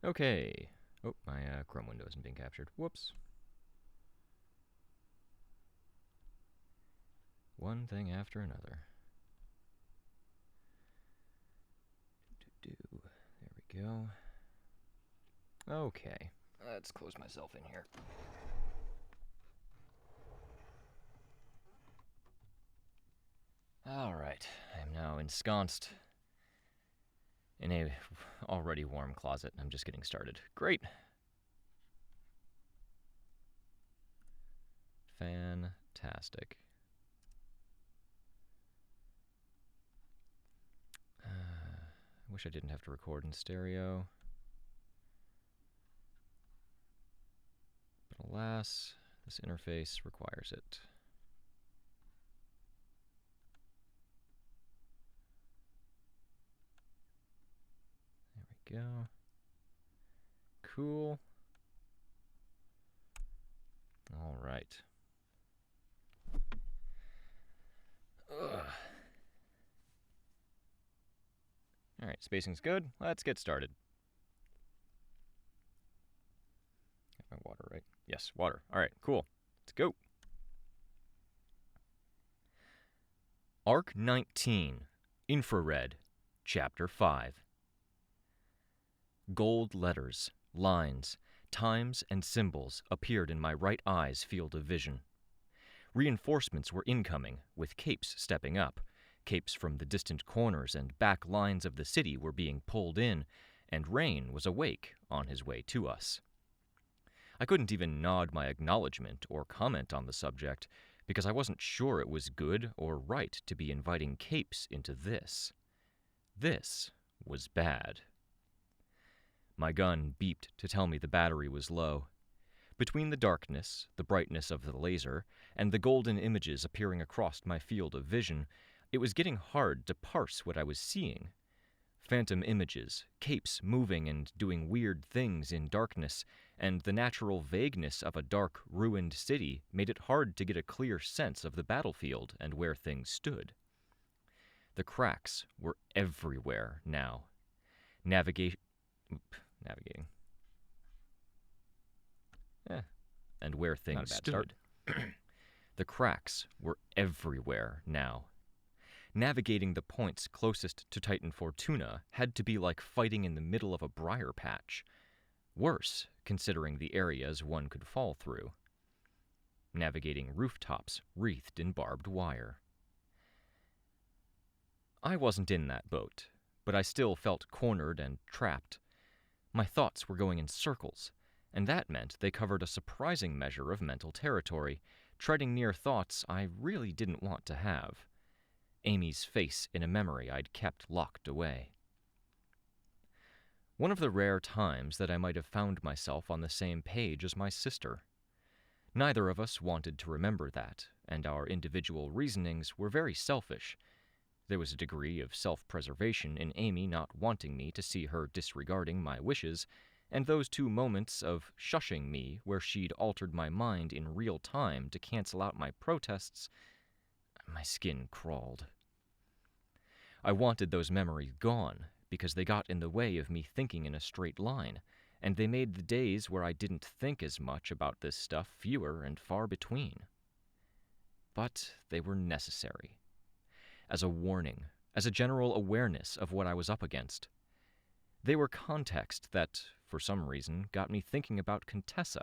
Okay. Oh, my Chrome window isn't being captured. Whoops. One thing after another. There we go. Okay. Let's close myself in here. Alright. I am now ensconced in a already warm closet. I'm just getting started. Great. Fantastic. I wish I didn't have to record in stereo. But alas, this interface requires it. There we go. Cool. All right. Ugh. All right, spacing's good. Let's get started. Got my water, right? Yes, water. All right, cool. Let's go. Arc 19, Infrared, Chapter 5. Gold letters, lines, times, and symbols appeared in my right eye's field of vision. Reinforcements were incoming, with capes stepping up. Capes from the distant corners and back lines of the city were being pulled in, and Rain was awake on his way to us. I couldn't even nod my acknowledgement or comment on the subject, because I wasn't sure it was good or right to be inviting capes into this. This was bad. My gun beeped to tell me the battery was low. Between the darkness, the brightness of the laser, and the golden images appearing across my field of vision, it was getting hard to parse what I was seeing. Phantom images, capes moving and doing weird things in darkness, and the natural vagueness of a dark, ruined city made it hard to get a clear sense of the battlefield and where things stood. The cracks were everywhere now. Navigating. And where things stood. The cracks were everywhere now. Navigating the points closest to Titan Fortuna had to be like fighting in the middle of a briar patch. Worse, considering the areas one could fall through. Navigating rooftops wreathed in barbed wire. I wasn't in that boat, but I still felt cornered and trapped. My thoughts were going in circles, and that meant they covered a surprising measure of mental territory, treading near thoughts I really didn't want to have. Amy's face in a memory I'd kept locked away. One of the rare times that I might have found myself on the same page as my sister. Neither of us wanted to remember that, and our individual reasonings were very selfish. There was a degree of self-preservation in Amy not wanting me to see her disregarding my wishes, and those 2 moments of shushing me where she'd altered my mind in real time to cancel out my protests. My skin crawled. I wanted those memories gone, because they got in the way of me thinking in a straight line, and they made the days where I didn't think as much about this stuff fewer and far between. But they were necessary. As a warning, as a general awareness of what I was up against. They were context that, for some reason, got me thinking about Contessa,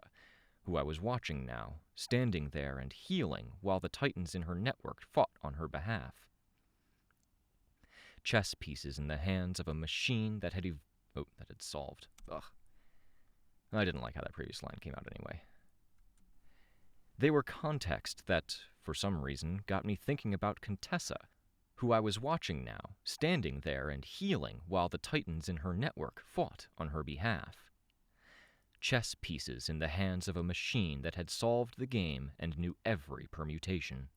who I was watching now, standing there and healing while the titans in her network fought on her behalf. Chess pieces in the hands of a machine that had solved. Ugh. I didn't like how that previous line came out anyway. They were context that, for some reason, got me thinking about Contessa, who I was watching now, standing there and healing while the titans in her network fought on her behalf. Chess pieces in the hands of a machine that had solved the game and knew every permutation.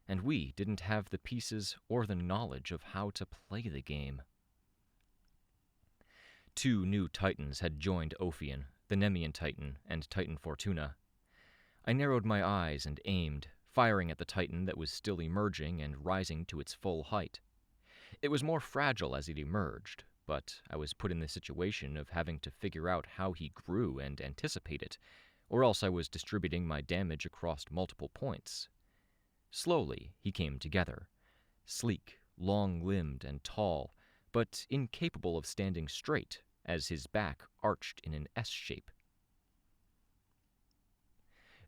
And we didn't have the pieces or the knowledge of how to play the game. 2 new titans had joined Ophion, the Nemean Titan and Titan Fortuna. I narrowed my eyes and aimed, firing at the titan that was still emerging and rising to its full height. It was more fragile as it emerged, but I was put in the situation of having to figure out how he grew and anticipate it, or else I was distributing my damage across multiple points. Slowly, he came together, sleek, long-limbed, and tall, but incapable of standing straight, as his back arched in an S shape.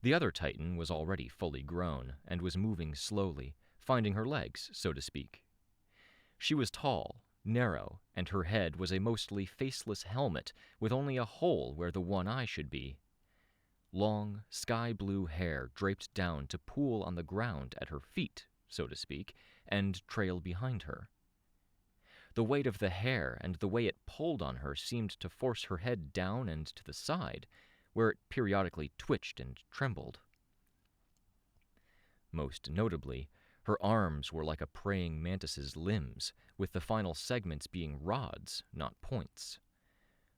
The other Titan was already fully grown, and was moving slowly, finding her legs, so to speak. She was tall, narrow, and her head was a mostly faceless helmet with only a hole where the one eye should be. Long, sky-blue hair draped down to pool on the ground at her feet, so to speak, and trail behind her. The weight of the hair and the way it pulled on her seemed to force her head down and to the side, where it periodically twitched and trembled. Most notably, her arms were like a praying mantis's limbs, with the final segments being rods, not points.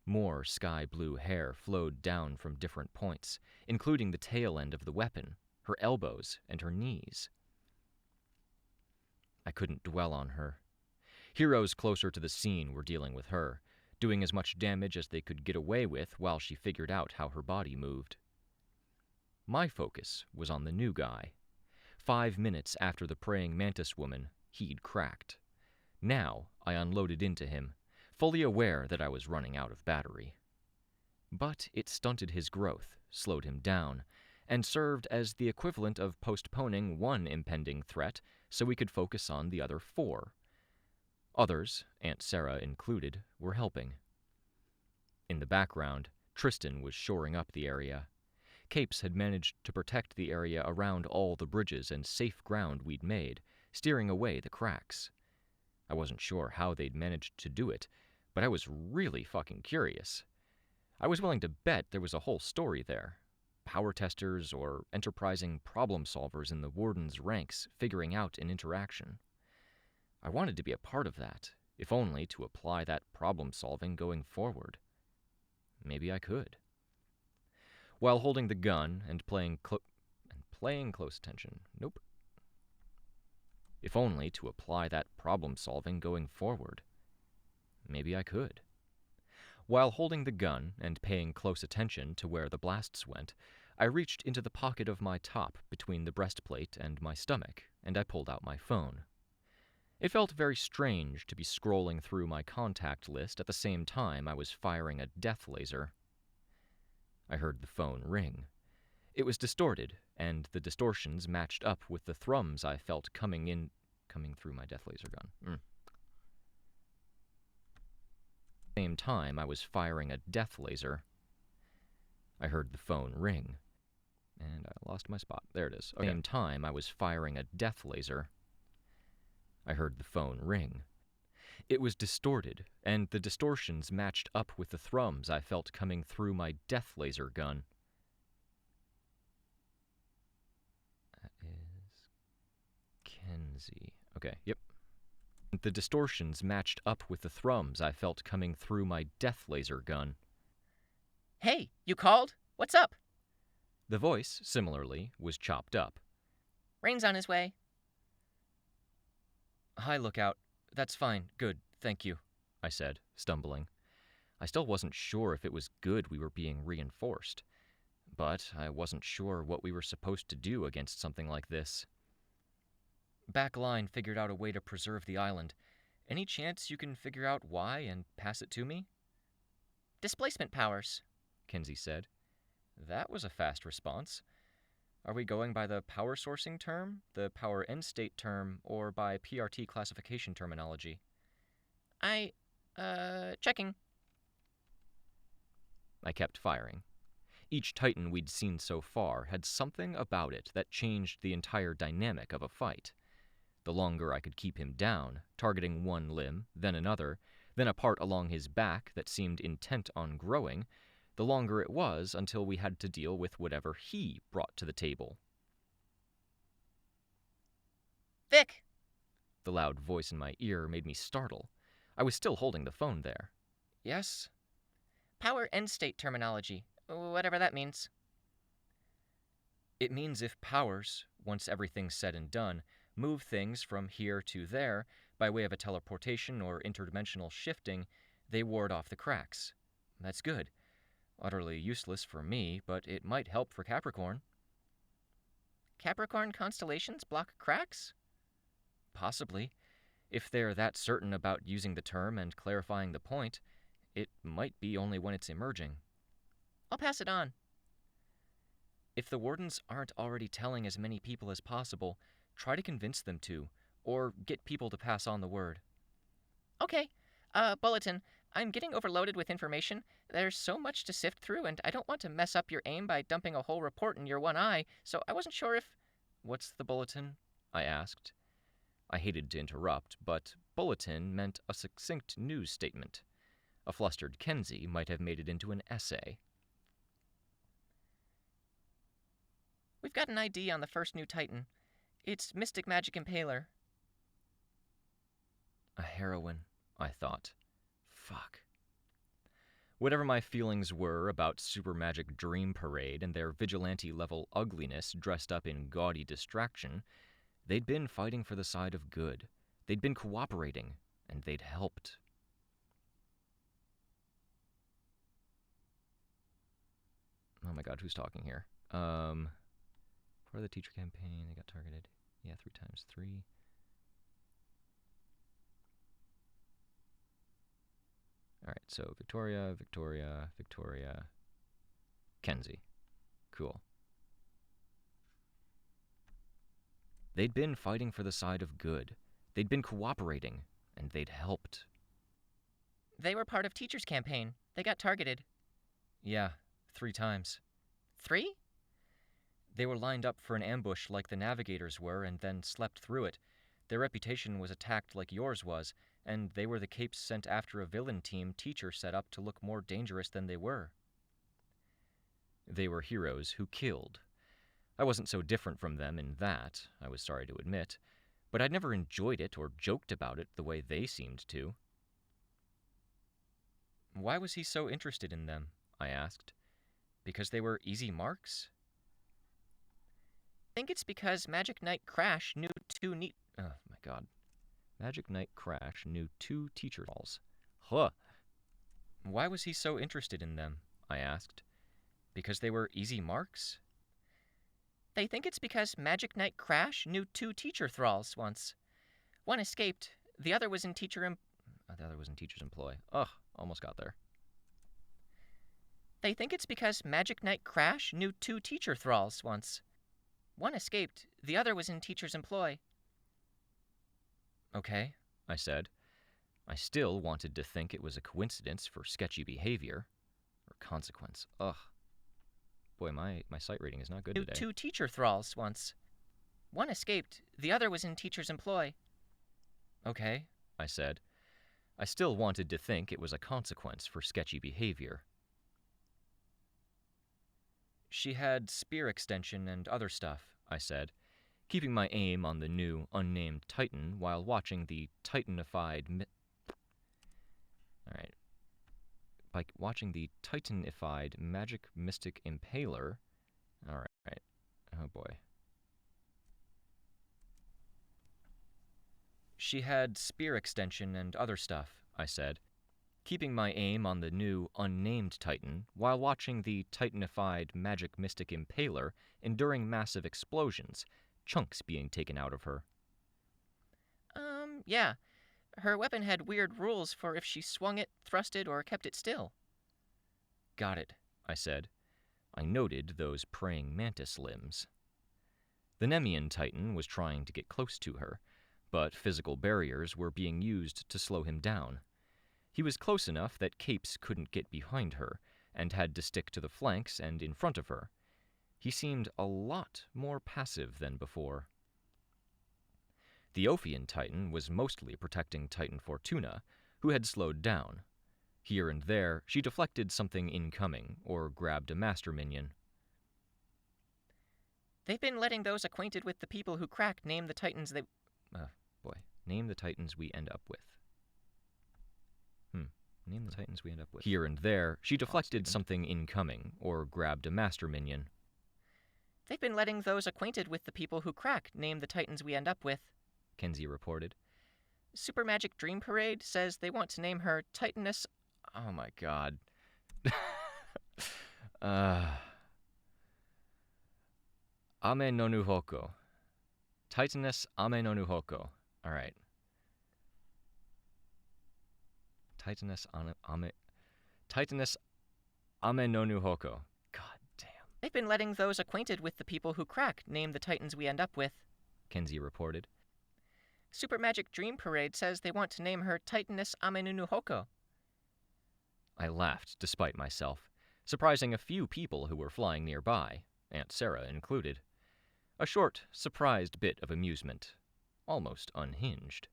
More sky-blue hair flowed down from different points, including the tail end of the weapon, her elbows, and her knees. I couldn't dwell on her. Heroes closer to the scene were dealing with her, doing as much damage as they could get away with while she figured out how her body moved. My focus was on the new guy. 5 minutes after the praying mantis woman, he'd cracked. Now I unloaded into him, fully aware that I was running out of battery. But it stunted his growth, slowed him down, and served as the equivalent of postponing one impending threat so we could focus on the other 4. Others, Aunt Sarah included, were helping. In the background, Tristan was shoring up the area. Capes had managed to protect the area around all the bridges and safe ground we'd made, steering away the cracks. I wasn't sure how they'd managed to do it, but I was really fucking curious. I was willing to bet there was a whole story there. Power testers or enterprising problem solvers in the Warden's ranks figuring out an interaction. I wanted to be a part of that, if only to apply that problem-solving going forward. Maybe I could. While holding the gun and playing close attention. Nope. If only to apply that problem-solving going forward. Maybe I could. While holding the gun and paying close attention to where the blasts went, I reached into the pocket of my top between the breastplate and my stomach, and I pulled out my phone. It felt very strange to be scrolling through my contact list at the same time I was firing a death laser. I heard the phone ring. It was distorted, and the distortions matched up with the thrums I felt coming through my death laser gun. At the same time I was firing a death laser. I heard the phone ring. And I lost my spot. There it is. Okay. At the same time I was firing a death laser. I heard the phone ring. It was distorted, and the distortions matched up with the thrums I felt coming through my death laser gun. That is Kenzie. Okay, yep. The distortions matched up with the thrums I felt coming through my death laser gun. Hey, you called? What's up? The voice, similarly, was chopped up. Rain's on his way. Hi, Lookout. That's fine. Good. Thank you, I said, stumbling. I still wasn't sure if it was good we were being reinforced, but I wasn't sure what we were supposed to do against something like this. Backline figured out a way to preserve the island. Any chance you can figure out why and pass it to me? Displacement powers, Kenzie said. That was a fast response. Are we going by the power sourcing term, the power end state term, or by PRT classification terminology? Checking. I kept firing. Each Titan we'd seen so far had something about it that changed the entire dynamic of a fight. The longer I could keep him down, targeting one limb, then another, then a part along his back that seemed intent on growing, the longer it was until we had to deal with whatever he brought to the table. Vic! The loud voice in my ear made me startle. I was still holding the phone there. Yes? Power end state terminology, whatever that means. It means if powers, once everything's said and done, move things from here to there by way of a teleportation or interdimensional shifting, They ward off the cracks. That's good. Utterly useless for me, but it might help for Capricorn. Capricorn constellations block cracks? Possibly. If they're that certain about using the term and clarifying the point, it might be only when it's emerging. I'll pass it on. If the wardens aren't already telling as many people as possible, try to convince them to, or get people to pass on the word. Okay. Bulletin. I'm getting overloaded with information. There's so much to sift through, and I don't want to mess up your aim by dumping a whole report in your one eye, so I wasn't sure if... What's the bulletin? I asked. I hated to interrupt, but bulletin meant a succinct news statement. A flustered Kenzie might have made it into an essay. We've got an ID on the first new Titan. It's Mystic Magic Impaler. A heroine, I thought. Fuck. Whatever my feelings were about Super Magic Dream Parade and their vigilante-level ugliness dressed up in gaudy distraction, they'd been fighting for the side of good. They'd been cooperating, and they'd helped. Oh my god, who's talking here? Part of the teacher campaign, they got targeted. Yeah, 3 times 3. Alright, so Victoria, Kenzie. Cool. They'd been fighting for the side of good. They'd been cooperating, and they'd helped. They were part of teacher's campaign. They got targeted. Yeah, 3 times. 3? They were lined up for an ambush like the navigators were and then slept through it. Their reputation was attacked like yours was, and they were the capes sent after a villain team teacher set up to look more dangerous than they were. They were heroes who killed. I wasn't so different from them in that, I was sorry to admit, but I'd never enjoyed it or joked about it the way they seemed to. Why was he so interested in them? I asked. Because they were easy marks? Think it's because Magic Knight Crash knew 2 neat... Oh my god. Magic Knight Crash knew 2 teacher dolls. Huh. Why was he so interested in them? I asked. Because they were easy marks? They think it's because Magic Knight Crash knew 2 teacher thralls once. One escaped. The other was in teacher's employ. Ugh, almost got there. They think it's because Magic Knight Crash knew 2 teacher thralls once. One escaped. The other was in teacher's employ. Okay, I said. I still wanted to think it was a coincidence for sketchy behavior. Or consequence. Ugh. Boy, my sight reading is not good today. 2 teacher thralls once. One escaped. The other was in teacher's employ. Okay, I said. I still wanted to think it was a consequence for sketchy behavior. She had spear extension and other stuff, I said, keeping my aim on the new, unnamed Titan while watching the Titanified By watching the Titanified Magic Mystic Impaler... Alright. Oh boy. She had spear extension and other stuff, I said, keeping my aim on the new, unnamed Titan while watching the Titanified Magic Mystic Impaler enduring massive explosions, chunks being taken out of her. Yeah. Her weapon had weird rules for if she swung it, thrusted, or kept it still. Got it, I said. I noted those praying mantis limbs. The Nemean Titan was trying to get close to her, but physical barriers were being used to slow him down. He was close enough that capes couldn't get behind her, and had to stick to the flanks and in front of her. He seemed a lot more passive than before. The Ophian Titan was mostly protecting Titan Fortuna, who had slowed down. Here and there, she deflected something incoming, or grabbed a master minion. They've been letting those acquainted with the people who crack name the Titans they... Name the Titans we end up with. Name the Titans we end up with. Here and there, she deflected something incoming, or grabbed a master minion. They've been letting those acquainted with the people who crack name the Titans we end up with, Kenzie reported. Super Magic Dream Parade says they want to name her Titaness Oh my god. uh, Ame no Nuhoko. Titaness Ame no Nuhoko. Alright. Titaness Ame no Nuhoko. God damn. They've been letting those acquainted with the people who crack name the Titans we end up with, Kenzie reported. Super Magic Dream Parade says they want to name her Titaness Amenunu Hoko. I laughed despite myself, surprising a few people who were flying nearby, Aunt Sarah included. A short, surprised bit of amusement, almost unhinged.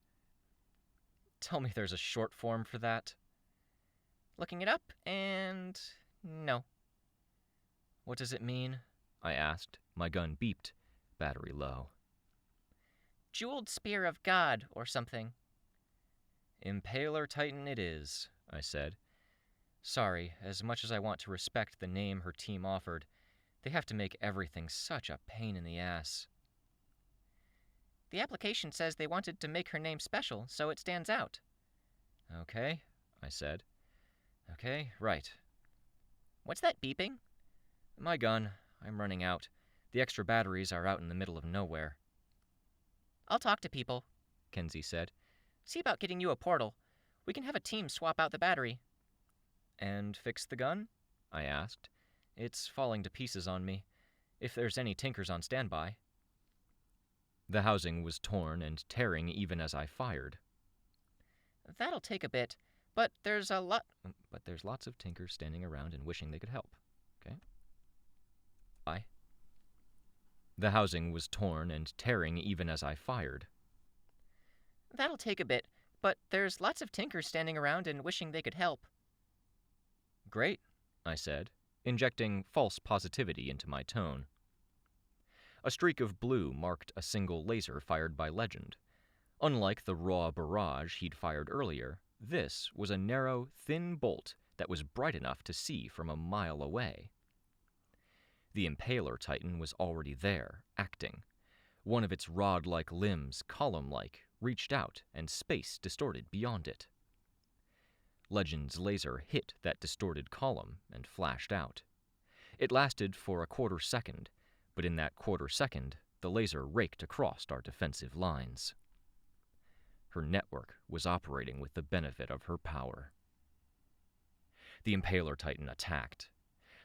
Tell me there's a short form for that. Looking it up, and no. What does it mean? I asked. My gun beeped. Battery low. Jeweled Spear of God, or something. Impaler Titan it is, I said. Sorry, as much as I want to respect the name her team offered, they have to make everything such a pain in the ass. The application says they wanted to make her name special, so it stands out. Okay, I said. Okay, right. What's that beeping? My gun. I'm running out. The extra batteries are out in the middle of nowhere. I'll talk to people, Kenzie said. See about getting you a portal. We can have a team swap out the battery. And fix the gun? I asked. It's falling to pieces on me. If there's any tinkers on standby. The housing was torn and tearing even as I fired. That'll take a bit, but there's lots of tinkers standing around and wishing they could help. Okay? The housing was torn and tearing even as I fired. That'll take a bit, but there's lots of tinkers standing around and wishing they could help. Great, I said, injecting false positivity into my tone. A streak of blue marked a single laser fired by Legend. Unlike the raw barrage he'd fired earlier, this was a narrow, thin bolt that was bright enough to see from a mile away. The Impaler Titan was already there, acting. One of its rod-like limbs, column-like, reached out and space distorted beyond it. Legend's laser hit that distorted column and flashed out. It lasted for a quarter second, but in that quarter second, the laser raked across our defensive lines. Her network was operating with the benefit of her power. The Impaler Titan attacked.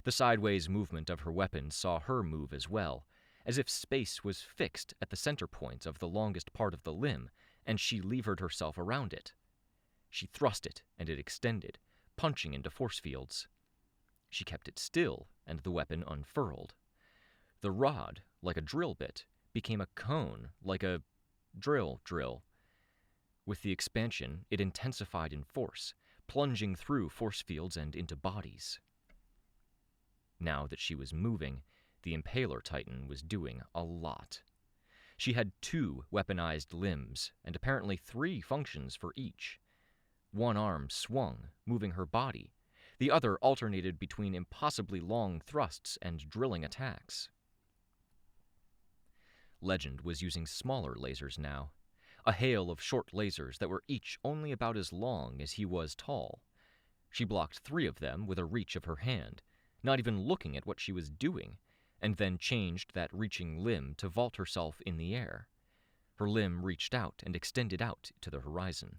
The sideways movement of her weapon saw her move as well, as if space was fixed at the center point of the longest part of the limb, and she levered herself around it. She thrust it, and it extended, punching into force fields. She kept it still, and the weapon unfurled. The rod, like a drill bit, became a cone, like a drill. With the expansion, it intensified in force, plunging through force fields and into bodies. Now that she was moving, the Impaler Titan was doing a lot. She had 2 weaponized limbs, and apparently 3 functions for each. One arm swung, moving her body. The other alternated between impossibly long thrusts and drilling attacks. Legend was using smaller lasers now, a hail of short lasers that were each only about as long as he was tall. She blocked 3 of them with a reach of her hand, not even looking at what she was doing, and then changed that reaching limb to vault herself in the air. Her limb reached out and extended out to the horizon.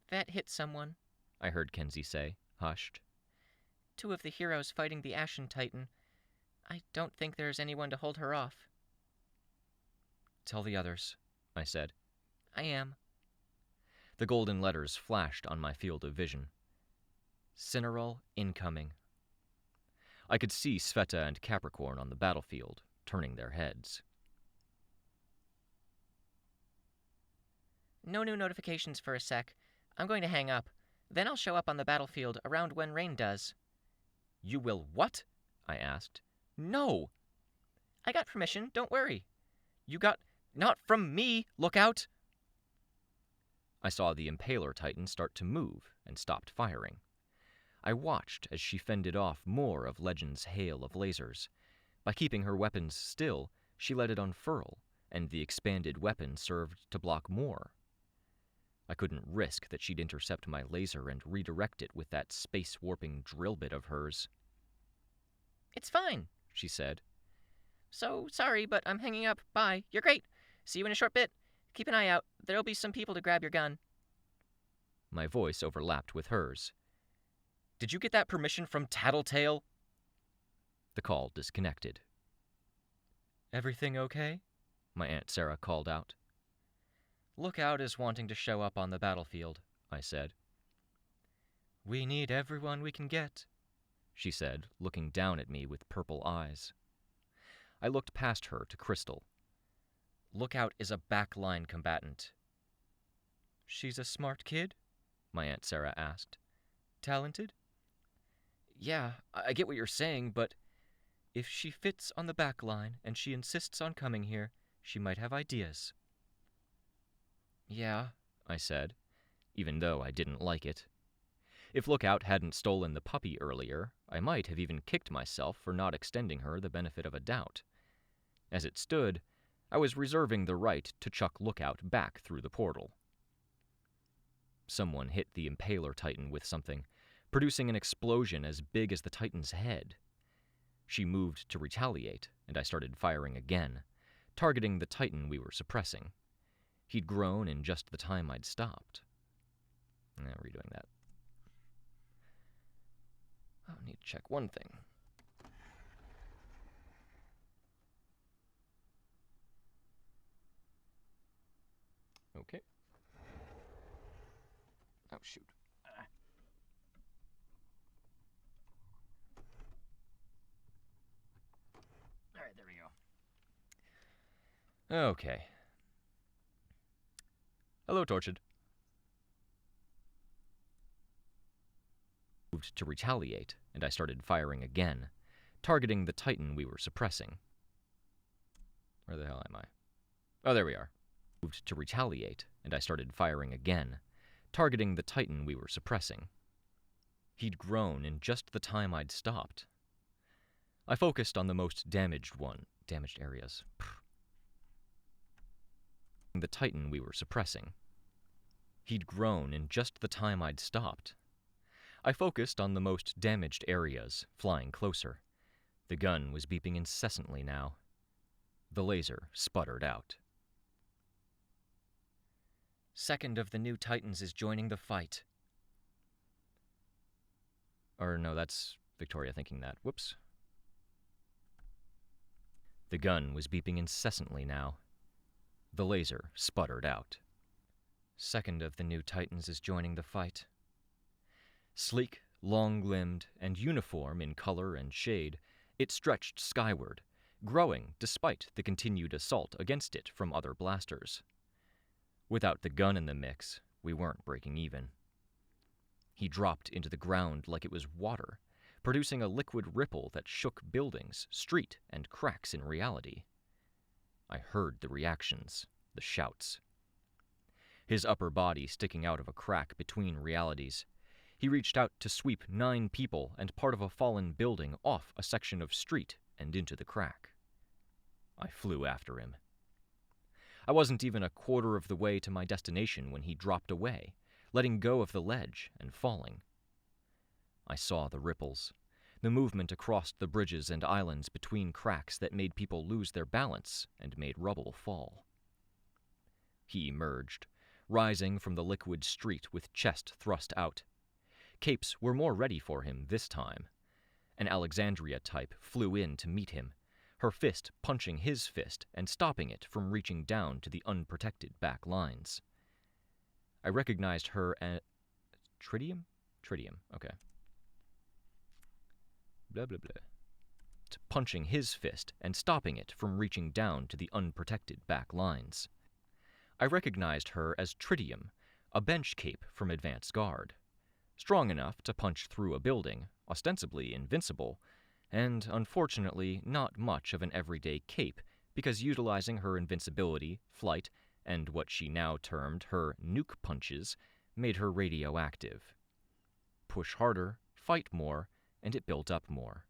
That hit someone, I heard Kenzie say, hushed. 2 of the heroes fighting the Ashen Titan. I don't think there's anyone to hold her off. Tell the others, I said. I am. The golden letters flashed on my field of vision. Cineral incoming. I could see Sveta and Capricorn on the battlefield, turning their heads. No new notifications for a sec. I'm going to hang up. Then I'll show up on the battlefield around when rain does. You will what? I asked. No! I got permission, don't worry. You got... Not from me! Look out! I saw the Impaler Titan start to move and stopped firing. I watched as she fended off more of Legend's hail of lasers. By keeping her weapons still, she let it unfurl, and the expanded weapon served to block more. I couldn't risk that she'd intercept my laser and redirect it with that space-warping drill bit of hers. "It's fine," she said. "So sorry, but I'm hanging up. Bye. You're great. See you in a short bit. Keep an eye out. There'll be some people to grab your gun." My voice overlapped with hers. "Did you get that permission from Tattletale?" The call disconnected. "Everything okay?" my Aunt Sarah called out. "Lookout is wanting to show up on the battlefield," I said. "We need everyone we can get," she said, looking down at me with purple eyes. I looked past her to Crystal. "Lookout is a backline combatant." "She's a smart kid?" my Aunt Sarah asked. "Talented?" "Yeah, I get what you're saying, but if she fits on the back line and she insists on coming here, she might have ideas." "Yeah," I said, even though I didn't like it. If Lookout hadn't stolen the puppy earlier, I might have even kicked myself for not extending her the benefit of a doubt. As it stood, I was reserving the right to chuck Lookout back through the portal. Someone hit the Impaler Titan with something, producing an explosion as big as the Titan's head. She moved to retaliate, and I started firing again, targeting the Titan we were suppressing. He'd grown in just the time I'd stopped. Redoing that. I need to check one thing. Okay. Oh, shoot. All right, there we go. Okay. Hello, Tortured. Moved to retaliate, and I started firing again, targeting the Titan we were suppressing. Where the hell am I? Oh, there we are. Moved to retaliate, and I started firing again, targeting the Titan we were suppressing. He'd grown in just the time I'd stopped. I focused on the most damaged areas. The Titan we were suppressing. He'd grown in just the time I'd stopped. I focused on the most damaged areas, flying closer. The gun was beeping incessantly now. The laser sputtered out. "Second of the new Titans is joining the fight." Or no, that's Victoria thinking that. Whoops. The gun was beeping incessantly now. The laser sputtered out. "Second of the new Titans is joining the fight." Sleek, long-limbed, and uniform in color and shade, it stretched skyward, growing despite the continued assault against it from other blasters. Without the gun in the mix, we weren't breaking even. He dropped into the ground like it was water, producing a liquid ripple that shook buildings, street, and cracks in reality. I heard the reactions, the shouts. His upper body sticking out of a crack between realities, he reached out to sweep 9 people and part of a fallen building off a section of street and into the crack. I flew after him. I wasn't even a quarter of the way to my destination when he dropped away, letting go of the ledge and falling. I saw the ripples, the movement across the bridges and islands between cracks that made people lose their balance and made rubble fall. He emerged, rising from the liquid street with chest thrust out. Capes were more ready for him this time. An Alexandria type flew in to meet him, her fist punching his fist and stopping it from reaching down to the unprotected back lines. I recognized her as Tritium? Tritium, okay. Blah, blah, blah. Punching his fist and stopping it from reaching down to the unprotected back lines. I recognized her as Tritium, a bench cape from Advance Guard. Strong enough to punch through a building, ostensibly invincible, and unfortunately not much of an everyday cape because utilizing her invincibility, flight, and what she now termed her nuke punches made her radioactive. Push harder, fight more, and it built up more.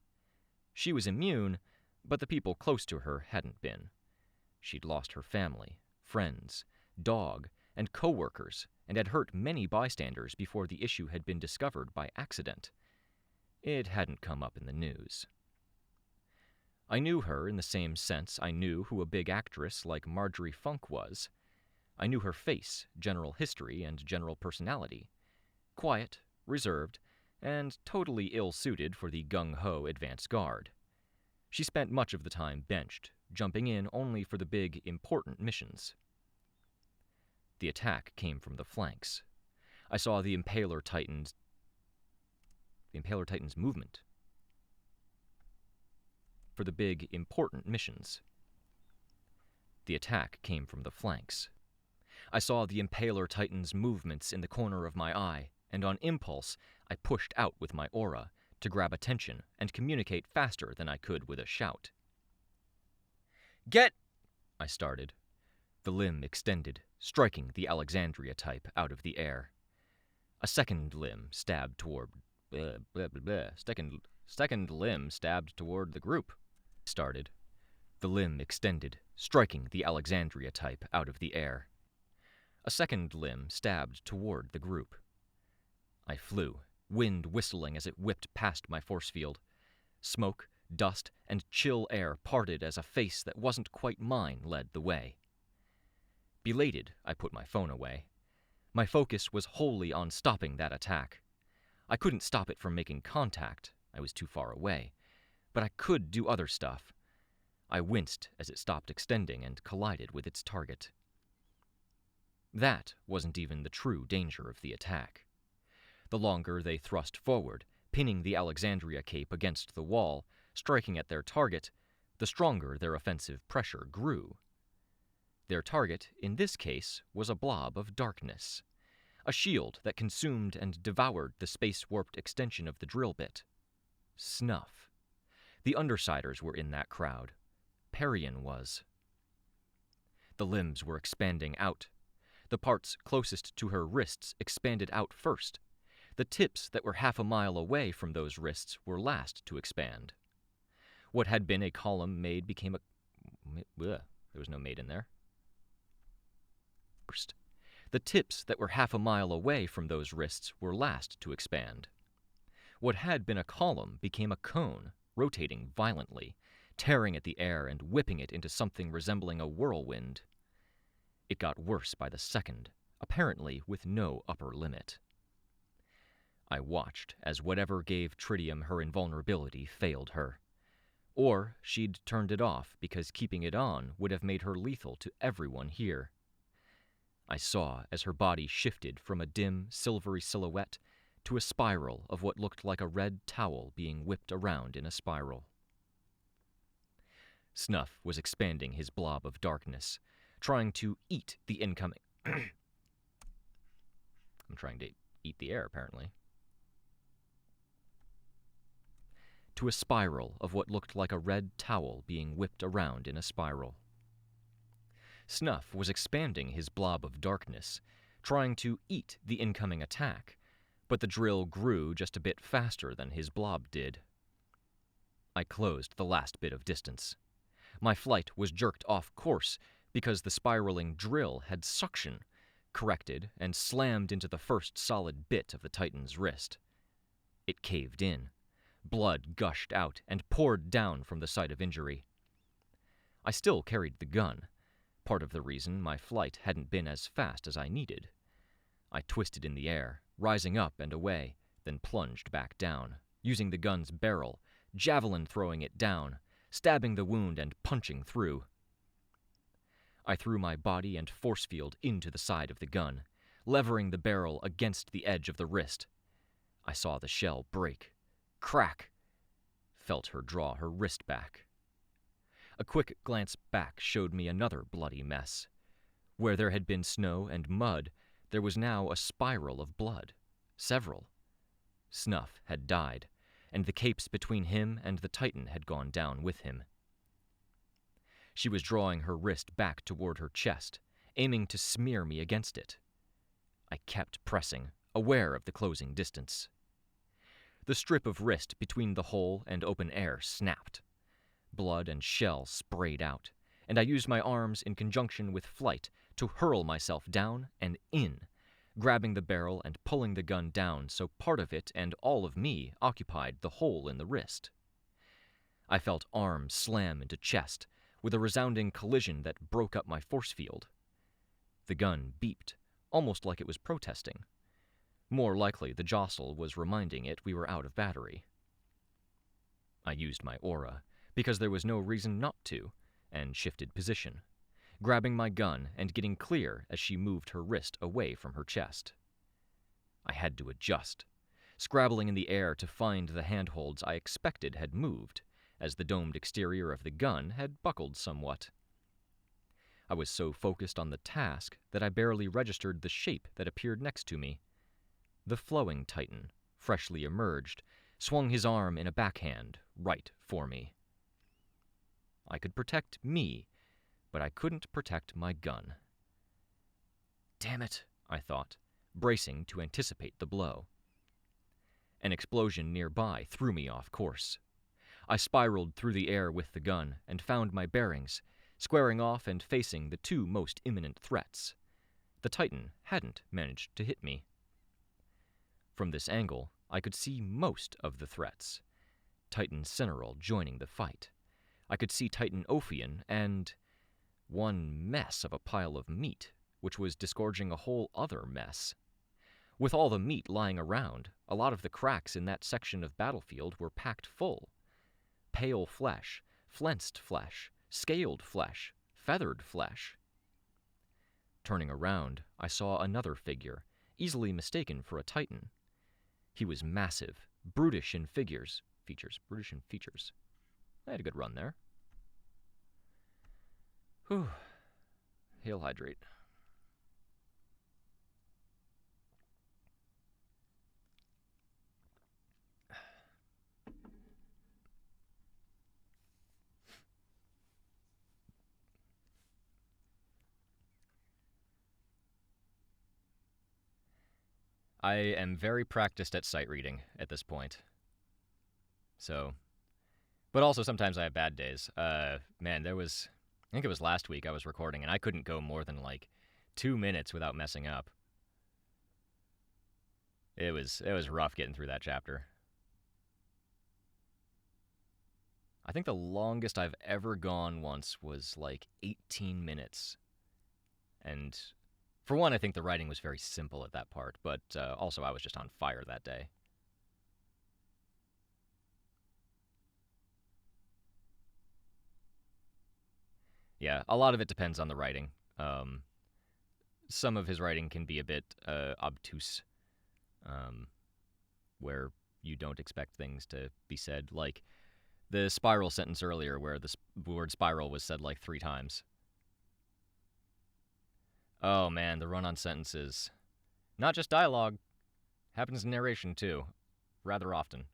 She was immune, but the people close to her hadn't been. She'd lost her family, friends, dog, and co-workers, and had hurt many bystanders before the issue had been discovered by accident. It hadn't come up in the news. I knew her in the same sense I knew who a big actress like Marjorie Funk was. I knew her face, general history, and general personality. Quiet, reserved, and totally ill-suited for the gung-ho advance guard. She spent much of the time benched, jumping in only for the big, important missions. The attack came from the flanks. I saw the Impaler Titan's movement for the big, important missions. The attack came from the flanks. I saw the Impaler Titan's movements in the corner of my eye, and on impulse, I pushed out with my aura to grab attention and communicate faster than I could with a shout. "Get!" I started. The limb extended, striking the Alexandria type out of the air. A second limb stabbed toward Second limb stabbed toward the group. Started. The limb extended, striking the Alexandria type out of the air. A second limb stabbed toward the group. I flew, wind whistling as it whipped past my force field. Smoke, dust, and chill air parted as a face that wasn't quite mine led the way. Belated, I put my phone away. My focus was wholly on stopping that attack. I couldn't stop it from making contact, I was too far away, but I could do other stuff. I winced as it stopped extending and collided with its target. That wasn't even the true danger of the attack. The longer they thrust forward, pinning the Alexandria cape against the wall, striking at their target, the stronger their offensive pressure grew. Their target, in this case, was a blob of darkness, a shield that consumed and devoured the space-warped extension of the drill bit. Snuff. The Undersiders were in that crowd. Parian was. The limbs were expanding out. The parts closest to her wrists expanded out first. The tips that were half a mile away from those wrists were last to expand. What had been a column made became a... There was no made in there. First. The tips that were half a mile away from those wrists were last to expand. What had been a column became a cone, rotating violently, tearing at the air and whipping it into something resembling a whirlwind. It got worse by the second, apparently with no upper limit. I watched as whatever gave Tritium her invulnerability failed her. Or she'd turned it off because keeping it on would have made her lethal to everyone here. I saw as her body shifted from a dim, silvery silhouette to a spiral of what looked like a red towel being whipped around in a spiral. Snuff was expanding his blob of darkness, trying to eat the incoming... I'm trying to eat the air, apparently. To a spiral of what looked like a red towel being whipped around in a spiral. Snuff was expanding his blob of darkness, trying to eat the incoming attack, but the drill grew just a bit faster than his blob did. I closed the last bit of distance. My flight was jerked off course because the spiraling drill had suction, corrected, and slammed into the first solid bit of the Titan's wrist. It caved in. Blood gushed out and poured down from the site of injury. I still carried the gun, part of the reason my flight hadn't been as fast as I needed. I twisted in the air, rising up and away, then plunged back down, using the gun's barrel, javelin throwing it down, stabbing the wound and punching through. I threw my body and force field into the side of the gun, levering the barrel against the edge of the wrist. I saw the shell break, crack, felt her draw her wrist back. A quick glance back showed me another bloody mess. Where there had been snow and mud, there was now a spiral of blood. Several. Snuff had died, and the capes between him and the Titan had gone down with him. She was drawing her wrist back toward her chest, aiming to smear me against it. I kept pressing, aware of the closing distance. The strip of wrist between the hole and open air snapped. Blood and shell sprayed out, and I used my arms in conjunction with flight to hurl myself down and in, grabbing the barrel and pulling the gun down so part of it and all of me occupied the hole in the wrist. I felt arms slam into chest, with a resounding collision that broke up my force field. The gun beeped, almost like it was protesting. More likely, the jostle was reminding it we were out of battery. I used my aura, because there was no reason not to, and shifted position, grabbing my gun and getting clear as she moved her wrist away from her chest. I had to adjust, scrabbling in the air to find the handholds I expected had moved, as the domed exterior of the gun had buckled somewhat. I was so focused on the task that I barely registered the shape that appeared next to me. The flowing Titan, freshly emerged, swung his arm in a backhand right for me. I could protect me, but I couldn't protect my gun. Damn it, I thought, bracing to anticipate the blow. An explosion nearby threw me off course. I spiraled through the air with the gun and found my bearings, squaring off and facing the two most imminent threats. The Titan hadn't managed to hit me. From this angle, I could see most of the threats. Titan Cineral joining the fight. I could see Titan Ophion and one mess of a pile of meat, which was disgorging a whole other mess. With all the meat lying around, a lot of the cracks in that section of battlefield were packed full. Pale flesh, flensed flesh, scaled flesh, feathered flesh. Turning around, I saw another figure, easily mistaken for a Titan. He was massive, brutish in features. I had a good run there. Whew. Hail hydrate. I am very practiced at sight reading at this point. So, but also sometimes I have bad days. I think it was last week I was recording and I couldn't go more than like 2 minutes without messing up. It was rough getting through that chapter. I think the longest I've ever gone once was like 18 minutes. And for one, I think the writing was very simple at that part, but also I was just on fire that day. Yeah, a lot of it depends on the writing. Some of his writing can be a bit obtuse, where you don't expect things to be said. Like the spiral sentence earlier, where the word spiral was said like 3 times. Oh man, the run-on sentences. Not just dialogue. Happens in narration too. Rather often.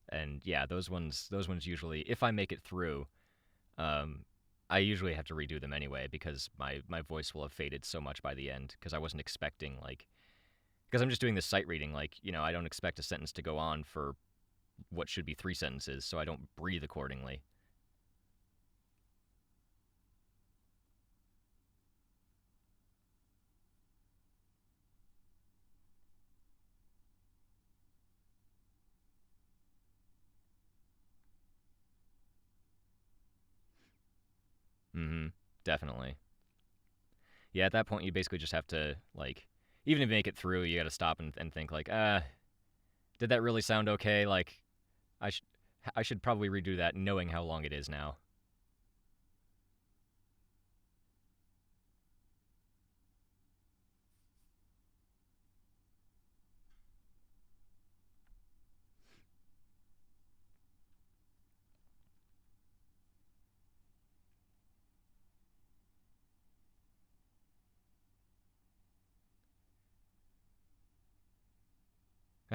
And yeah, those ones usually, if I make it through, I usually have to redo them anyway because my voice will have faded so much by the end because I wasn't expecting, because I'm just doing this sight reading, I don't expect a sentence to go on for what should be 3 sentences, so I don't breathe accordingly. Definitely. Yeah, at that point, you basically just have to, even if you make it through, you gotta stop and think, did that really sound okay? I should probably redo that knowing how long it is now.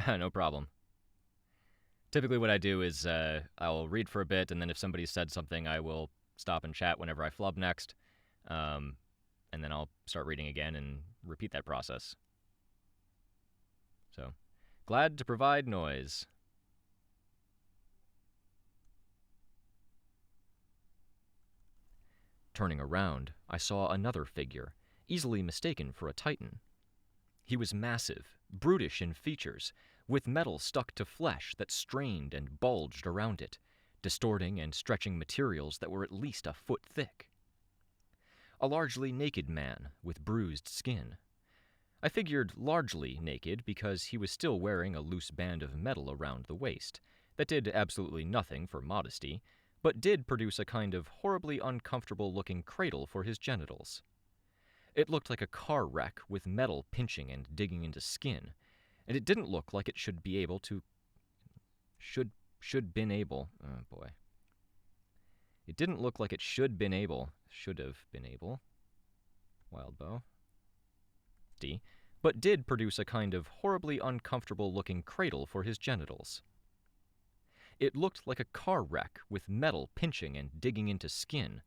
No problem. Typically what I do is I'll read for a bit, and then if somebody said something, I will stop and chat whenever I flub next, and then I'll start reading again and repeat that process. So, glad to provide noise. Turning around, I saw another figure, easily mistaken for a titan. He was massive, brutish in features, with metal stuck to flesh that strained and bulged around it, distorting and stretching materials that were at least a foot thick. A largely naked man with bruised skin. I figured largely naked because he was still wearing a loose band of metal around the waist that did absolutely nothing for modesty, but did produce a kind of horribly uncomfortable-looking cradle for his genitals. It looked like a car wreck with metal pinching and digging into skin, and it didn't look like it should be able to... Should been able... Oh, boy. It didn't look like it should have been able... Wildbow. But did produce a kind of horribly uncomfortable-looking cradle for his genitals. It looked like a car wreck with metal pinching and digging into skin,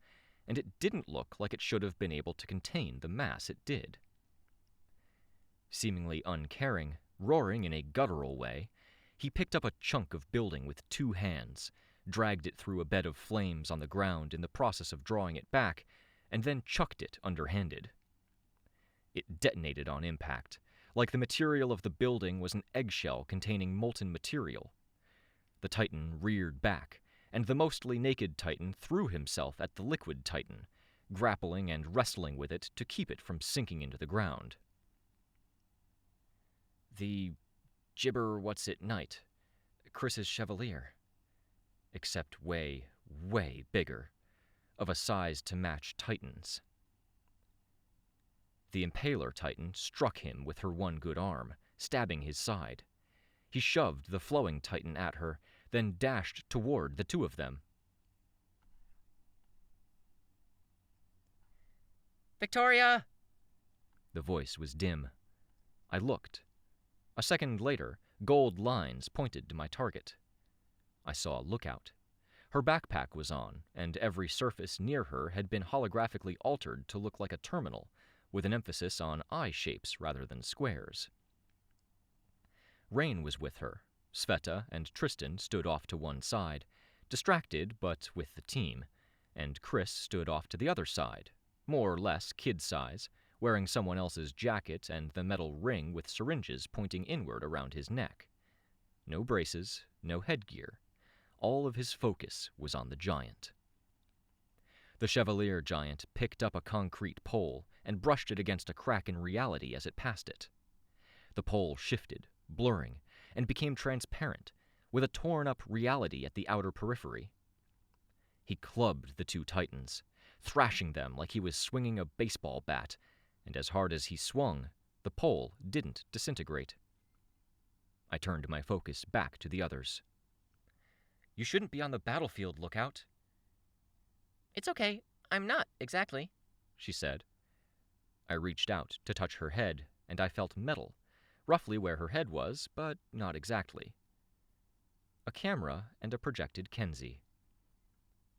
and it didn't look like it should have been able to contain the mass it did. Seemingly uncaring, roaring in a guttural way, he picked up a chunk of building with 2 hands, dragged it through a bed of flames on the ground in the process of drawing it back, and then chucked it underhanded. It detonated on impact, like the material of the building was an eggshell containing molten material. The Titan reared back, and the mostly naked Titan threw himself at the liquid Titan, grappling and wrestling with it to keep it from sinking into the ground. The Gibber-what's-it-night, Chris's Chevalier. Except way, way bigger, of a size to match Titan's. The Impaler Titan struck him with her one good arm, stabbing his side. He shoved the Flowing Titan at her, then dashed toward the 2 of them. Victoria! The voice was dim. I looked. A second later, gold lines pointed to my target. I saw a lookout. Her backpack was on, and every surface near her had been holographically altered to look like a terminal, with an emphasis on eye shapes rather than squares. Rain was with her. Sveta and Tristan stood off to one side, distracted but with the team, and Chris stood off to the other side, more or less kid-size, wearing someone else's jacket and the metal ring with syringes pointing inward around his neck. No braces, no headgear. All of his focus was on the giant. The Chevalier giant picked up a concrete pole and brushed it against a crack in reality as it passed it. The pole shifted, blurring, and became transparent, with a torn-up reality at the outer periphery. He clubbed the 2 Titans, thrashing them like he was swinging a baseball bat, and as hard as he swung, the pole didn't disintegrate. I turned my focus back to the others. "You shouldn't be on the battlefield, Lookout." It's okay. I'm not, exactly, she said. I reached out to touch her head, and I felt metal, roughly where her head was, but not exactly. A camera and a projected Kenzie.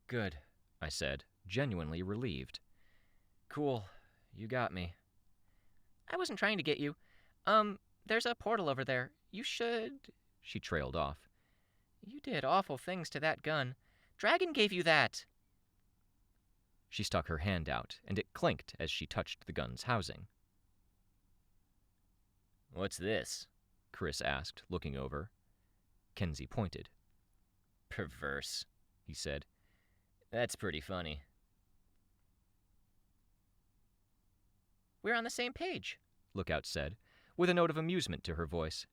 "Good," I said, genuinely relieved. "Cool, you got me." I wasn't trying to get you. There's a portal over there. You should... She trailed off. You did awful things to that gun. Dragon gave you that. She stuck her hand out, and it clinked as she touched the gun's housing. "What's this?" Chris asked, looking over. Kenzie pointed. "Perverse," he said. "That's pretty funny." We're on the same page, Lookout said, with a note of amusement to her voice.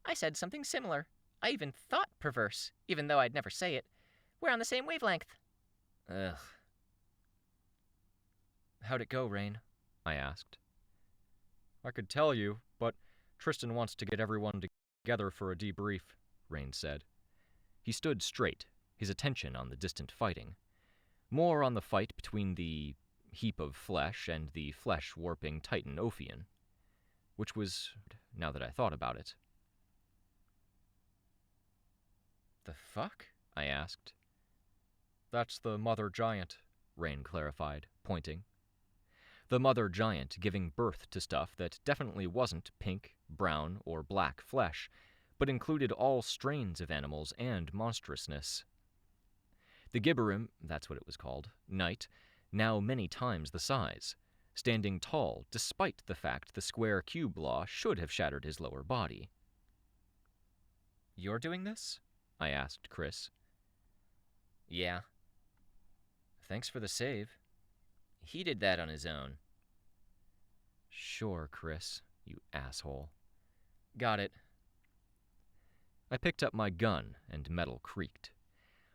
I said something similar. I even thought perverse, even though I'd never say it. We're on the same wavelength. Ugh. "How'd it go, Rain?" I asked. "I could tell you, but Tristan wants to get everyone together for a debrief," Rain said. He stood straight, his attention on the distant fighting. More on the fight between the heap of flesh and the flesh-warping Titan Ophion. Which was, now that I thought about it. "The fuck?" I asked. "That's the mother giant," Rain clarified, pointing. The mother giant giving birth to stuff that definitely wasn't pink, brown, or black flesh, but included all strains of animals and monstrousness. The Gibberim, that's what it was called, Knight, now many times the size, standing tall despite the fact the square cube law should have shattered his lower body. "You're doing this?" I asked Chris. "Yeah." "Thanks for the save." "He did that on his own." "Sure, Chris, you asshole." "Got it." I picked up my gun and metal creaked.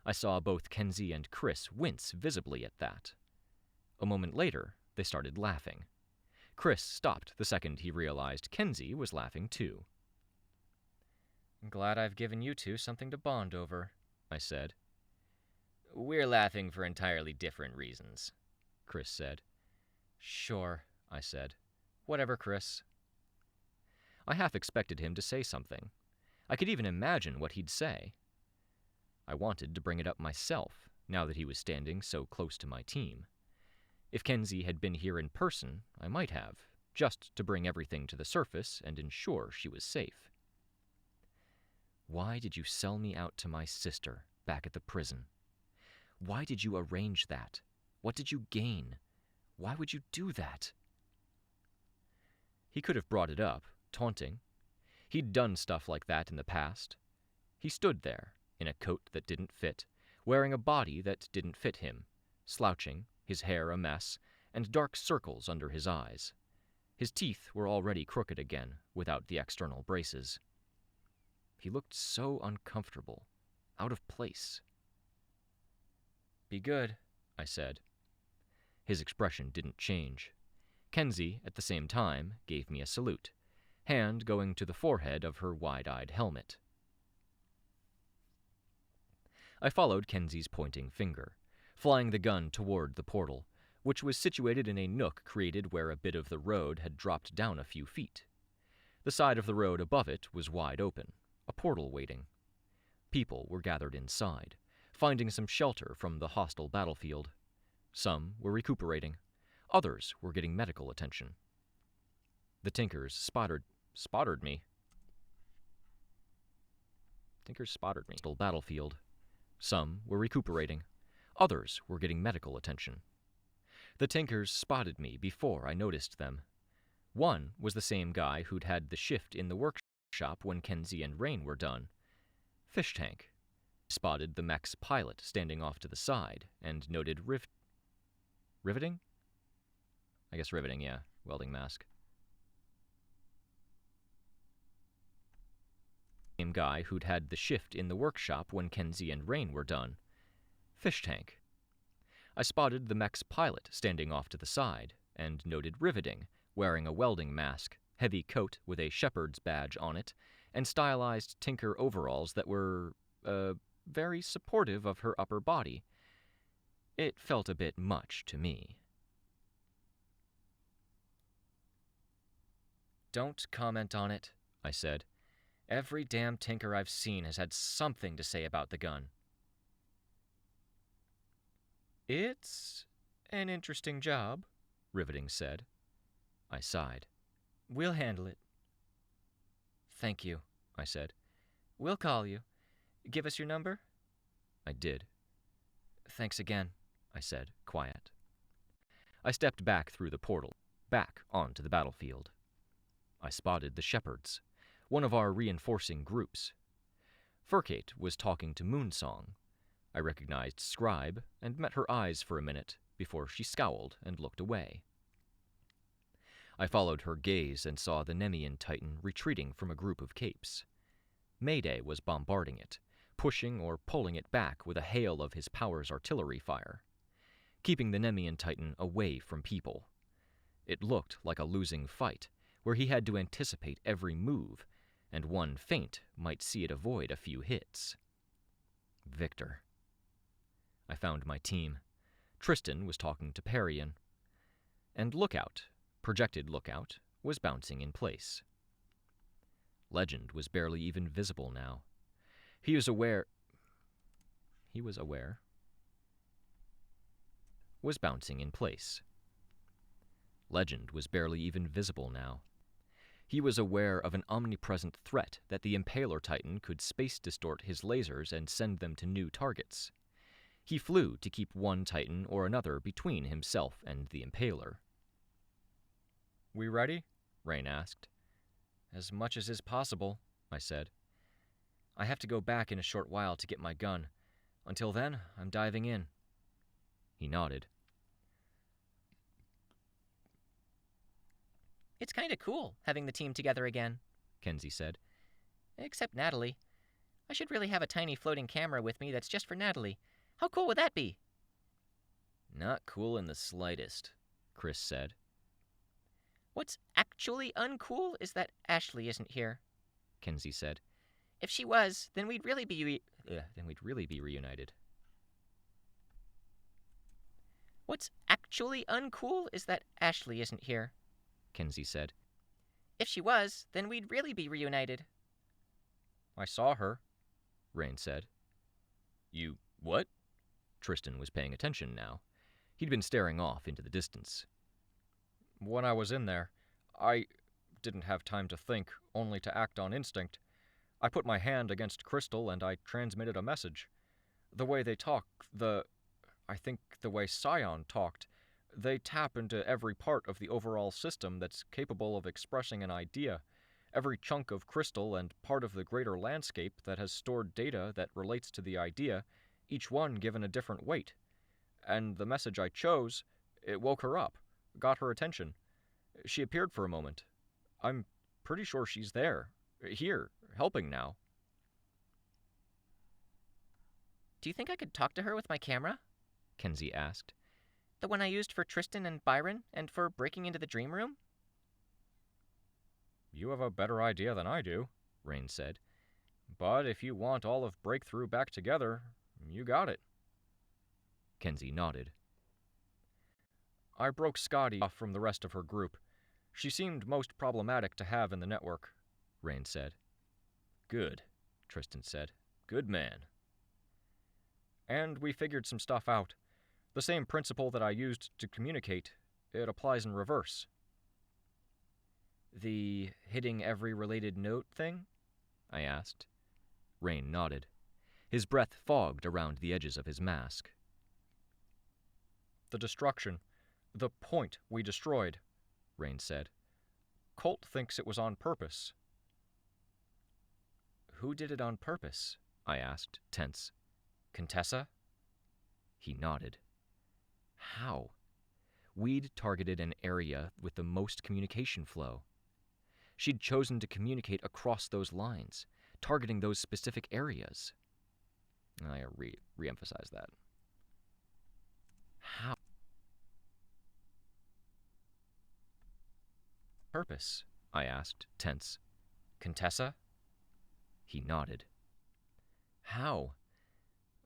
I saw both Kenzie and Chris wince visibly at that. A moment later, they started laughing. Chris stopped the second he realized Kenzie was laughing too. "I'm glad I've given you two something to bond over," I said. "We're laughing for entirely different reasons," Chris said. "Sure," I said. "Whatever, Chris." I half expected him to say something. I could even imagine what he'd say. I wanted to bring it up myself, now that he was standing so close to my team. If Kenzie had been here in person, I might have, just to bring everything to the surface and ensure she was safe. "Why did you sell me out to my sister back at the prison? Why did you arrange that? What did you gain? Why would you do that?" He could have brought it up, taunting. He'd done stuff like that in the past. He stood there, in a coat that didn't fit, wearing a body that didn't fit him, slouching, his hair a mess, and dark circles under his eyes. His teeth were already crooked again, without the external braces. He looked so uncomfortable, out of place. "Be good," I said. His expression didn't change. Kenzie, at the same time, gave me a salute, hand going to the forehead of her wide-eyed helmet. I followed Kenzie's pointing finger, flying the gun toward the portal, which was situated in a nook created where a bit of the road had dropped down a few feet. The side of the road above it was wide open, a portal waiting. People were gathered inside, finding some shelter from the hostile battlefield. Some were recuperating. Others were getting medical attention. The Tinkers spotted me. Battlefield. Some were recuperating. Others were getting medical attention. The Tinkers spotted me before I noticed them. One was the same guy who'd had the shift in the workshop when Kenzie and Rain were done. Fish Tank. Spotted the mech's pilot standing off to the side and noted riveting? I guess riveting, yeah. Welding mask. Same guy who'd had the shift in the workshop when Kenzie and Rain were done. Fish Tank. I spotted the mech's pilot standing off to the side and noted riveting, wearing a welding mask, heavy coat with a shepherd's badge on it, and stylized Tinker overalls that were, very supportive of her upper body. It felt a bit much to me. "Don't comment on it," I said. "Every damn Tinker I've seen has had something to say about the gun." "It's an interesting job," Riveting said. I sighed. "We'll handle it." "Thank you," I said. "We'll call you. Give us your number?" I did. "Thanks again," I said, quiet. I stepped back through the portal, back onto the battlefield. I spotted the Shepherds, one of our reinforcing groups. Furcate was talking to Moonsong. I recognized Scribe and met her eyes for a minute before she scowled and looked away. I followed her gaze and saw the Nemean Titan retreating from a group of capes. Mayday was bombarding it, pushing or pulling it back with a hail of his power's artillery fire, keeping the Nemean Titan away from people. It looked like a losing fight, where he had to anticipate every move, and one feint might see it avoid a few hits. Victor. I found my team. Tristan was talking to Parian. And Lookout, projected Lookout, was bouncing in place. Legend was barely even visible now. He was aware, was bouncing in place. Legend was barely even visible now. He was aware of an omnipresent threat that the Impaler Titan could space distort his lasers and send them to new targets. He flew to keep one Titan or another between himself and the Impaler. "We ready?" Rain asked. "As much as is possible," I said. "I have to go back in a short while to get my gun. Until then, I'm diving in." He nodded. It's kinda cool having the team together again, Kenzie said. except Natalie. I should really have a tiny floating camera with me that's just for Natalie. How cool would that be? Not cool in the slightest, Chris said. What's actually uncool is that Ashley isn't here, Kenzie said. If she was, then we'd really be reunited. What's actually uncool is that Ashley isn't here, Kenzie said. If she was, then we'd really be reunited. I saw her, Rain said. You what? Tristan was paying attention now. He'd been staring off into the distance. When I was in there, I didn't have time to think, only to act on instinct. I put my hand against Crystal and I transmitted a message. The way they talk, I think the way Scion talked, they tap into every part of the overall system that's capable of expressing an idea, every chunk of crystal and part of the greater landscape that has stored data that relates to the idea, each one given a different weight. And the message I chose, it woke her up, got her attention. She appeared for a moment. I'm pretty sure she's there, here, helping now. Do you think I could talk to her with my camera? Kenzie asked. The one I used for Tristan and Byron, and for breaking into the dream room? You have a better idea than I do, Rain said. But if you want all of Breakthrough back together, you got it. Kenzie nodded. I broke Scotty off from the rest of her group. She seemed most problematic to have in the network, Rain said. Good, Tristan said. Good man. And we figured some stuff out. The same principle that I used to communicate, it applies in reverse. The hitting every related note thing? I asked. Rain nodded. His breath fogged around the edges of his mask. The destruction. The point we destroyed, Rain said. Colt thinks it was on purpose. Who did it on purpose? I asked, tense. Contessa? He nodded. How? We'd targeted an area with the most communication flow. She'd chosen to communicate across those lines, targeting those specific areas. I re-emphasize that. How? Purpose? I asked, tense. Contessa? He nodded. How?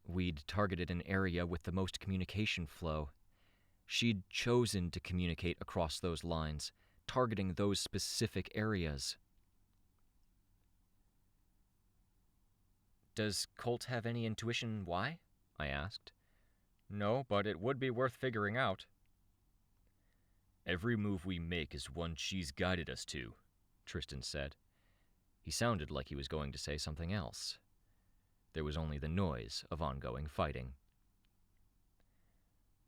We'd targeted an area with the most communication flow. She'd chosen to communicate across those lines, targeting those specific areas. Does Colt have any intuition why? I asked. No, but it would be worth figuring out. Every move we make is one she's guided us to, Tristan said. He sounded like he was going to say something else. There was only the noise of ongoing fighting.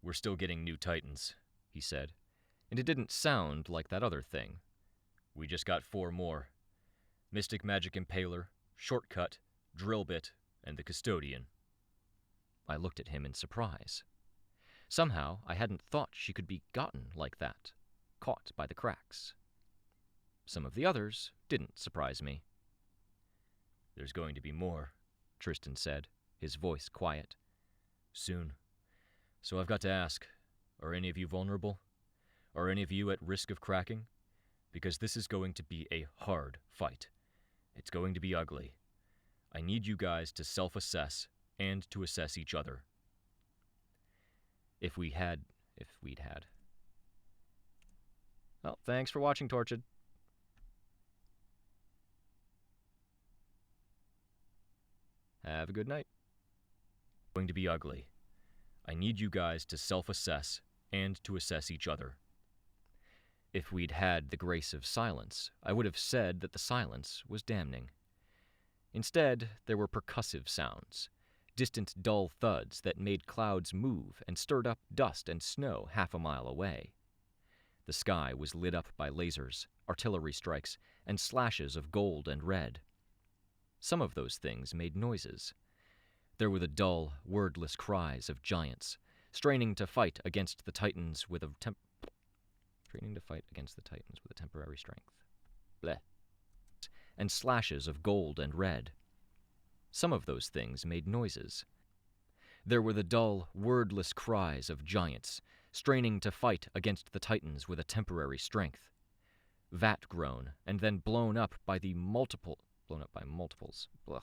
We're still getting new Titans, he said, and it didn't sound like that other thing. We just got 4 more. Mystic Magic Impaler, Shortcut, Drill Bit, and the Custodian. I looked at him in surprise. Somehow I hadn't thought she could be gotten like that, caught by the cracks. Some of the others didn't surprise me. There's going to be more, Tristan said, his voice quiet. Soon. So I've got to ask, are any of you vulnerable? Are any of you at risk of cracking? Because this is going to be a hard fight. It's going to be ugly. I need you guys to self-assess and to assess each other. If we'd had. Well, thanks for watching, Tortured. Have a good night. It's going to be ugly. I need you guys to self-assess and to assess each other. If we'd had the grace of silence, I would have said that the silence was damning. Instead, there were percussive sounds, distant dull thuds that made clouds move and stirred up dust and snow half a mile away. The sky was lit up by lasers, artillery strikes, and slashes of gold and red. Some of those things made noises. There were the dull, wordless cries of giants, straining to fight against the Titans with a temporary strength. Bleh. And slashes of gold and red. Some of those things made noises. There were the dull, wordless cries of giants, straining to fight against the Titans with a temporary strength. Vat grown, and then blown up by multiples. Blah.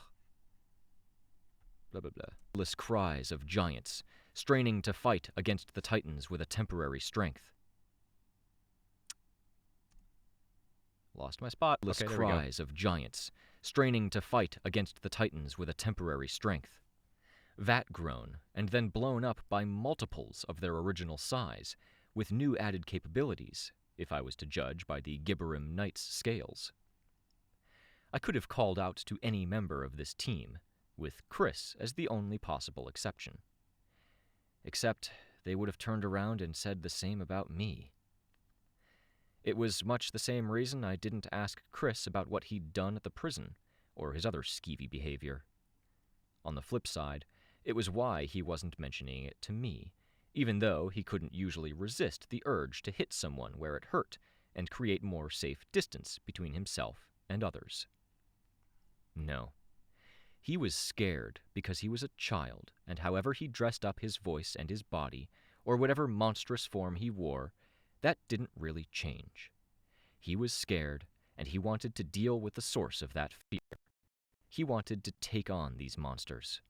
Blah, blah, blah. Wordless cries of giants, straining to fight against the Titans with a temporary strength. Lost my spot. Okay, cries of giants, straining to fight against the Titans with a temporary strength. Vat grown, and then blown up by multiples of their original size, with new added capabilities, if I was to judge by the Gibberim Knights scales. I could have called out to any member of this team, with Chris as the only possible exception. Except they would have turned around and said the same about me. It was much the same reason I didn't ask Chris about what he'd done at the prison, or his other skeevy behavior. On the flip side, it was why he wasn't mentioning it to me, even though he couldn't usually resist the urge to hit someone where it hurt and create more safe distance between himself and others. No. He was scared because he was a child, and however he dressed up his voice and his body, or whatever monstrous form he wore, that didn't really change. He was scared, and he wanted to deal with the source of that fear. He wanted to take on these monsters.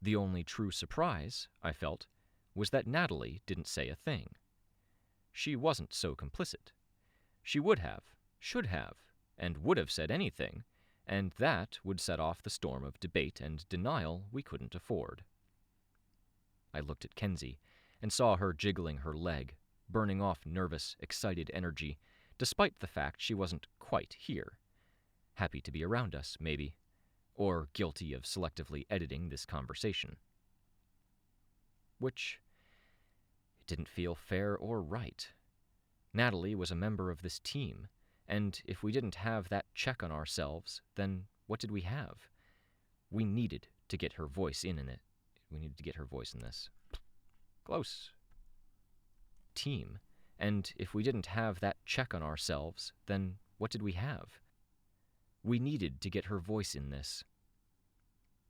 The only true surprise, I felt, was that Natalie didn't say a thing. She wasn't so complicit. She would have, should have, and would have said anything, and that would set off the storm of debate and denial we couldn't afford. I looked at Kenzie and saw her jiggling her leg, burning off nervous, excited energy, despite the fact she wasn't quite here. Happy to be around us, maybe, or guilty of selectively editing this conversation. Which, it didn't feel fair or right. Natalie was a member of this team, and if we didn't have that check on ourselves, then what did we have? We needed to get her voice in it. We needed to get her voice in this. Close. Team. And if we didn't have that check on ourselves, then what did we have? We needed to get her voice in this.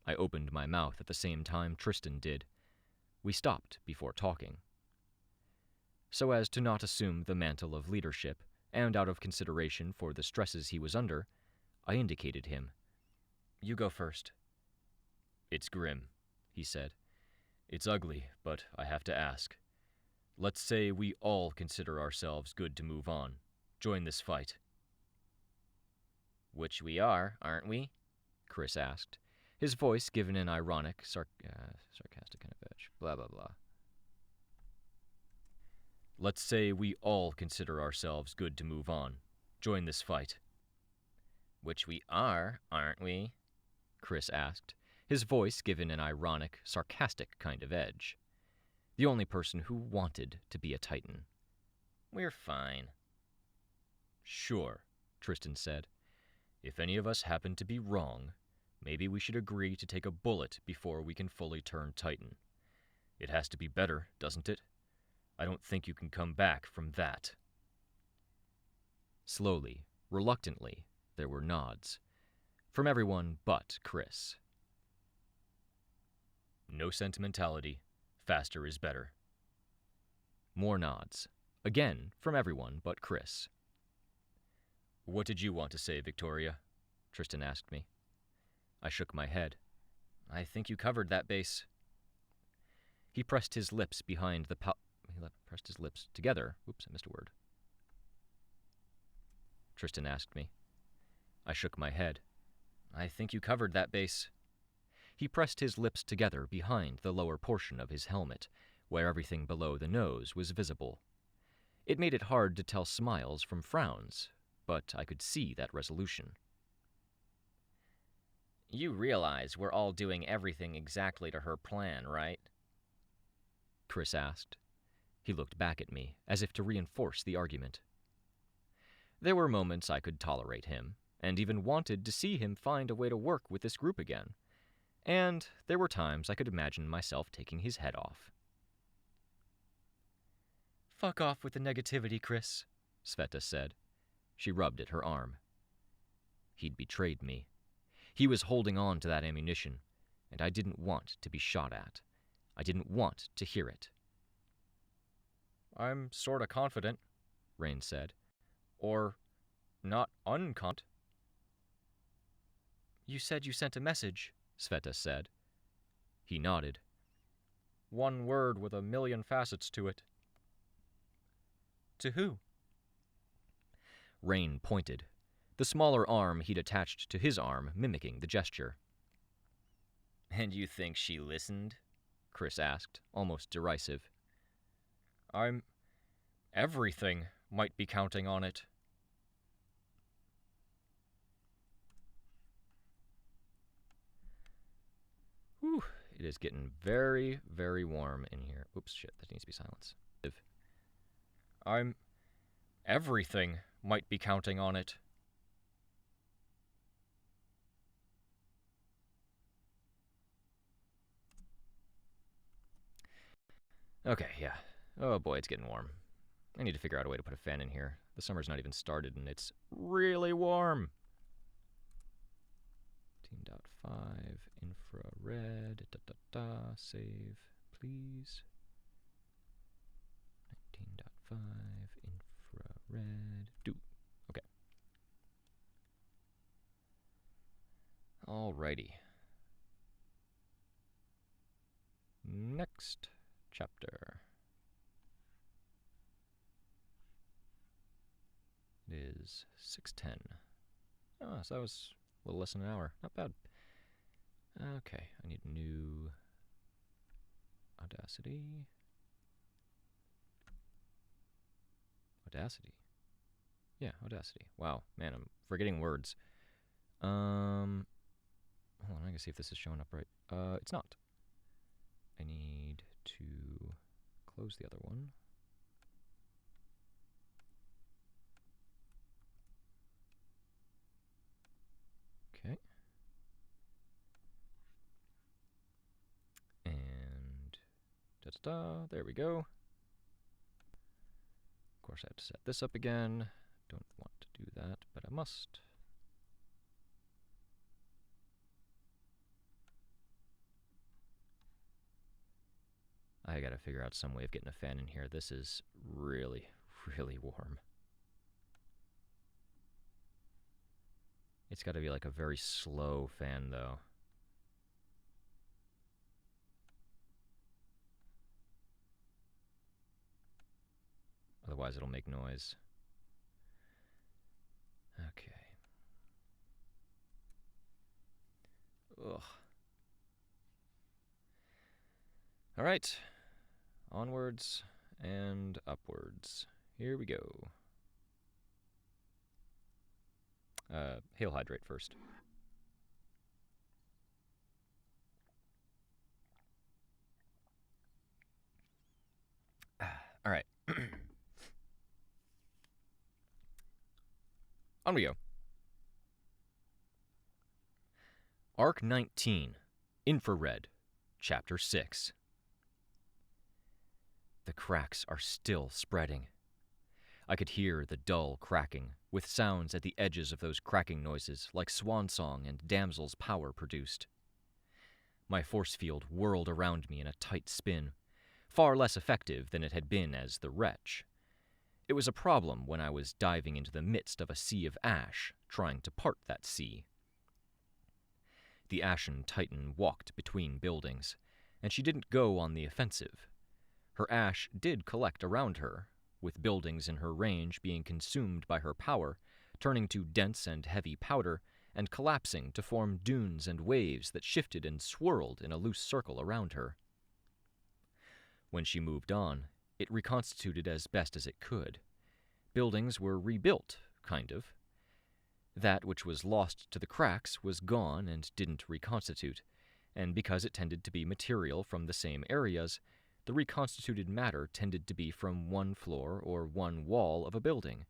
I opened my mouth at the same time Tristan did. We stopped before talking. So as to not assume the mantle of leadership, and out of consideration for the stresses he was under, I indicated him. You go first. It's grim, he said. It's ugly, but I have to ask. Let's say we all consider ourselves good to move on. Join this fight. Which we are, aren't we? Chris asked, his voice given an ironic, sarcastic kind of edge. Blah, blah, blah. Let's say we all consider ourselves good to move on. Join this fight. Which we are, aren't we? Chris asked, his voice given an ironic, sarcastic kind of edge. The only person who wanted to be a Titan. We're fine. Sure, Tristan said. If any of us happen to be wrong, maybe we should agree to take a bullet before we can fully turn Titan. It has to be better, doesn't it? I don't think you can come back from that. Slowly, reluctantly, there were nods. From everyone but Chris. No sentimentality. Faster is better. More nods. Again, from everyone but Chris. What did you want to say, Victoria? Tristan asked me. I shook my head. I think you covered that base. He pressed his lips behind the pressed his lips together. Oops, I missed a word. Tristan asked me. I shook my head. I think you covered that base. He pressed his lips together behind the lower portion of his helmet, where everything below the nose was visible. It made it hard to tell smiles from frowns, but I could see that resolution. You realize we're all doing everything exactly to her plan, right? Chris asked. He looked back at me, as if to reinforce the argument. There were moments I could tolerate him, and even wanted to see him find a way to work with this group again. And there were times I could imagine myself taking his head off. Fuck off with the negativity, Chris, Sveta said. She rubbed at her arm. He'd betrayed me. He was holding on to that ammunition, and I didn't want to be shot at. I didn't want to hear it. I'm sorta confident, Rain said. Or not unconfident. You said you sent a message, Sveta said. He nodded. One word with a million facets to it. To who? Rain pointed, the smaller arm he'd attached to his arm mimicking the gesture. And you think she listened? Chris asked, almost derisive. Everything might be counting on it. Whew, it is getting very, very warm in here. Oops, shit, that needs to be silenced. Everything might be counting on it. Okay, yeah. Oh boy, it's getting warm. I need to figure out a way to put a fan in here. The summer's not even started and it's really warm. 19.5 infrared, save, please. 19.5 infrared, do. Okay. Alrighty. Next chapter. It is 6:10. Oh, so that was a little less than an hour. Not bad. Okay, I need new Audacity. Audacity. Yeah, Audacity. Wow, man, I'm forgetting words. Hold on, I can see if this is showing up right. It's not. I need to close the other one. Okay. And there we go. Of course, I have to set this up again. Don't want to do that, but I must. I gotta figure out some way of getting a fan in here. This is really, really warm. It's gotta be like a very slow fan, though. Otherwise, it'll make noise. Okay. Ugh. All right. Onwards and upwards. Here we go. Hail hydrate first. All right. On we go. Arc 19, Infrared, Chapter 6. The cracks are still spreading. I could hear the dull cracking, with sounds at the edges of those cracking noises like swan song and damsel's power produced. My force field whirled around me in a tight spin, far less effective than it had been as the wretch. It was a problem when I was diving into the midst of a sea of ash, trying to part that sea. The Ashen Titan walked between buildings, and she didn't go on the offensive. Her ash did collect around her, with buildings in her range being consumed by her power, turning to dense and heavy powder, and collapsing to form dunes and waves that shifted and swirled in a loose circle around her. When she moved on, it reconstituted as best as it could. Buildings were rebuilt, kind of. That which was lost to the cracks was gone and didn't reconstitute, and because it tended to be material from the same areas, the reconstituted matter tended to be from one floor or one wall of a building.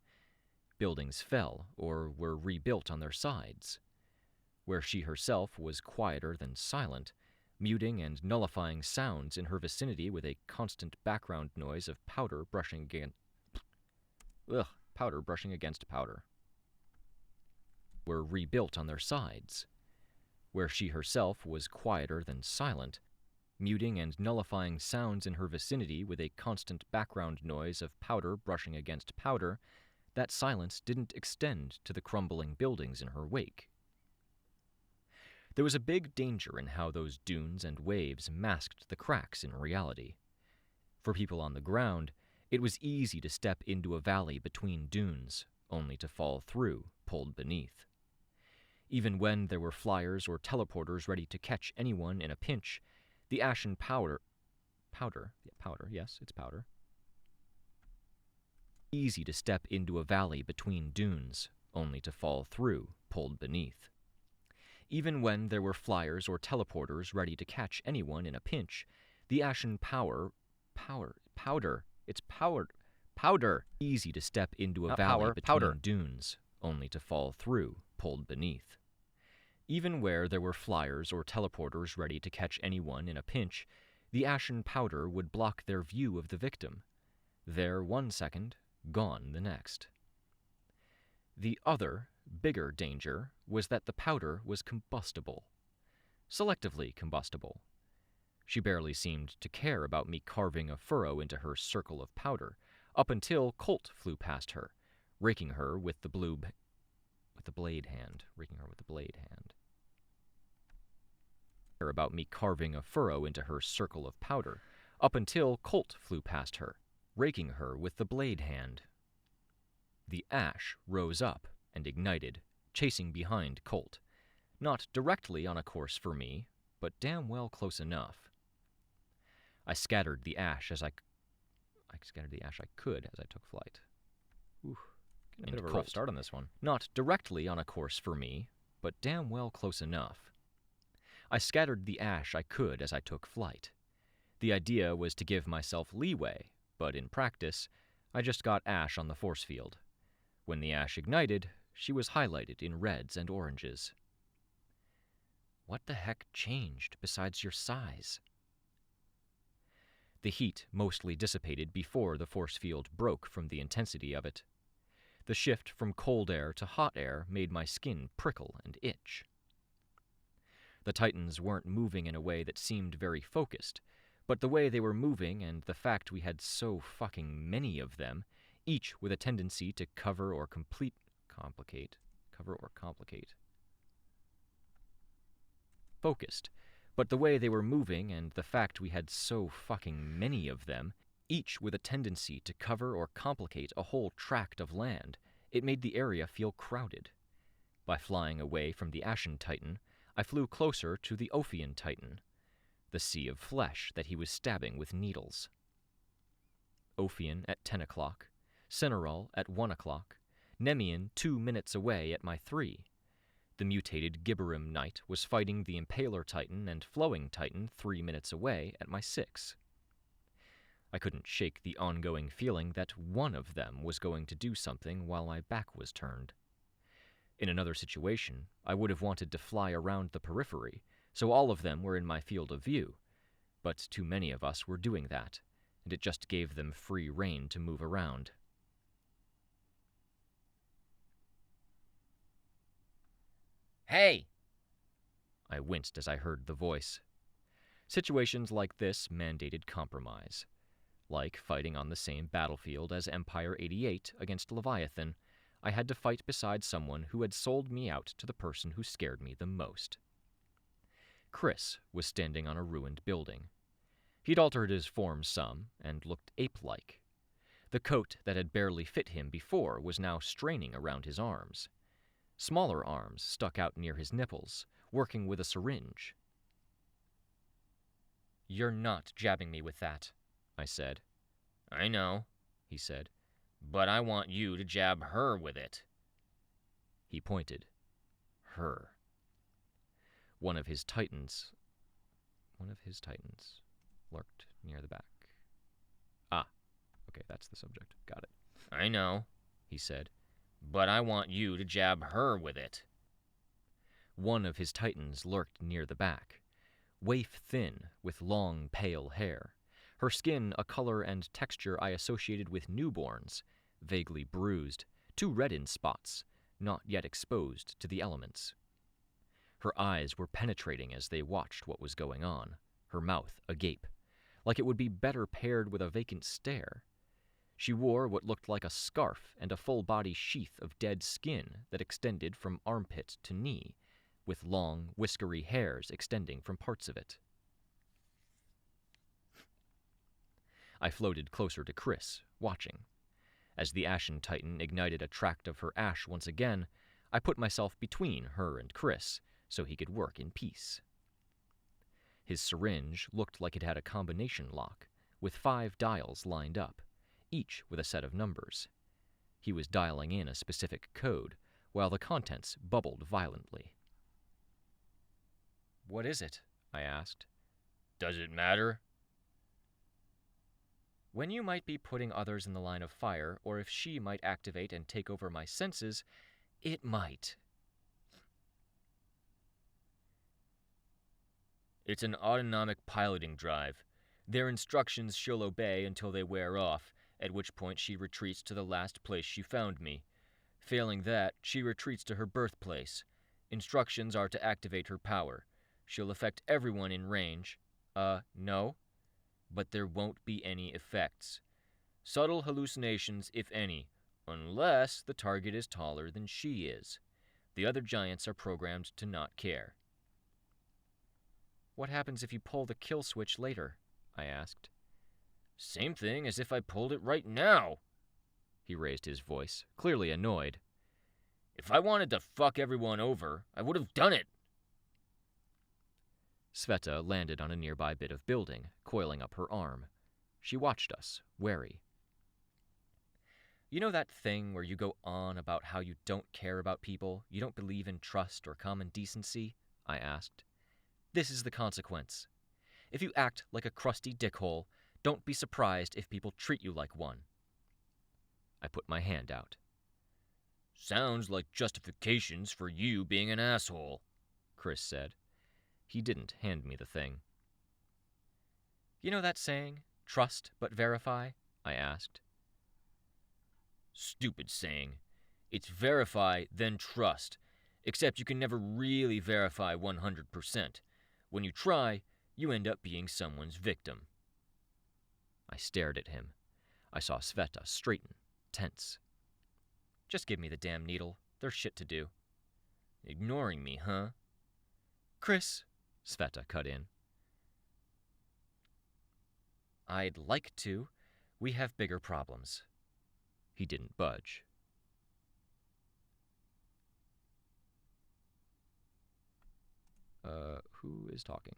Buildings fell or were rebuilt on their sides. Where she herself was quieter than silent, muting and nullifying sounds in her vicinity with a constant background noise of powder brushing against powder. Were rebuilt on their sides. Where she herself was quieter than silent, muting and nullifying sounds in her vicinity with a constant background noise of powder brushing against powder, that silence didn't extend to the crumbling buildings in her wake. There was a big danger in how those dunes and waves masked the cracks in reality. For people on the ground, it was easy to step into a valley between dunes, only to fall through, pulled beneath. Even when there were flyers or teleporters ready to catch anyone in a pinch, the ashen powder, yes, it's powder. Easy to step into a valley between dunes, only to fall through, pulled beneath. Even when there were flyers or teleporters ready to catch anyone in a pinch, the ashen powder. Easy to step into a valley between dunes, only to fall through, pulled beneath. Even where there were flyers or teleporters ready to catch anyone in a pinch, the ashen powder would block their view of the victim. There 1 second, gone the next. The other, bigger danger was that the powder was combustible. Selectively combustible. She barely seemed to care about me carving a furrow into her circle of powder, up until Colt flew past her, raking her with the blade hand. Care about me carving a furrow into her circle of powder, up until Colt flew past her, raking her with the blade hand. The ash rose up and ignited, chasing behind Colt, not directly on a course for me, but damn well close enough. I scattered the ash I could as I took flight. A bit of a rough start on this one. Not directly on a course for me, but damn well close enough. I scattered the ash I could as I took flight. The idea was to give myself leeway, but in practice, I just got ash on the force field. When the ash ignited, she was highlighted in reds and oranges. What the heck changed besides your size? The heat mostly dissipated before the force field broke from the intensity of it. The shift from cold air to hot air made my skin prickle and itch. The Titans weren't moving in a way that seemed very focused, but the way they were moving and the fact we had so fucking many of them, each with a tendency to cover or complicate. Focused, but the way they were moving and the fact we had so fucking many of them, each with a tendency to cover or complicate a whole tract of land, it made the area feel crowded. By flying away from the Ashen Titan, I flew closer to the Ophian Titan, the sea of flesh that he was stabbing with needles. Ophian at 10 o'clock, Cineral at 1 o'clock, Nemean 2 minutes away at my 3. The mutated Gibberim Knight was fighting the Impaler Titan and Flowing Titan 3 minutes away at my 6. I couldn't shake the ongoing feeling that one of them was going to do something while my back was turned. In another situation, I would have wanted to fly around the periphery, so all of them were in my field of view, but too many of us were doing that, and it just gave them free rein to move around. Hey! I winced as I heard the voice. Situations like this mandated compromise. Like fighting on the same battlefield as Empire 88 against Leviathan, I had to fight beside someone who had sold me out to the person who scared me the most. Chris was standing on a ruined building. He'd altered his form some and looked ape-like. The coat that had barely fit him before was now straining around his arms. Smaller arms stuck out near his nipples, working with a syringe. "You're not jabbing me with that," I said. "I know," he said, "but I want you to jab her with it." He pointed. Her. One of his titans lurked near the back. Ah, okay, that's the subject. Got it. I know, he said, but I want you to jab her with it. One of his titans lurked near the back, waif-thin, with long, pale hair, her skin a color and texture I associated with newborns, vaguely bruised, too red in spots, not yet exposed to the elements. Her eyes were penetrating as they watched what was going on, her mouth agape, like it would be better paired with a vacant stare. She wore what looked like a scarf and a full-body sheath of dead skin that extended from armpit to knee, with long, whiskery hairs extending from parts of it. I floated closer to Chris, watching. As the Ashen Titan ignited a tract of her ash once again, I put myself between her and Chris, so he could work in peace. His syringe looked like it had a combination lock, with 5 dials lined up, each with a set of numbers. He was dialing in a specific code, while the contents bubbled violently. "What is it?" I asked. "Does it matter?" "When you might be putting others in the line of fire, or if she might activate and take over my senses, it might." "It's an autonomic piloting drive. Their instructions she'll obey until they wear off, at which point she retreats to the last place she found me. Failing that, she retreats to her birthplace. Instructions are to activate her power. She'll affect everyone in range. No. But there won't be any effects. Subtle hallucinations, if any, unless the target is taller than she is. The other giants are programmed to not care." "What happens if you pull the kill switch later?" I asked. "Same thing as if I pulled it right now." He raised his voice, clearly annoyed. "If I wanted to fuck everyone over, I would have done it." Sveta landed on a nearby bit of building, coiling up her arm. She watched us, wary. "You know that thing where you go on about how you don't care about people, you don't believe in trust or common decency?" I asked. "This is the consequence. If you act like a crusty dickhole, don't be surprised if people treat you like one." I put my hand out. "Sounds like justifications for you being an asshole," Chris said. He didn't hand me the thing. "You know that saying, trust but verify?" I asked. "Stupid saying. It's verify, then trust. Except you can never really verify 100%. When you try, you end up being someone's victim." I stared at him. I saw Sveta straighten, tense. "Just give me the damn needle. There's shit to do." "Ignoring me, huh?" "Chris," Sveta cut in. "I'd like to. We have bigger problems." He didn't budge. Who is talking?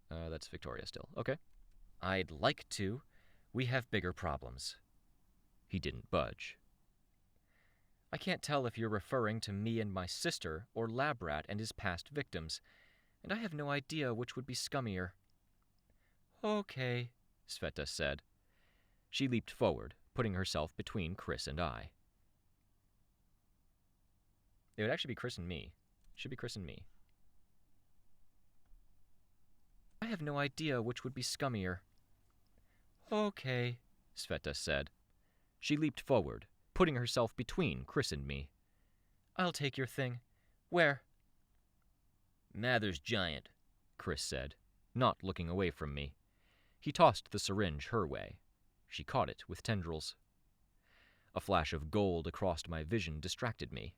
That's Victoria still. Okay. "I'd like to. We have bigger problems." He didn't budge. "I can't tell if you're referring to me and my sister or Lab Rat and his past victims, and I have no idea which would be scummier." "Okay," Sveta said. She leaped forward, putting herself between Chris and I. It would actually be Chris and me. It should be Chris and me. "I have no idea which would be scummier." "Okay," Sveta said. She leaped forward, putting herself between Chris and me. "I'll take your thing. Where?" "Mather's giant," Chris said, not looking away from me. He tossed the syringe her way. She caught it with tendrils. A flash of gold across my vision distracted me.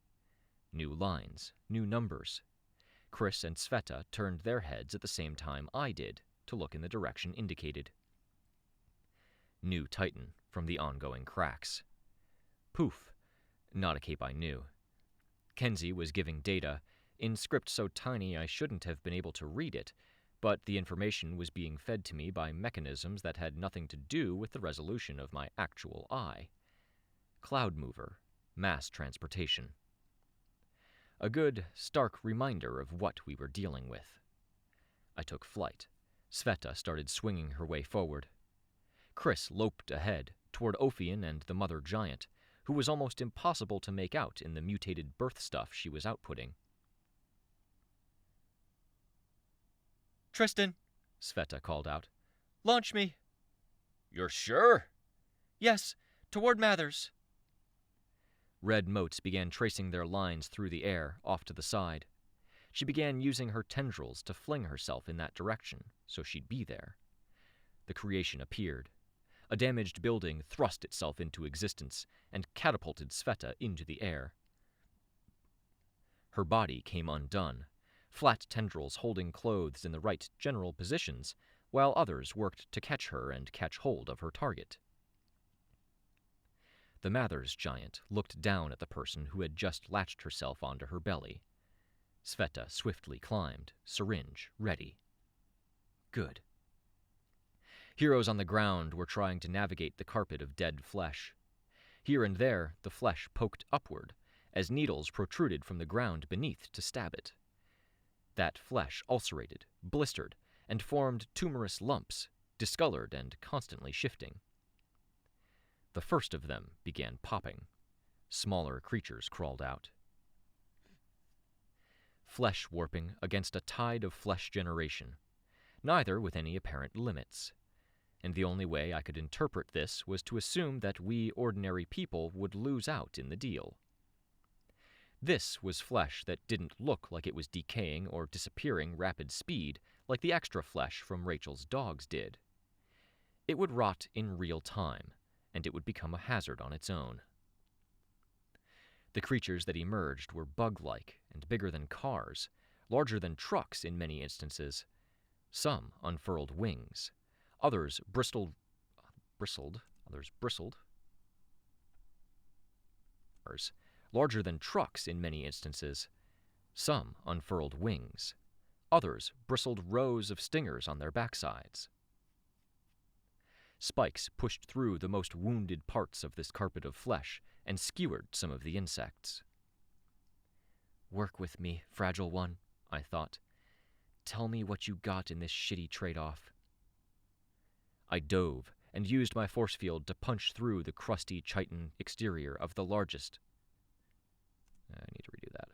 New lines, new numbers. Chris and Sveta turned their heads at the same time I did, to look in the direction indicated. New Titan from the ongoing cracks. Poof. Not a cape I knew. Kenzie was giving data, in script so tiny I shouldn't have been able to read it, but the information was being fed to me by mechanisms that had nothing to do with the resolution of my actual eye. cloud mover, mass transportation. A good, stark reminder of what we were dealing with. I took flight. Sveta started swinging her way forward. Chris loped ahead, toward Ophion and the mother giant, who was almost impossible to make out in the mutated birth stuff she was outputting. Tristan, Sveta called out. Launch me. You're sure? Yes, toward Mathers. Red motes began tracing their lines through the air, off to the side. She began using her tendrils to fling herself in that direction, so she'd be there. The creation appeared. A damaged building thrust itself into existence and catapulted Sveta into the air. Her body came undone, flat tendrils holding clothes in the right general positions, while others worked to catch her and catch hold of her target. The Mathers giant looked down at the person who had just latched herself onto her belly. Sveta swiftly climbed, syringe ready. Good. Heroes on the ground were trying to navigate the carpet of dead flesh. Here and there, the flesh poked upward, as needles protruded from the ground beneath to stab it. That flesh ulcerated, blistered, and formed tumorous lumps, discolored and constantly shifting. The first of them began popping. Smaller creatures crawled out. Flesh warping against a tide of flesh generation, neither with any apparent limits. And the only way I could interpret this was to assume that we ordinary people would lose out in the deal. This was flesh that didn't look like it was decaying or disappearing rapid speed like the extra flesh from Rachel's dogs did. It would rot in real time, and it would become a hazard on its own. The creatures that emerged were bug-like and bigger than cars, larger than trucks in many instances. Some unfurled wings, others bristled, larger than trucks in many instances. Some unfurled wings, others bristled rows of stingers on their backsides. Spikes pushed through the most wounded parts of this carpet of flesh and skewered some of the insects. Work with me, fragile one, I thought. Tell me what you got in this shitty trade-off. I dove and used my force field to punch through the crusty chitin exterior of the largest. I need to redo that.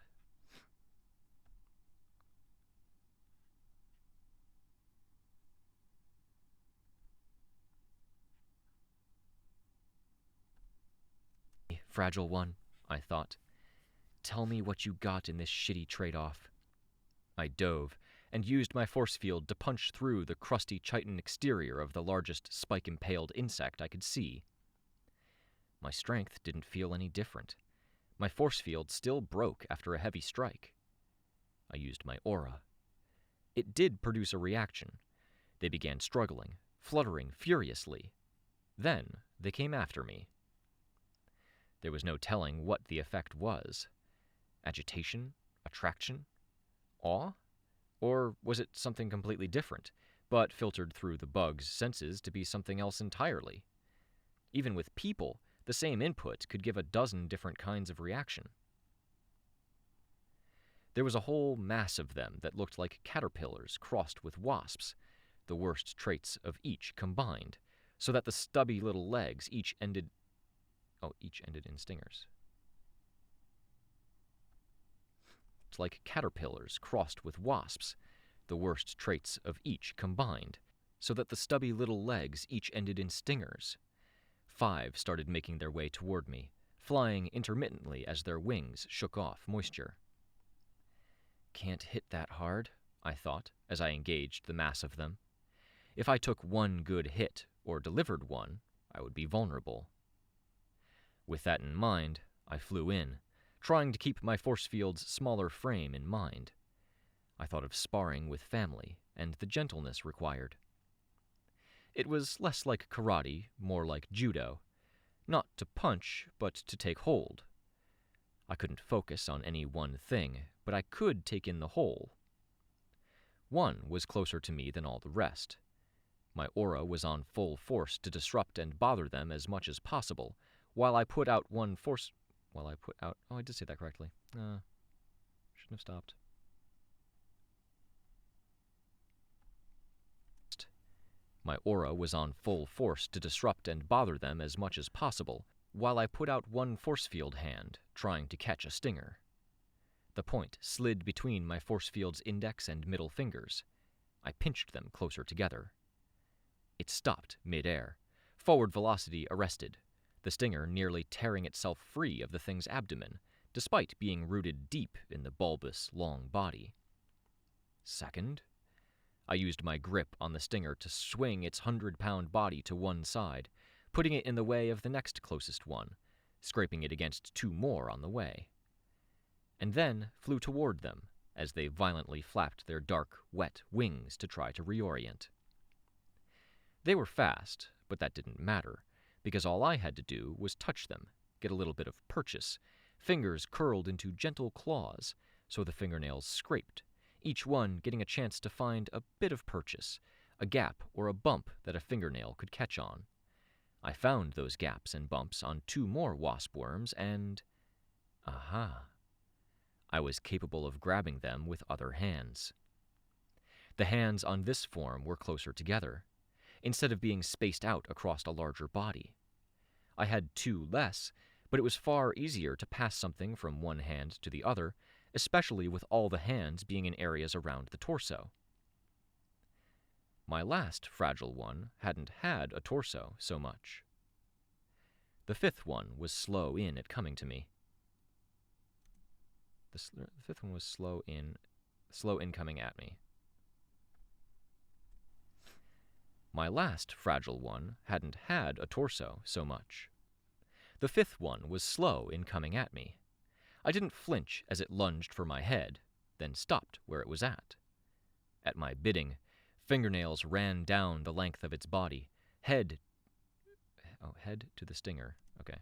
Fragile one, I thought. Tell me what you got in this shitty trade-off. I dove and used my force field to punch through the crusty chitin exterior of the largest spike-impaled insect I could see. My strength didn't feel any different. My force field still broke after a heavy strike. I used my aura. It did produce a reaction. They began struggling, fluttering furiously. Then they came after me. There was no telling what the effect was. Agitation? Attraction? Awe? Or was it something completely different, but filtered through the bug's senses to be something else entirely? Even with people, the same input could give a dozen different kinds of reaction. There was a whole mass of them that looked like caterpillars crossed with wasps, the worst traits of each combined, so that the stubby little legs each ended in stingers. It's like caterpillars crossed with wasps, the worst traits of each combined, so that the stubby little legs each ended in stingers. 5 started making their way toward me, flying intermittently as their wings shook off moisture. Can't hit that hard, I thought, as I engaged the mass of them. If I took one good hit, or delivered one, I would be vulnerable. With that in mind, I flew in, trying to keep my force field's smaller frame in mind. I thought of sparring with family and the gentleness required. It was less like karate, more like judo. Not to punch, but to take hold. I couldn't focus on any one thing, but I could take in the whole. One was closer to me than all the rest. My aura was on full force to disrupt and bother them as much as possible, While I put out one force... Oh, I did say that correctly. Shouldn't have stopped. My aura was on full force to disrupt and bother them as much as possible, while I put out one force field hand, trying to catch a stinger. The point slid between my force field's index and middle fingers. I pinched them closer together. It stopped mid-air. Forward velocity arrested, the stinger nearly tearing itself free of the thing's abdomen, despite being rooted deep in the bulbous, long body. Second, I used my grip on the stinger to swing its 100-pound body to one side, putting it in the way of the next closest one, scraping it against two more on the way. And then flew toward them as they violently flapped their dark, wet wings to try to reorient. They were fast, but that didn't matter, because all I had to do was touch them, get a little bit of purchase, fingers curled into gentle claws, so the fingernails scraped, each one getting a chance to find a bit of purchase, a gap or a bump that a fingernail could catch on. I found those gaps and bumps on two more wasp worms and... aha! I was capable of grabbing them with other hands. The hands on this form were closer together, instead of being spaced out across a larger body. I had two less, but it was far easier to pass something from one hand to the other, especially with all the hands being in areas around the torso. My last fragile one hadn't had a torso so much. The fifth one was slow in at coming to me. The fifth one was slow in coming at me. My last fragile one hadn't had a torso so much. The fifth one was slow in coming at me. I didn't flinch as it lunged for my head, then stopped where it was at. At my bidding, fingernails ran down the length of its body, head to the stinger. Okay.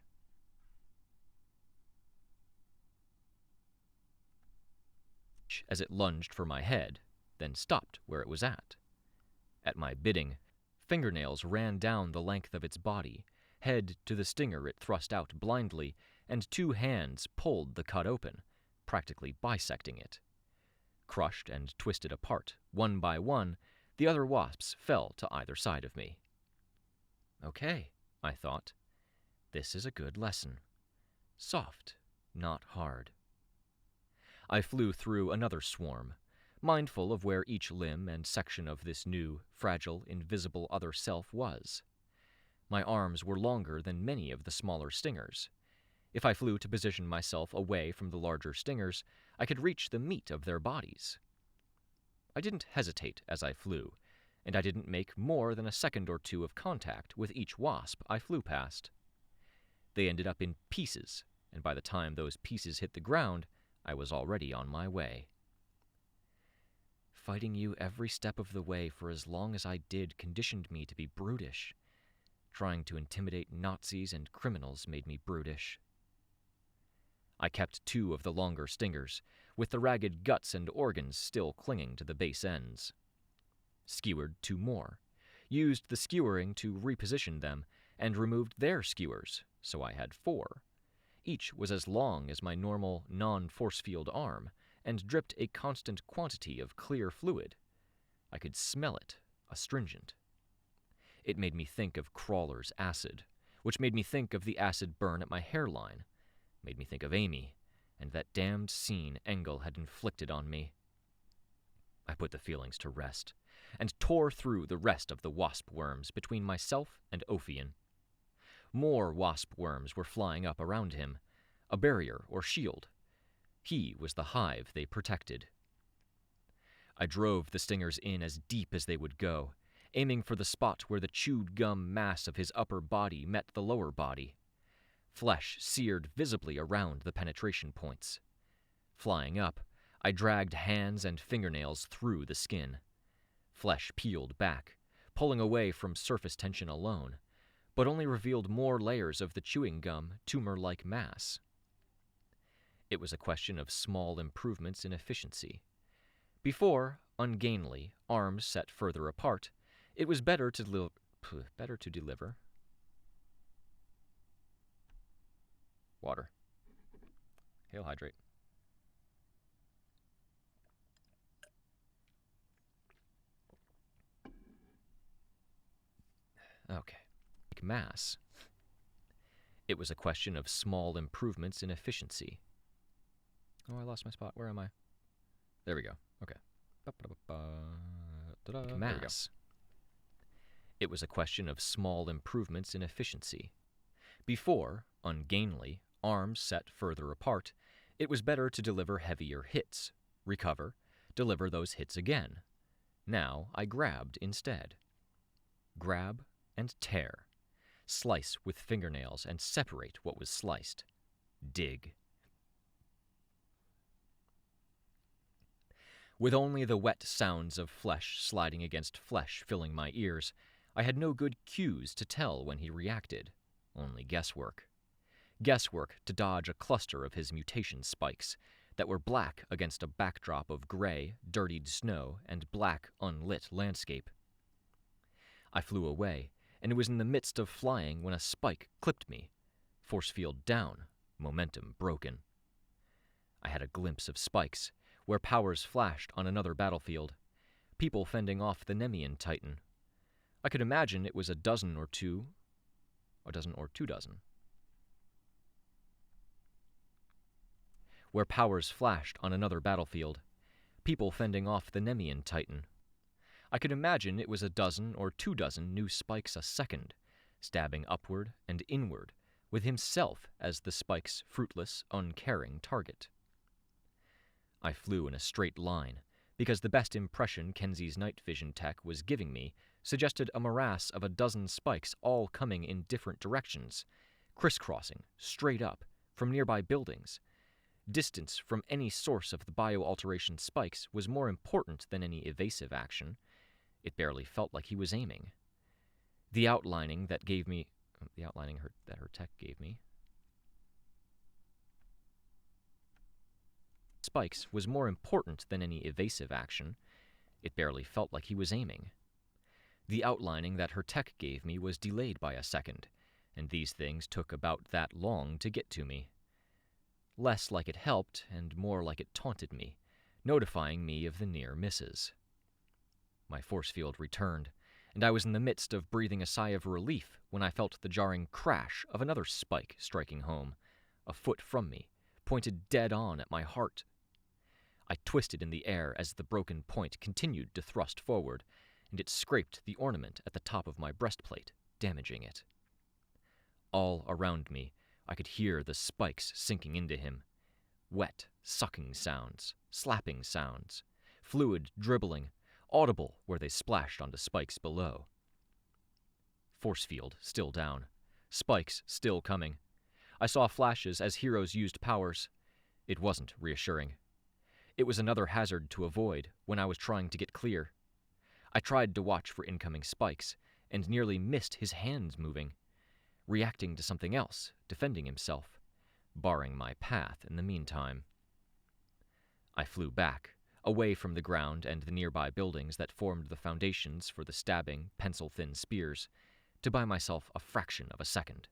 As it lunged for my head, then stopped where it was at. At my bidding, fingernails ran down the length of its body, head to the stinger it thrust out blindly, and two hands pulled the cut open, practically bisecting it. Crushed and twisted apart, one by one, the other wasps fell to either side of me. Okay, I thought. This is a good lesson. Soft, not hard. I flew through another swarm, mindful of where each limb and section of this new, fragile, invisible other self was. My arms were longer than many of the smaller stingers. If I flew to position myself away from the larger stingers, I could reach the meat of their bodies. I didn't hesitate as I flew, and I didn't make more than a second or two of contact with each wasp I flew past. They ended up in pieces, and by the time those pieces hit the ground, I was already on my way. Fighting you every step of the way for as long as I did conditioned me to be brutish. Trying to intimidate Nazis and criminals made me brutish. I kept two of the longer stingers, with the ragged guts and organs still clinging to the base ends. Skewered two more, used the skewering to reposition them, and removed their skewers, so I had four. Each was as long as my normal, non-force field arm, and dripped a constant quantity of clear fluid. I could smell it, astringent. It made me think of Crawler's acid, which made me think of the acid burn at my hairline, made me think of Amy, and that damned scene Engel had inflicted on me. I put the feelings to rest, and tore through the rest of the wasp worms between myself and Ophion. More wasp worms were flying up around him, a barrier or shield. He was the hive they protected. I drove the stingers in as deep as they would go, aiming for the spot where the chewed gum mass of his upper body met the lower body. Flesh seared visibly around the penetration points. Flying up, I dragged hands and fingernails through the skin. Flesh peeled back, pulling away from surface tension alone, but only revealed more layers of the chewing gum, tumor-like mass. It was a question of small improvements in efficiency. Before, ungainly, arms set further apart, it was better to deliver Water. Hail, hydrate. Okay. Mass. It was a question of small improvements in efficiency. Oh, I lost my spot. Where am I? There we go. Okay. Mass. It was a question of small improvements in efficiency. Before, ungainly, arms set further apart, it was better to deliver heavier hits, recover, deliver those hits again. Now I grabbed instead. Grab and tear. Slice with fingernails and separate what was sliced. Dig. With only the wet sounds of flesh sliding against flesh filling my ears, I had no good cues to tell when he reacted, only guesswork. Guesswork to dodge a cluster of his mutation spikes that were black against a backdrop of gray, dirtied snow and black, unlit landscape. I flew away, and was in the midst of flying when a spike clipped me. Force field down, momentum broken. I had a glimpse of spikes, where powers flashed on another battlefield, people fending off the Nemean Titan. I could imagine it was a dozen or two dozen. Where powers flashed on another battlefield, people fending off the Nemean Titan. I could imagine it was a dozen or 24 new spikes a second, stabbing upward and inward, with himself as the spike's fruitless, uncaring target. I flew in a straight line, because the best impression Kenzie's night vision tech was giving me suggested a morass of a dozen spikes all coming in different directions, crisscrossing, straight up, from nearby buildings. Distance from any source of the bio-alteration spikes was more important than any evasive action. It barely felt like he was aiming. The outlining that her tech gave me spikes was more important than any evasive action. It barely felt like he was aiming. The outlining that her tech gave me was delayed by a second, and these things took about that long to get to me. Less like it helped, and more like it taunted me, notifying me of the near misses. My force field returned, and I was in the midst of breathing a sigh of relief when I felt the jarring crash of another spike striking home, a foot from me, pointed dead on at my heart. I twisted in the air as the broken point continued to thrust forward, and it scraped the ornament at the top of my breastplate, damaging it. All around me, I could hear the spikes sinking into him. Wet, sucking sounds, slapping sounds, fluid dribbling, audible where they splashed onto spikes below. Force field still down. Spikes still coming. I saw flashes as heroes used powers. It wasn't reassuring. It was another hazard to avoid when I was trying to get clear. I tried to watch for incoming spikes, and nearly missed his hands moving, reacting to something else, defending himself, barring my path in the meantime. I flew back, away from the ground and the nearby buildings that formed the foundations for the stabbing, pencil-thin spears, to buy myself a fraction of a second.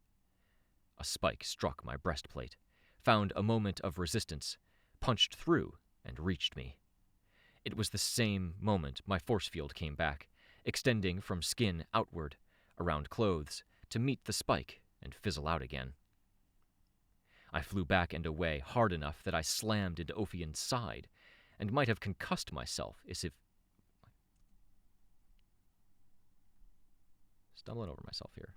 A spike struck my breastplate, found a moment of resistance, punched through, and reached me. It was the same moment my force field came back, extending from skin outward, around clothes, to meet the spike and fizzle out again. I flew back and away hard enough that I slammed into Ophion's side, and might have concussed myself as if... Stumbling over myself here.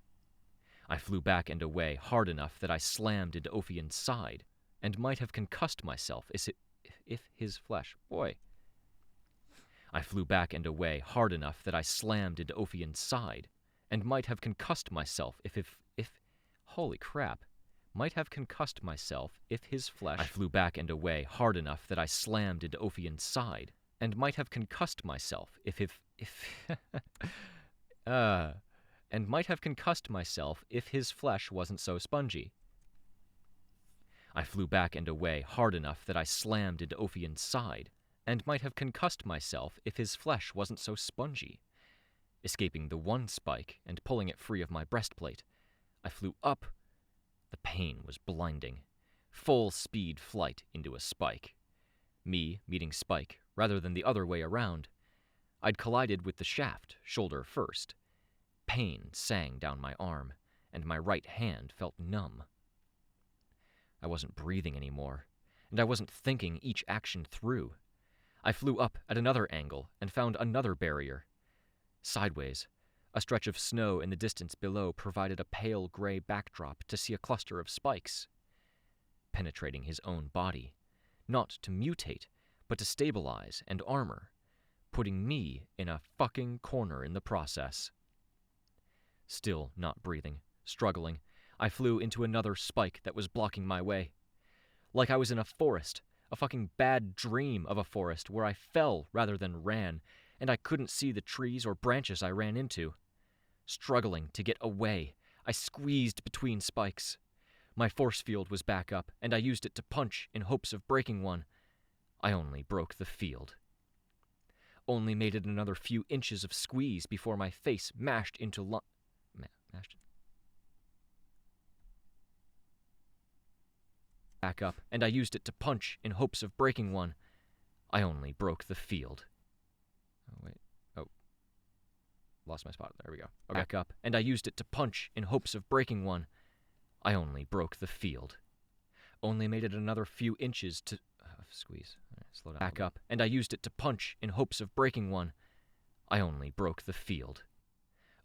I flew back and away hard enough that I slammed into Ophion's side, and might have concussed myself as if his flesh... I flew back and away hard enough that I slammed into Ophion's side, and might have concussed myself if holy crap, might have concussed myself if his flesh... I flew back and away hard enough that I slammed into Ophion's side, and might have concussed myself and might have concussed myself if his flesh wasn't so spongy. I flew back and away hard enough that I slammed into Ophion's side, and might have concussed myself if his flesh wasn't so spongy. Escaping the one spike and pulling it free of my breastplate, I flew up. The pain was blinding. Full speed flight into a spike. Me meeting Spike rather than the other way around. I'd collided with the shaft, shoulder first. Pain sang down my arm, and my right hand felt numb. I wasn't breathing anymore, and I wasn't thinking each action through. I flew up at another angle and found another barrier. Sideways, a stretch of snow in the distance below provided a pale gray backdrop to see a cluster of spikes. Penetrating his own body, not to mutate, but to stabilize and armor, putting me in a fucking corner in the process. Still not breathing, struggling, I flew into another spike that was blocking my way. Like I was in a forest, a fucking bad dream of a forest where I fell rather than ran, and I couldn't see the trees or branches I ran into. Struggling to get away, I squeezed between spikes. My force field was back up, and I used it to punch in hopes of breaking one. I only broke the field. Only made it another few inches of squeeze before my face mashed into back up, and I used it to punch in hopes of breaking one. I only broke the field. Lost my spot. There we go. Okay. Back up, and I used it to punch in hopes of breaking one. I only broke the field. Only made it another few inches to squeeze. All right, slow down. Back up, and I used it to punch in hopes of breaking one. I only broke the field.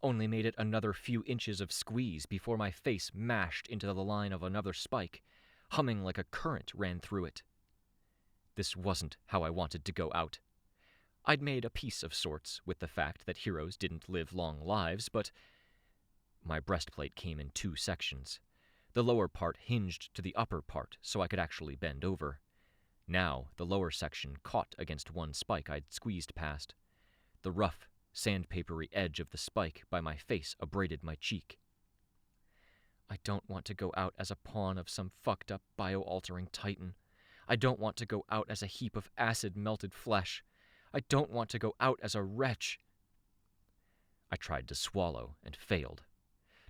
Only made it another few inches of squeeze before my face mashed into the line of another spike, humming like a current ran through it. This wasn't how I wanted to go out. I'd made a peace of sorts with the fact that heroes didn't live long lives, but my breastplate came in 2 sections. The lower part hinged to the upper part so I could actually bend over. Now the lower section caught against one spike I'd squeezed past. The rough, sandpapery edge of the spike by my face abraded my cheek. I don't want to go out as a pawn of some fucked up bio-altering titan. I don't want to go out as a heap of acid-melted flesh. I don't want to go out as a wretch. I tried to swallow and failed.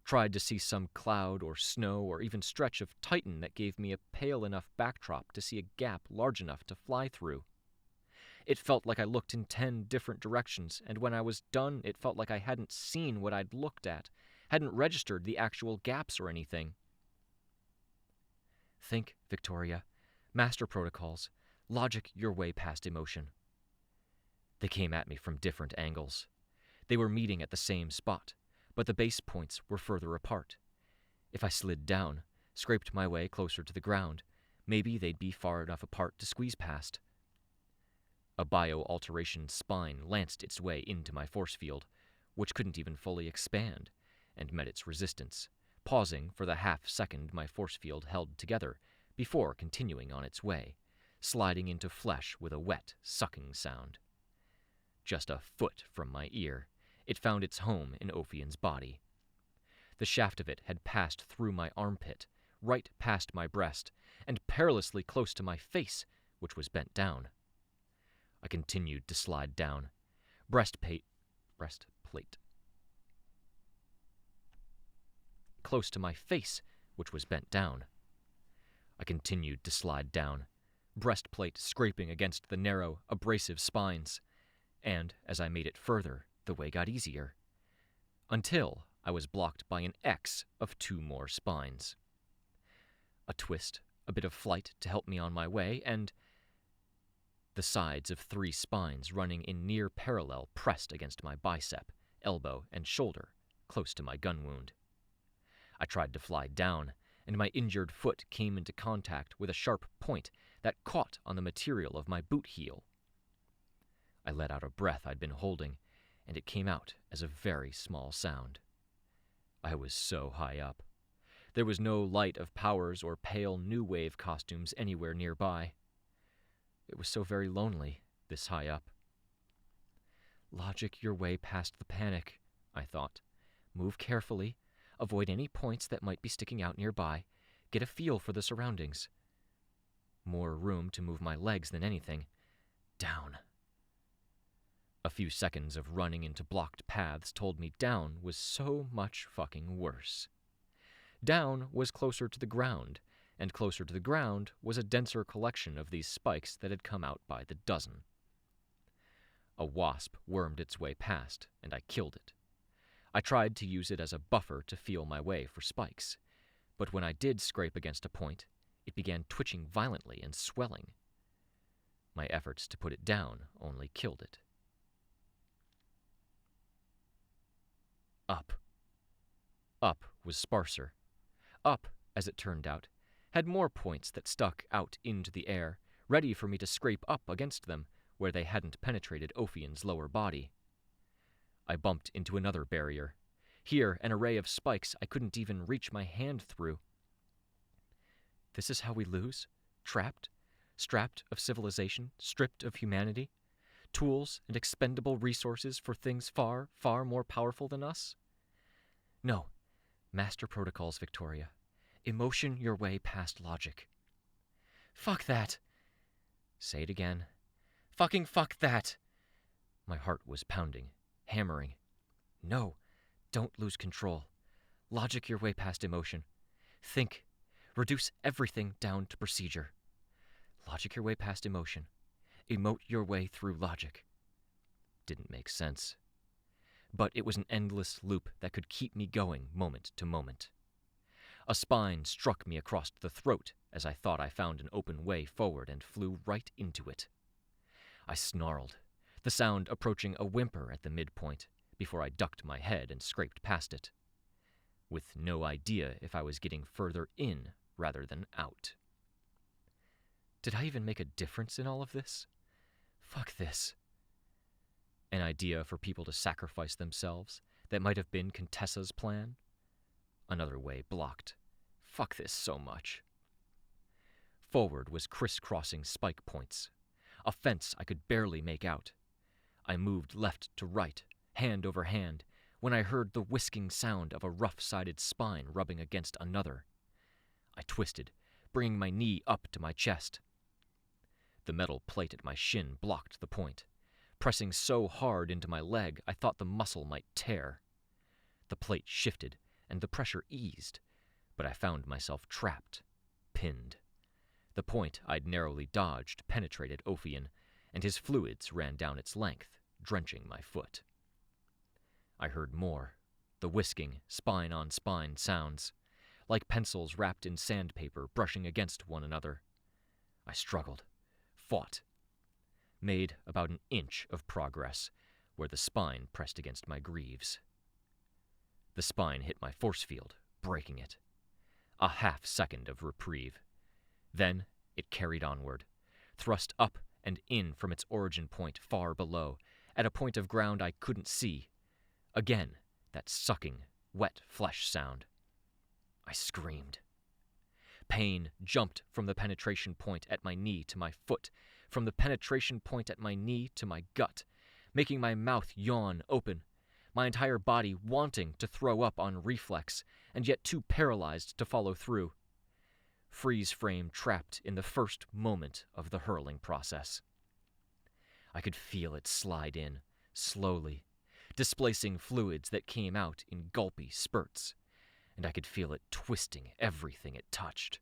Tried to see some cloud or snow or even stretch of titan that gave me a pale enough backdrop to see a gap large enough to fly through. It felt like I looked in 10 different directions, and when I was done, it felt like I hadn't seen what I'd looked at, hadn't registered the actual gaps or anything. Think, Victoria. Master protocols. Logic your way past emotion. They came at me from different angles. They were meeting at the same spot, but the base points were further apart. If I slid down, scraped my way closer to the ground, maybe they'd be far enough apart to squeeze past. A bio-alteration spine lanced its way into my force field, which couldn't even fully expand, and met its resistance, pausing for the half-second my force field held together before continuing on its way, sliding into flesh with a wet, sucking sound. Just a foot from my ear, it found its home in Ophian's body. The shaft of it had passed through my armpit, right past my breast, and perilously close to my face, which was bent down. I continued to slide down, breastplate, close to my face, which was bent down. I continued to slide down, breastplate scraping against the narrow, abrasive spines. And as I made it further, the way got easier. Until I was blocked by an X of 2 more spines. A twist, a bit of flight to help me on my way, and the sides of 3 spines running in near parallel pressed against my bicep, elbow, and shoulder, close to my gun wound. I tried to fly down, and my injured foot came into contact with a sharp point that caught on the material of my boot heel. I let out a breath I'd been holding, and it came out as a very small sound. I was so high up. There was no light of powers or pale new wave costumes anywhere nearby. It was so very lonely, this high up. Logic your way past the panic, I thought. Move carefully, avoid any points that might be sticking out nearby, get a feel for the surroundings. More room to move my legs than anything. Down. A few seconds of running into blocked paths told me down was so much fucking worse. Down was closer to the ground, and closer to the ground was a denser collection of these spikes that had come out by the dozen. A wasp wormed its way past, and I killed it. I tried to use it as a buffer to feel my way for spikes, but when I did scrape against a point, it began twitching violently and swelling. My efforts to put it down only killed it. Up. Up was sparser. Up, as it turned out, had more points that stuck out into the air, ready for me to scrape up against them where they hadn't penetrated Ophion's lower body. I bumped into another barrier. Here, an array of spikes I couldn't even reach my hand through. This is how we lose? Trapped? Strapped of civilization? Stripped of humanity? Tools and expendable resources for things far, far more powerful than us? No. Master protocols, Victoria. Emotion your way past logic. Fuck that. Say it again. Fucking fuck that. My heart was pounding, hammering. No, don't lose control. Logic your way past emotion. Think. Reduce everything down to procedure. Logic your way past emotion. Emote your way through logic. Didn't make sense. But it was an endless loop that could keep me going moment to moment. A spine struck me across the throat as I thought I found an open way forward and flew right into it. I snarled, the sound approaching a whimper at the midpoint, before I ducked my head and scraped past it, with no idea if I was getting further in rather than out. Did I even make a difference in all of this? Fuck this. An idea for people to sacrifice themselves that might have been Contessa's plan? Another way blocked. Fuck this so much. Forward was crisscrossing spike points. A fence I could barely make out. I moved left to right, hand over hand, when I heard the whisking sound of a rough-sided spine rubbing against another. I twisted, bringing my knee up to my chest. The metal plate at my shin blocked the point, pressing so hard into my leg I thought the muscle might tear. The plate shifted, and the pressure eased, but I found myself trapped, pinned. The point I'd narrowly dodged penetrated Ophion, and his fluids ran down its length, drenching my foot. I heard more, the whisking, spine-on-spine sounds, like pencils wrapped in sandpaper brushing against one another. I struggled, fought, made about an inch of progress, where the spine pressed against my greaves. The spine hit my force field, breaking it. A half-second of reprieve. Then it carried onward, thrust up and in from its origin point far below, at a point of ground I couldn't see. Again, that sucking, wet flesh sound. I screamed. Pain jumped from the penetration point at my knee to my foot, from the penetration point at my knee to my gut, making my mouth yawn open, my entire body wanting to throw up on reflex, and yet too paralyzed to follow through. Freeze frame trapped in the first moment of the hurling process. I could feel it slide in, slowly, displacing fluids that came out in gulpy spurts, and I could feel it twisting everything it touched.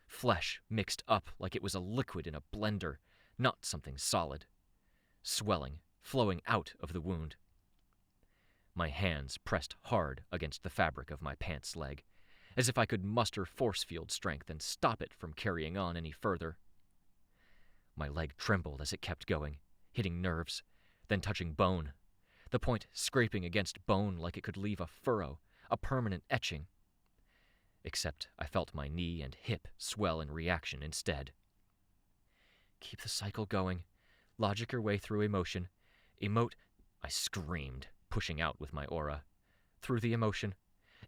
Flesh mixed up like it was a liquid in a blender, not something solid. Swelling, flowing out of the wound. My hands pressed hard against the fabric of my pants leg, as if I could muster force field strength and stop it from carrying on any further. My leg trembled as it kept going, hitting nerves, then touching bone, the point scraping against bone like it could leave a furrow, a permanent etching. Except I felt my knee and hip swell in reaction instead. Keep the cycle going. Logic your way through emotion. Emote, I screamed, pushing out with my aura. Through the emotion.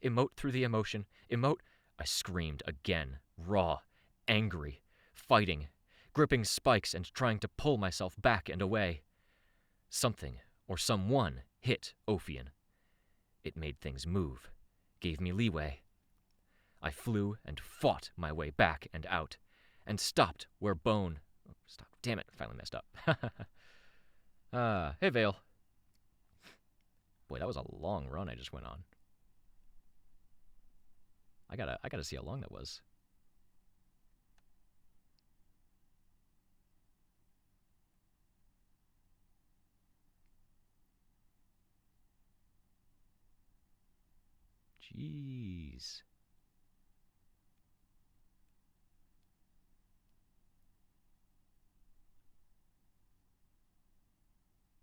Emote through the emotion. Emote, I screamed again, raw, angry, fighting, gripping spikes and trying to pull myself back and away. Something, or someone, hit Ophion. It made things move, gave me leeway. I flew and fought my way back and out, and stopped where bone... Oh, stop. Damn it, I finally messed up. Hey, Vale. Boy, that was a long run I just went on. I gotta see how long that was. Jeez.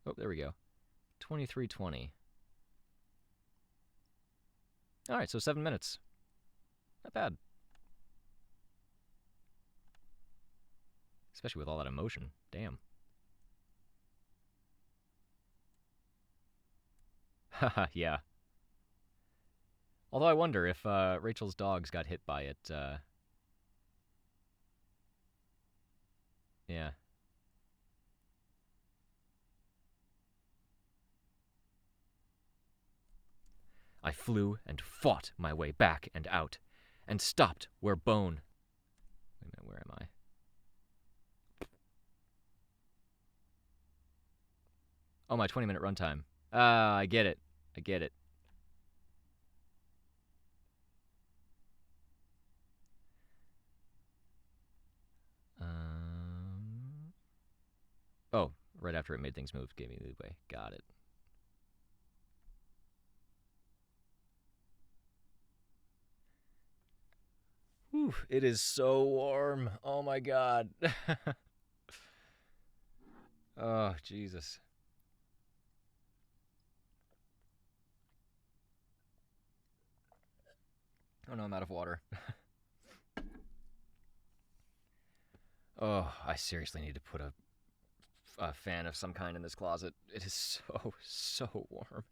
Oh, there we go. 23:20. All right, so 7 minutes. Not bad. Especially with all that emotion. Damn. Haha, yeah. Although I wonder if Rachel's dogs got hit by it. Yeah. I flew and fought my way back and out, and stopped where Bone... Wait a minute, where am I? Oh, my 20-minute runtime. Ah, I get it. I get it. Oh, right after it made things move, gave me leeway. Got it. Whew, it is so warm. Oh my god. Oh, Jesus. Oh no, I'm out of water. Oh, I seriously need to put a fan of some kind in this closet. It is so warm.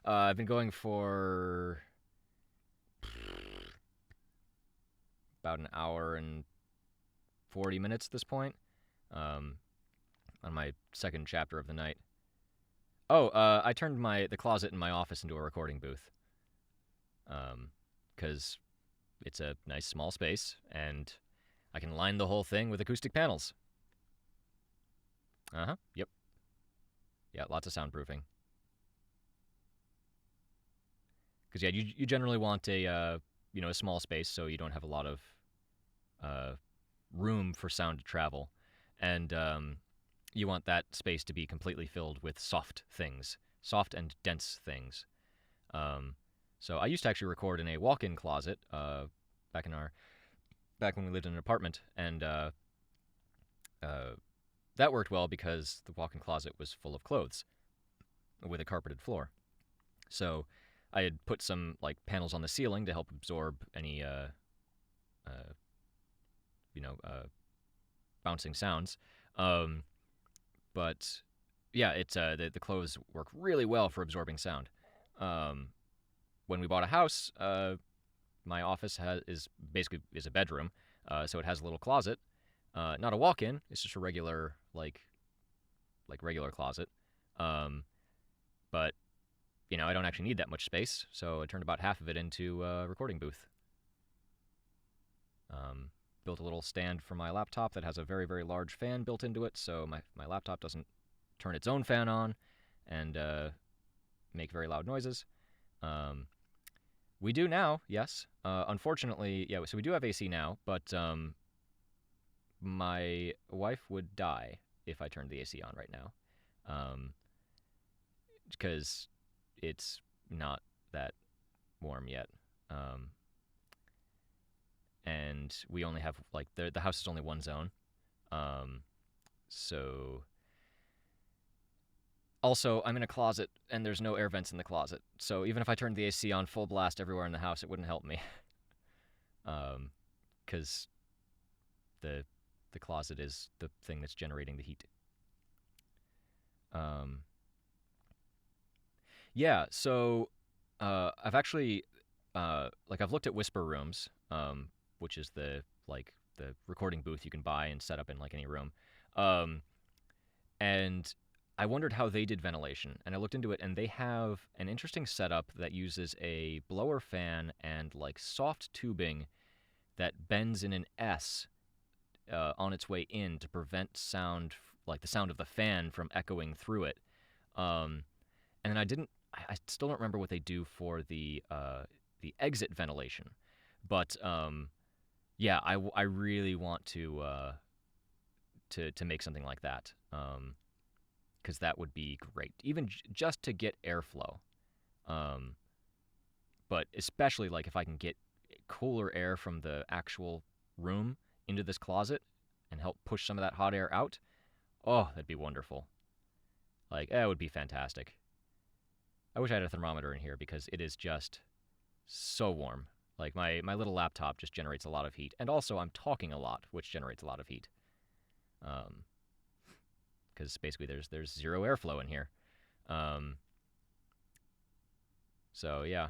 I've been going for about an hour and 40 minutes at this point, on my second chapter of the night. Oh, I turned the closet in my office into a recording booth, because it's a nice small space, and I can line the whole thing with acoustic panels. Yep. Yeah, lots of soundproofing. Because yeah, you generally want a small space so you don't have a lot of room for sound to travel, and you want that space to be completely filled with soft and dense things. So I used to actually record in a walk-in closet back when we lived in an apartment, and that worked well because the walk-in closet was full of clothes with a carpeted floor. So I had put some panels on the ceiling to help absorb any bouncing sounds. But yeah, it's the clothes work really well for absorbing sound. When we bought a house, my office is a bedroom, so it has a little closet, not a walk-in. It's just a regular regular closet. But I don't actually need that much space, so I turned about half of it into a recording booth. Built a little stand for my laptop that has a very, very large fan built into it, so my laptop doesn't turn its own fan on and make very loud noises. We do now, yes. Unfortunately, yeah, so we do have AC now, but my wife would die if I turned the AC on right now, because it's not that warm yet. And we only have the house is only one zone, so also I'm in a closet and there's no air vents in the closet, so even if I turned the AC on full blast everywhere in the house, it wouldn't help me, because the closet is the thing that's generating the heat. Yeah, so I've actually I've looked at whisper rooms, which is the recording booth you can buy and set up in any room. And I wondered how they did ventilation, and I looked into it, and they have an interesting setup that uses a blower fan and soft tubing that bends in an S on its way in to prevent sound, the sound of the fan, from echoing through it. And then I still don't remember what they do for the exit ventilation. But yeah, I really want to make something like that. Because that would be great, even just to get airflow. But especially like if I can get cooler air from the actual room into this closet and help push some of that hot air out, oh, that'd be wonderful. Like, that would be fantastic. I wish I had a thermometer in here because it is just so warm. Like, my little laptop just generates a lot of heat. And also, I'm talking a lot, which generates a lot of heat. Because basically there's zero airflow in here. So, yeah.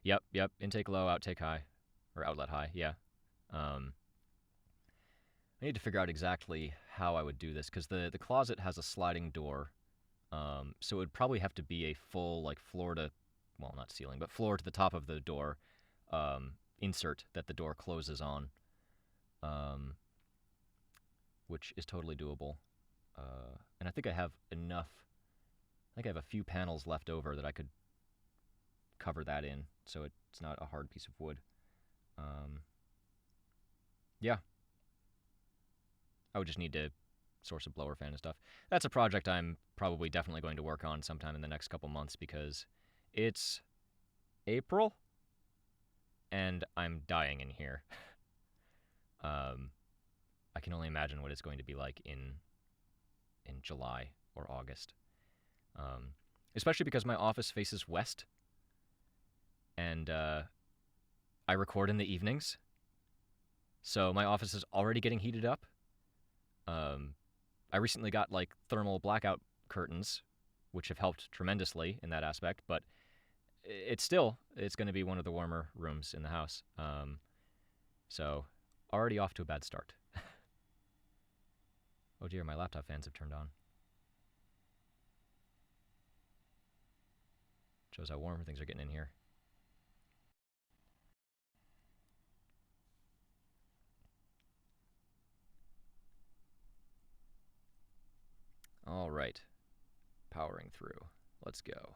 Yep. Intake low, outtake high. Or outlet high, yeah. I need to figure out exactly how I would do this, because the closet has a sliding door. So it would probably have to be a full, like, floor to, well, not ceiling, but floor to the top of the door insert that the door closes on, which is totally doable. And I think I have enough, I think I have a few panels left over that I could cover that in, so it's not a hard piece of wood. Yeah. I would just need to source a blower fan and stuff. That's a project I'm probably definitely going to work on sometime in the next couple months because it's April and I'm dying in here. I can only imagine what it's going to be like in July or August. Especially because my office faces west and I record in the evenings. So my office is already getting heated up. I recently got like thermal blackout curtains, which have helped tremendously in that aspect, but it's going to be one of the warmer rooms in the house. So already off to a bad start. Oh dear, my laptop fans have turned on. Shows how warm things are getting in here. All right. Powering through. Let's go.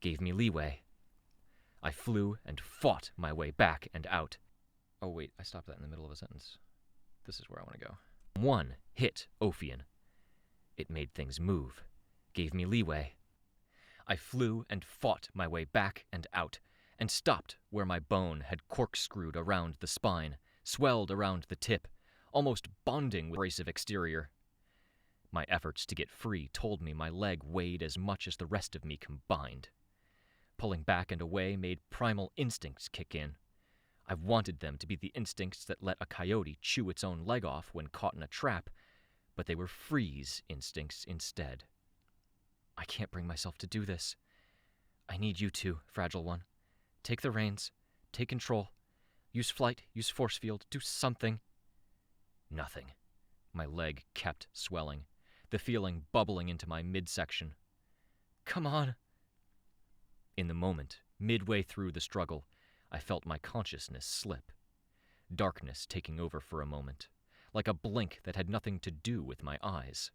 Gave me leeway. I flew and fought my way back and out. Oh, wait, I stopped that in the middle of a sentence. This is where I want to go. One hit Ophion. It made things move. Gave me leeway. I flew and fought my way back and out, and stopped where my bone had corkscrewed around the spine, swelled around the tip, almost bonding with the abrasive exterior. My efforts to get free told me my leg weighed as much as the rest of me combined. Pulling back and away made primal instincts kick in. I wanted them to be the instincts that let a coyote chew its own leg off when caught in a trap, but they were freeze instincts instead. I can't bring myself to do this. I need you to, Fragile One. Take the reins. Take control. Use flight. Use force field. Do something. Nothing. My leg kept swelling, the feeling bubbling into my midsection. Come on. In the moment, midway through the struggle, I felt my consciousness slip. Darkness taking over for a moment, like a blink that had nothing to do with my eyes.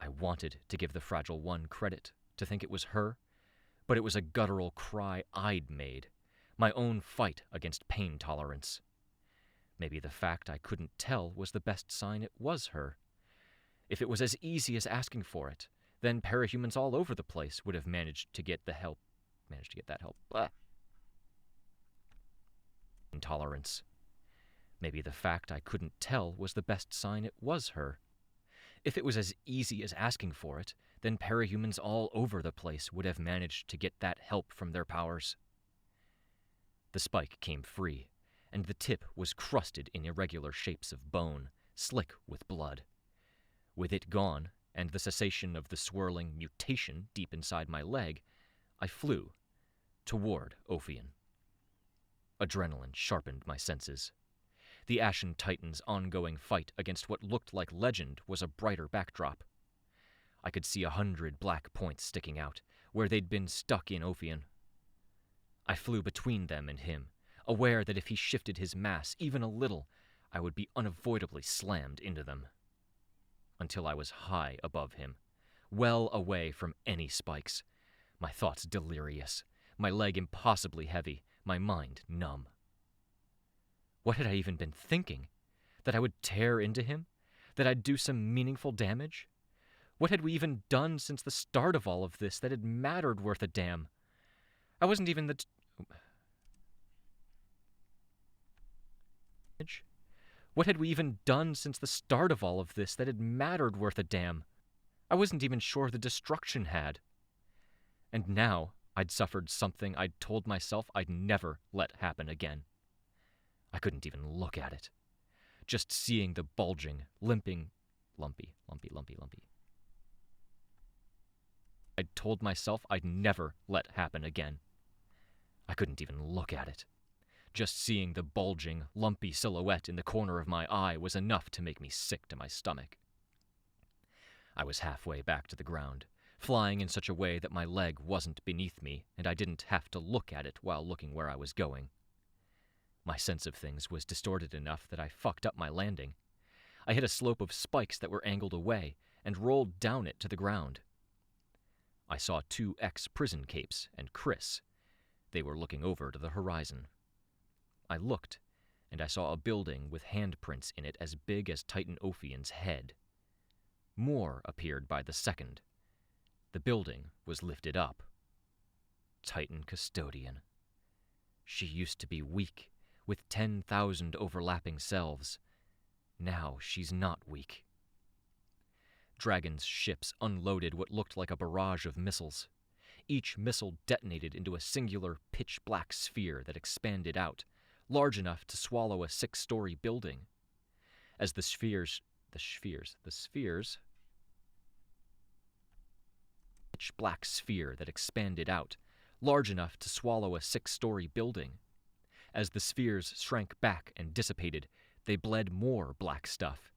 I wanted to give the Fragile One credit, to think it was her, but it was a guttural cry I'd made, my own fight against pain tolerance. Maybe the fact I couldn't tell was the best sign it was her. If it was as easy as asking for it, then parahumans all over the place would have managed to get that help. Blah. Intolerance. Maybe the fact I couldn't tell was the best sign it was her. If it was as easy as asking for it, then parahumans all over the place would have managed to get that help from their powers. The spike came free, and the tip was crusted in irregular shapes of bone, slick with blood. With it gone, and the cessation of the swirling mutation deep inside my leg, I flew toward Ophion. Adrenaline sharpened my senses. The Ashen Titan's ongoing fight against what looked like legend was a brighter backdrop. I could see 100 black points sticking out, where they'd been stuck in Ophion. I flew between them and him, aware that if he shifted his mass even a little, I would be unavoidably slammed into them. Until I was high above him, well away from any spikes, my thoughts delirious, my leg impossibly heavy, my mind numb. What had I even been thinking? That I would tear into him? That I'd do some meaningful damage? What had we even done since the start of all of this that had mattered worth a damn? I wasn't even the... What had we even done since the start of all of this that had mattered worth a damn? I wasn't even sure the destruction had. And now I'd suffered something I'd told myself I'd never let happen again. I couldn't even look at it. Just seeing the bulging, lumpy. I'd told myself I'd never let happen again. I couldn't even look at it. Just seeing the bulging, lumpy silhouette in the corner of my eye was enough to make me sick to my stomach. I was halfway back to the ground, flying in such a way that my leg wasn't beneath me and I didn't have to look at it while looking where I was going. My sense of things was distorted enough that I fucked up my landing. I hit a slope of spikes that were angled away and rolled down it to the ground. I saw 2 ex-prison capes and Chris. They were looking over to the horizon. I looked, and I saw a building with handprints in it as big as Titan Ophion's head. More appeared by the second. The building was lifted up. Titan Custodian. She used to be weak, with 10,000 overlapping selves. Now she's not weak. Dragon's ships unloaded what looked like a barrage of missiles. Each missile detonated into a singular pitch-black sphere that expanded out, large enough to swallow a 6-story building. As the spheres, pitch-black sphere that expanded out, large enough to swallow a 6-story building. As the spheres shrank back and dissipated, they bled more black stuff.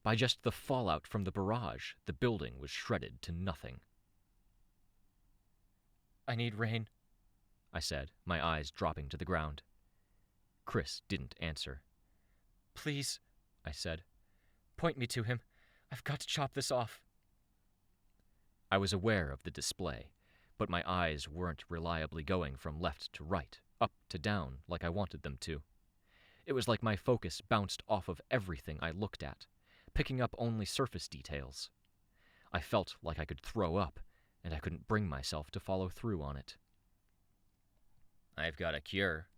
By just the fallout from the barrage, the building was shredded to nothing. "I need rain," I said, my eyes dropping to the ground. Chris didn't answer. "Please," I said. "Point me to him. I've got to chop this off." I was aware of the display, but my eyes weren't reliably going from left to right, up to down, like I wanted them to. It was like my focus bounced off of everything I looked at, picking up only surface details. I felt like I could throw up, and I couldn't bring myself to follow through on it. "I've got a cure,"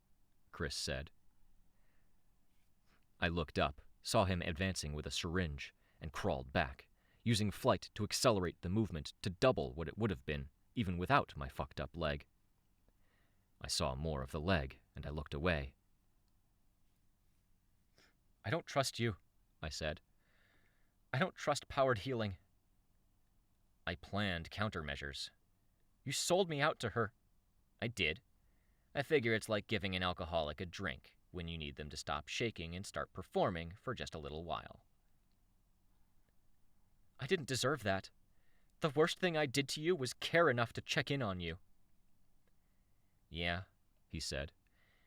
Chris said. I looked up, saw him advancing with a syringe, and crawled back, using flight to accelerate the movement to double what it would have been, even without my fucked-up leg. I saw more of the leg, and I looked away. "I don't trust you," I said. "I don't trust powered healing." "I planned countermeasures." "You sold me out to her." "I did. I figure it's like giving an alcoholic a drink when you need them to stop shaking and start performing for just a little while." "I didn't deserve that. The worst thing I did to you was care enough to check in on you." "Yeah," he said.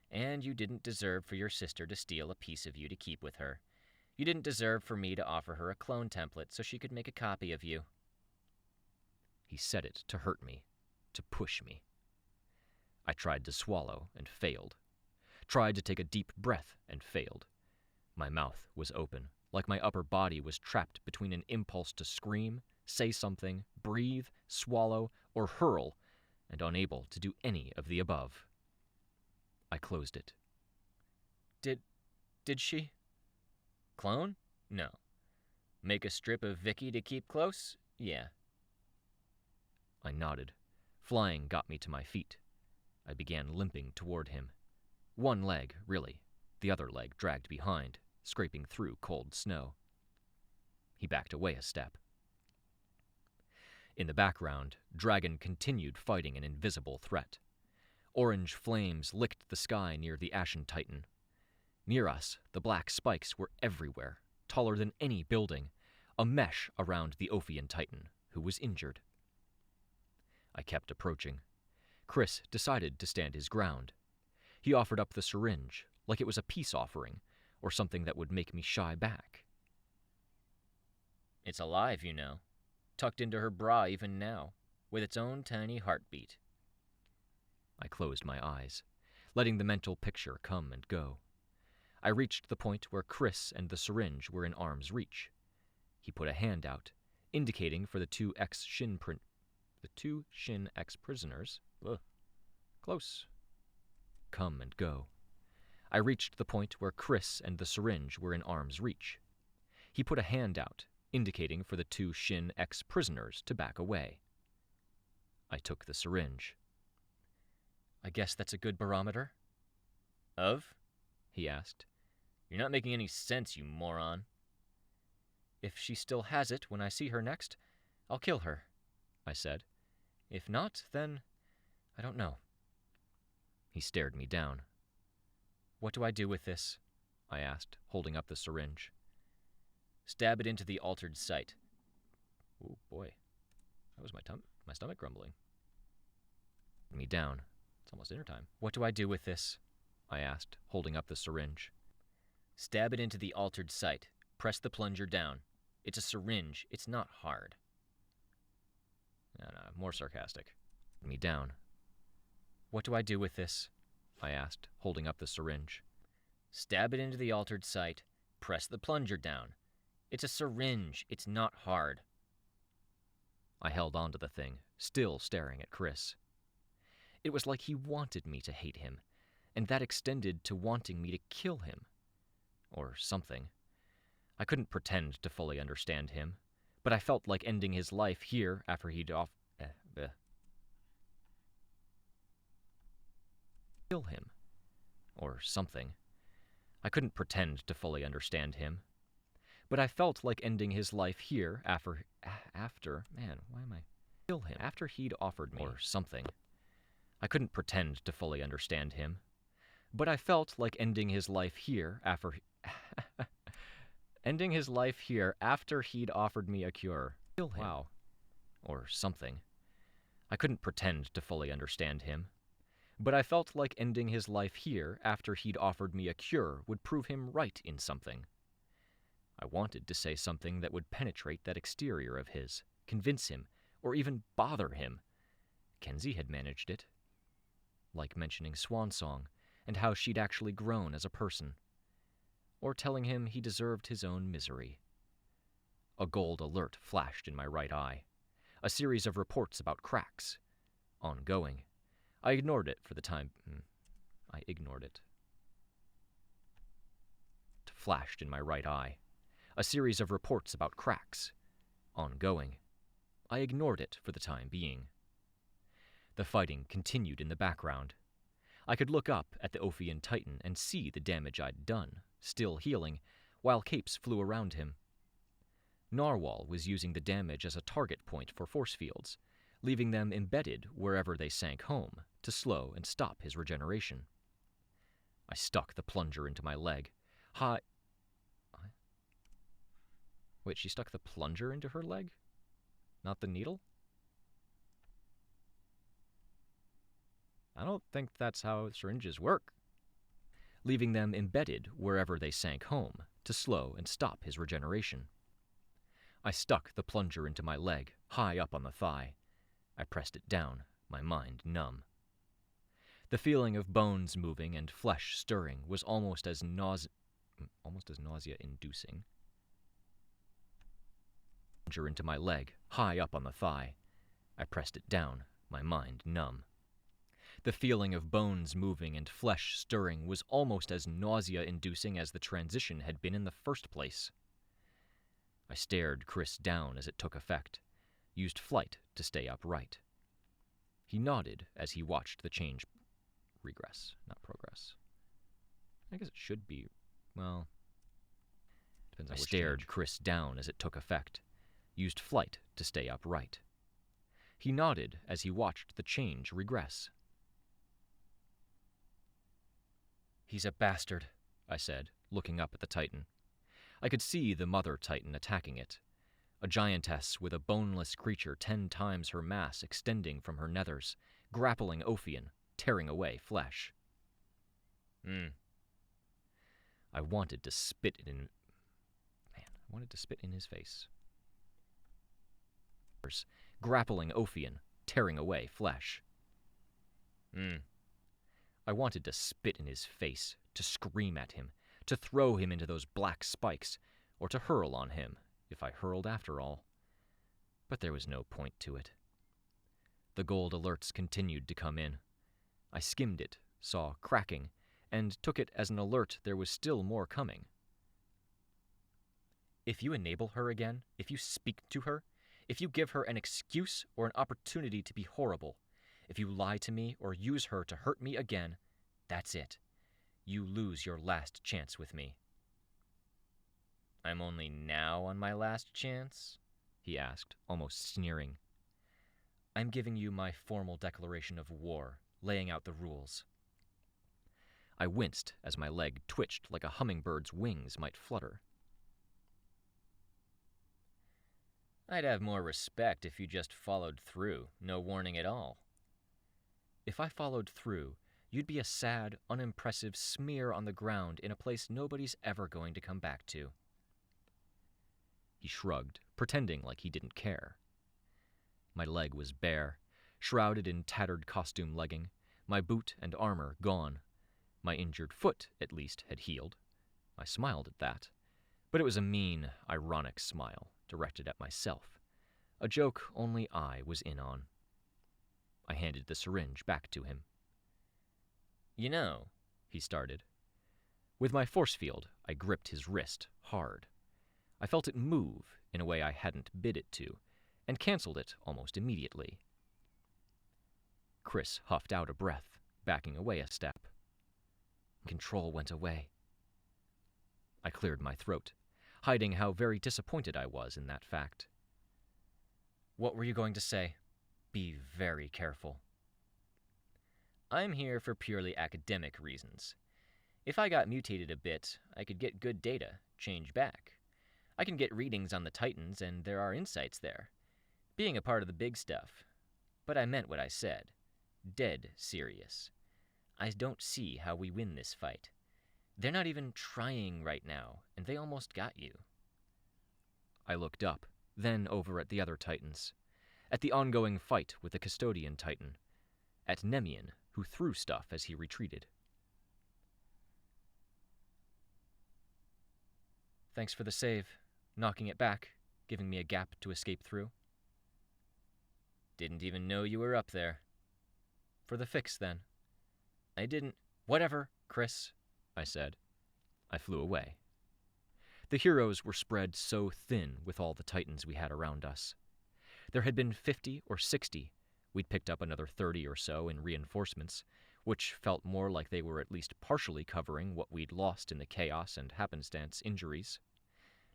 "And you didn't deserve for your sister to steal a piece of you to keep with her. You didn't deserve for me to offer her a clone template so she could make a copy of you." He said it to hurt me, to push me. I tried to swallow and failed. Tried to take a deep breath and failed. My mouth was open, like my upper body was trapped between an impulse to scream, say something, breathe, swallow, or hurl, and unable to do any of the above. I closed it. Did she? Clone? No. Make a strip of Vicky to keep close? Yeah. I nodded. Flying got me to my feet. I began limping toward him. One leg, really. The other leg dragged behind, scraping through cold snow. He backed away a step. In the background, Dragon continued fighting an invisible threat. Orange flames licked the sky near the Ashen Titan. Near us, the black spikes were everywhere, taller than any building, a mesh around the Ophian Titan, who was injured. I kept approaching. Chris decided to stand his ground. He offered up the syringe, like it was a peace offering, or something that would make me shy back. "It's alive, you know. Tucked into her bra even now, with its own tiny heartbeat." I closed my eyes. letting the mental picture come and go. I reached the point where Chris and the syringe were in arm's reach. He put a hand out, indicating for the two Shin ex-prisoners. Close. Come and go. I reached the point where Chris and the syringe were in arm's reach. He put a hand out, indicating for the two Shin ex-prisoners to back away. I took the syringe. I guess that's a good barometer. Of? He asked. You're not making any sense, you moron. If she still has it when I see her next, I'll kill her, I said. If not, then I don't know. He stared me down. What do I do with this? I asked, holding up the syringe. Stab it into the altered site. Oh boy, that was my stomach grumbling. Me down. It's almost dinner time. What do I do with this? I asked, holding up the syringe. Stab it into the altered site. Press the plunger down. It's a syringe. It's not hard. No, more sarcastic. Me down. What do I do with this? I asked, holding up the syringe. Stab it into the altered site. Press the plunger down. It's a syringe. It's not hard. I held onto the thing, still staring at Chris. It was like he wanted me to hate him, and that extended to wanting me to kill him. Or something. I couldn't pretend to fully understand him, but I felt like ending his life here after he'd kill him. Or something. I couldn't pretend to fully understand him, but I felt like ending his life here after he'd offered me. Or something. I couldn't pretend to fully understand him, but I felt like ending his life here after he'd offered me a cure. Kill him. Wow. Or something. I couldn't pretend to fully understand him, but I felt like ending his life here after he'd offered me a cure would prove him right in something. I wanted to say something that would penetrate that exterior of his, convince him, or even bother him. Kenzie had managed it. Like mentioning Swan Song and how she'd actually grown as a person. Or telling him he deserved his own misery. A gold alert flashed in my right eye. A series of reports about cracks. Ongoing. I ignored it for the time. I ignored it. It flashed in my right eye. A series of reports about cracks. Ongoing. I ignored it for the time being. The fighting continued in the background. I could look up at the Ophian Titan and see the damage I'd done, still healing, while capes flew around him. Narwhal was using the damage as a target point for force fields, leaving them embedded wherever they sank home to slow and stop his regeneration. I stuck the plunger into my leg. Wait, she stuck the plunger into her leg? Not the needle? I don't think that's how syringes work. Leaving them embedded wherever they sank home to slow and stop his regeneration. I stuck the plunger into my leg, high up on the thigh. I pressed it down, my mind numb. The feeling of bones moving and flesh stirring was almost as nausea-inducing. Plunger into my leg, high up on the thigh. I pressed it down, my mind numb. The feeling of bones moving and flesh stirring was almost as nausea-inducing as the transition had been in the first place. I stared Chris down as it took effect, used flight to stay upright. He nodded as he watched the change regress, not progress. I guess it should be, well, depends on which. I stared Chris down as it took effect, used flight to stay upright. He nodded as he watched the change regress. He's a bastard, I said, looking up at the Titan. I could see the mother Titan attacking it, a giantess with a boneless creature 10 times her mass extending from her nethers, grappling Ophian, tearing away flesh. I wanted to spit in his face. Grappling Ophian, tearing away flesh. I wanted to spit in his face, to scream at him, to throw him into those black spikes, or to hurl on him, if I hurled after all. But there was no point to it. The gold alerts continued to come in. I skimmed it, saw cracking, and took it as an alert there was still more coming. If you enable her again, if you speak to her, if you give her an excuse or an opportunity to be horrible, if you lie to me or use her to hurt me again, that's it. You lose your last chance with me. I'm only now on my last chance? He asked, almost sneering. I'm giving you my formal declaration of war, laying out the rules. I winced as my leg twitched like a hummingbird's wings might flutter. I'd have more respect if you just followed through, no warning at all. If I followed through, you'd be a sad, unimpressive smear on the ground in a place nobody's ever going to come back to. He shrugged, pretending like he didn't care. My leg was bare, shrouded in tattered costume legging, my boot and armor gone. My injured foot, at least, had healed. I smiled at that, but it was a mean, ironic smile, directed at myself, a joke only I was in on. I handed the syringe back to him. You know, he started. With my force field, I gripped his wrist hard. I felt it move in a way I hadn't bid it to, and canceled it almost immediately. Chris huffed out a breath, backing away a step. Control went away. I cleared my throat, hiding how very disappointed I was in that fact. What were you going to say? Be very careful. I'm here for purely academic reasons. If I got mutated a bit, I could get good data, change back. I can get readings on the Titans, and there are insights there. Being a part of the big stuff. But I meant what I said. Dead serious. I don't see how we win this fight. They're not even trying right now, and they almost got you. I looked up, then over at the other Titans. At the ongoing fight with the custodian Titan. At Nemean, who threw stuff as he retreated. Thanks for the save, knocking it back, giving me a gap to escape through. Didn't even know you were up there. For the fix, then. I didn't... Whatever, Chris, I said. I flew away. The heroes were spread so thin with all the Titans we had around us. There had been 50 or 60. We'd picked up another 30 or so in reinforcements, which felt more like they were at least partially covering what we'd lost in the chaos and happenstance injuries.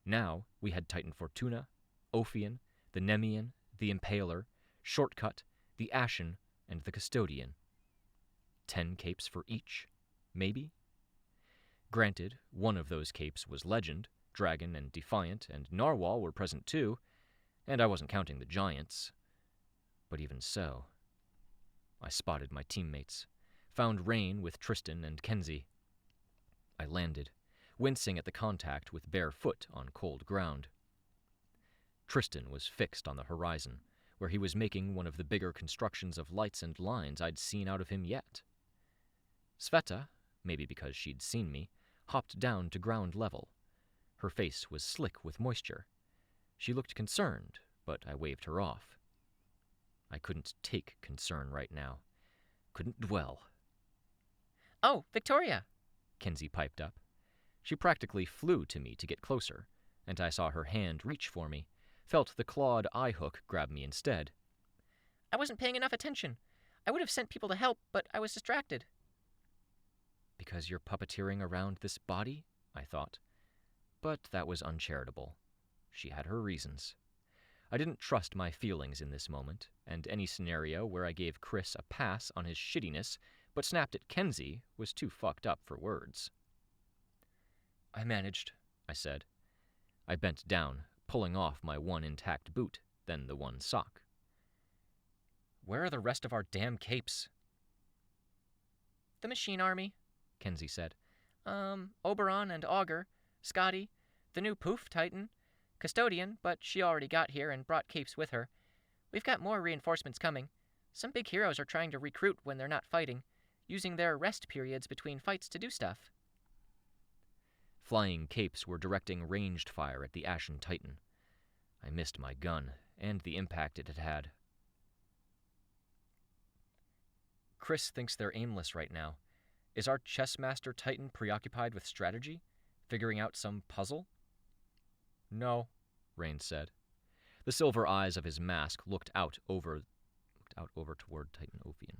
Now we had Titan Fortuna, Ophion, the Nemean, the Impaler, Shortcut, the Ashen, and the Custodian. 10 capes for each, maybe? Granted, one of those capes was Legend, Dragon and Defiant, and Narwhal were present too, and I wasn't counting the Giants. But even so, I spotted my teammates, found Rain with Tristan and Kenzie. I landed, wincing at the contact with bare foot on cold ground. Tristan was fixed on the horizon, where he was making one of the bigger constructions of lights and lines I'd seen out of him yet. Sveta, maybe because she'd seen me, hopped down to ground level. Her face was slick with moisture. She looked concerned, but I waved her off. I couldn't take concern right now. Couldn't dwell. Oh, Victoria! Kenzie piped up. She practically flew to me to get closer, and I saw her hand reach for me, felt the clawed eye hook grab me instead. I wasn't paying enough attention. I would have sent people to help, but I was distracted. Because you're puppeteering around this body? I thought. But that was uncharitable. She had her reasons. I didn't trust my feelings in this moment, and any scenario where I gave Chris a pass on his shittiness but snapped at Kenzie was too fucked up for words. I managed, I said. I bent down, pulling off my one intact boot, then the one sock. Where are the rest of our damn capes? The Machine Army, Kenzie said. Oberon and Augur, Scotty, the new Poof Titan, Custodian, but she already got here and brought capes with her. We've got more reinforcements coming. Some big heroes are trying to recruit when they're not fighting. using their rest periods between fights to do stuff. Flying capes were directing ranged fire at the Ashen Titan. I missed my gun, and the impact it had had. Chris thinks they're aimless right now. Is our chessmaster Titan preoccupied with strategy? Figuring out some puzzle? No, Rain said. The silver eyes of his mask looked out over toward Titan Ophion.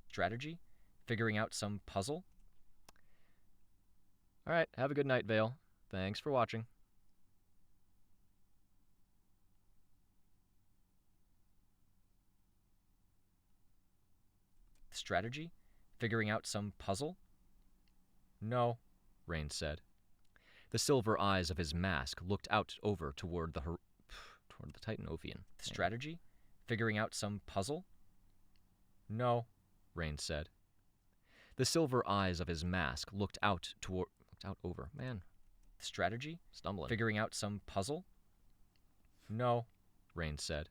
Strategy? Figuring out some puzzle? All right, have a good night, Vale. Thanks for watching. Strategy? Figuring out some puzzle? No, Rain said. The silver eyes of his mask looked out over toward the Titan Ophion. Strategy? Figuring out some puzzle? No, Rain said. The silver eyes of his mask looked out over. Strategy? Stumbling. Figuring out some puzzle? No, Rain said.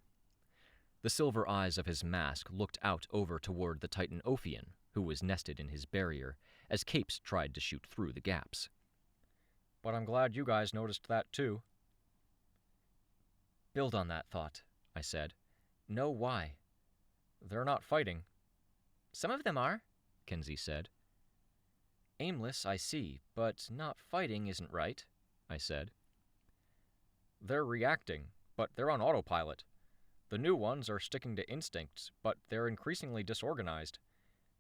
The silver eyes of his mask looked out over toward the Titan Ophion, who was nested in his barrier, as capes tried to shoot through the gaps. But I'm glad you guys noticed that too. Build on that thought, I said. Know why. They're not fighting. Some of them are, Kenzie said. Aimless, I see, but not fighting isn't right, I said. They're reacting, but they're on autopilot. The new ones are sticking to instincts, but they're increasingly disorganized.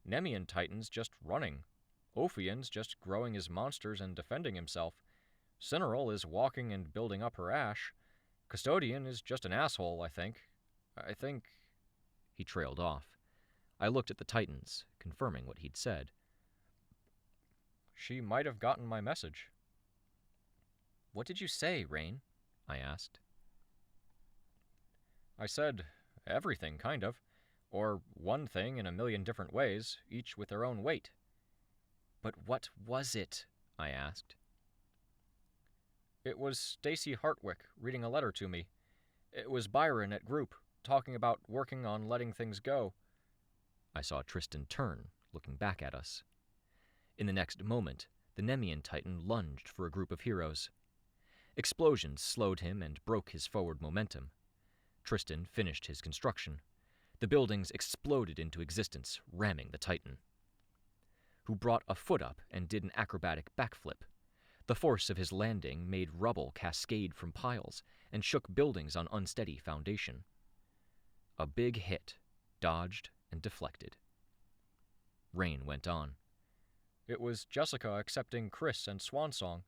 Nemean Titan's just running. Ophion's just growing his monsters and defending himself. Cineral is walking and building up her ash. Custodian is just an asshole, I think. He trailed off. I looked at the Titans, confirming what he'd said. She might have gotten my message. What did you say, Rain? I asked. I said everything, kind of. Or one thing in a million different ways, each with their own weight. But what was it? I asked. It was Stacy Hartwick reading a letter to me. It was Byron at group, talking about working on letting things go. I saw Tristan turn, looking back at us. In the next moment, the Nemean Titan lunged for a group of heroes. Explosions slowed him and broke his forward momentum. Tristan finished his construction. The buildings exploded into existence, ramming the Titan, who brought a foot up and did an acrobatic backflip. The force of his landing made rubble cascade from piles and shook buildings on unsteady foundation. A big hit, dodged and deflected. Rain went on. It was Jessica accepting Chris and Swansong.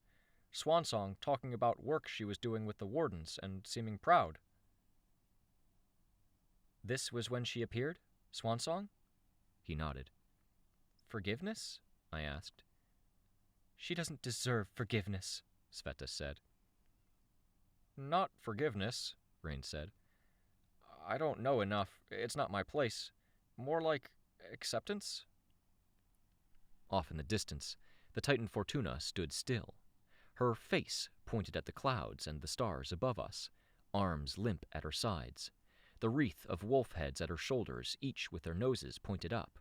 Swansong talking about work she was doing with the wardens and seeming proud. This was when she appeared? Swansong? He nodded. Forgiveness? I asked. She doesn't deserve forgiveness, Sveta said. Not forgiveness, Rain said. I don't know enough. It's not my place. More like acceptance? Off in the distance, the Titan Fortuna stood still. Her face pointed at the clouds and the stars above us, arms limp at her sides, the wreath of wolf heads at her shoulders, each with their noses pointed up.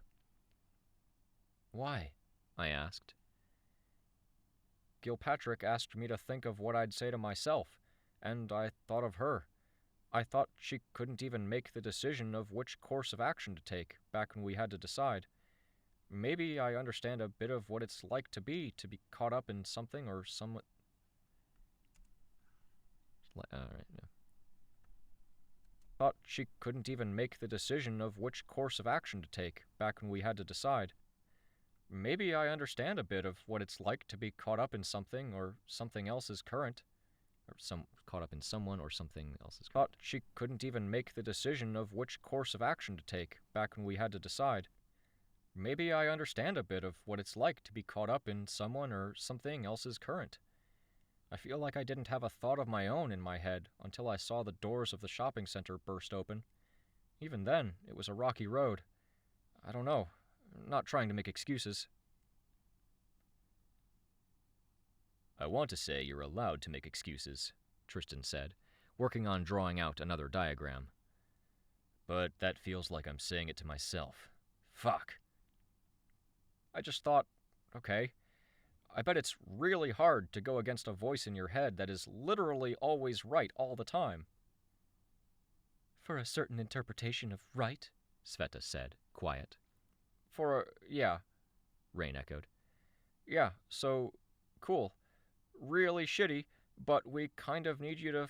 Why? I asked. Gilpatrick asked me to think of what I'd say to myself, and I thought of her. I thought she couldn't even make the decision of which course of action to take back when we had to decide. Maybe I understand a bit of what it's like to be caught up in something or someone. Thought she couldn't even make the decision of which course of action to take back when we had to decide. Maybe I understand a bit of what it's like to be caught up in something or something else's current. Caught up in someone or something else's current. Thought she couldn't even make the decision of which course of action to take back when we had to decide. Maybe I understand a bit of what it's like to be caught up in someone or something else's current. I feel like I didn't have a thought of my own in my head until I saw the doors of the shopping center burst open. Even then, it was a rocky road. I don't know. I'm not trying to make excuses. I want to say you're allowed to make excuses, Tristan said, working on drawing out another diagram. But that feels like I'm saying it to myself. Fuck. I just thought, okay, I bet it's really hard to go against a voice in your head that is literally always right all the time. For a certain interpretation of right, Sveta said, quiet. Yeah, Rain echoed. Yeah, so, cool. Really shitty, but we kind of need you to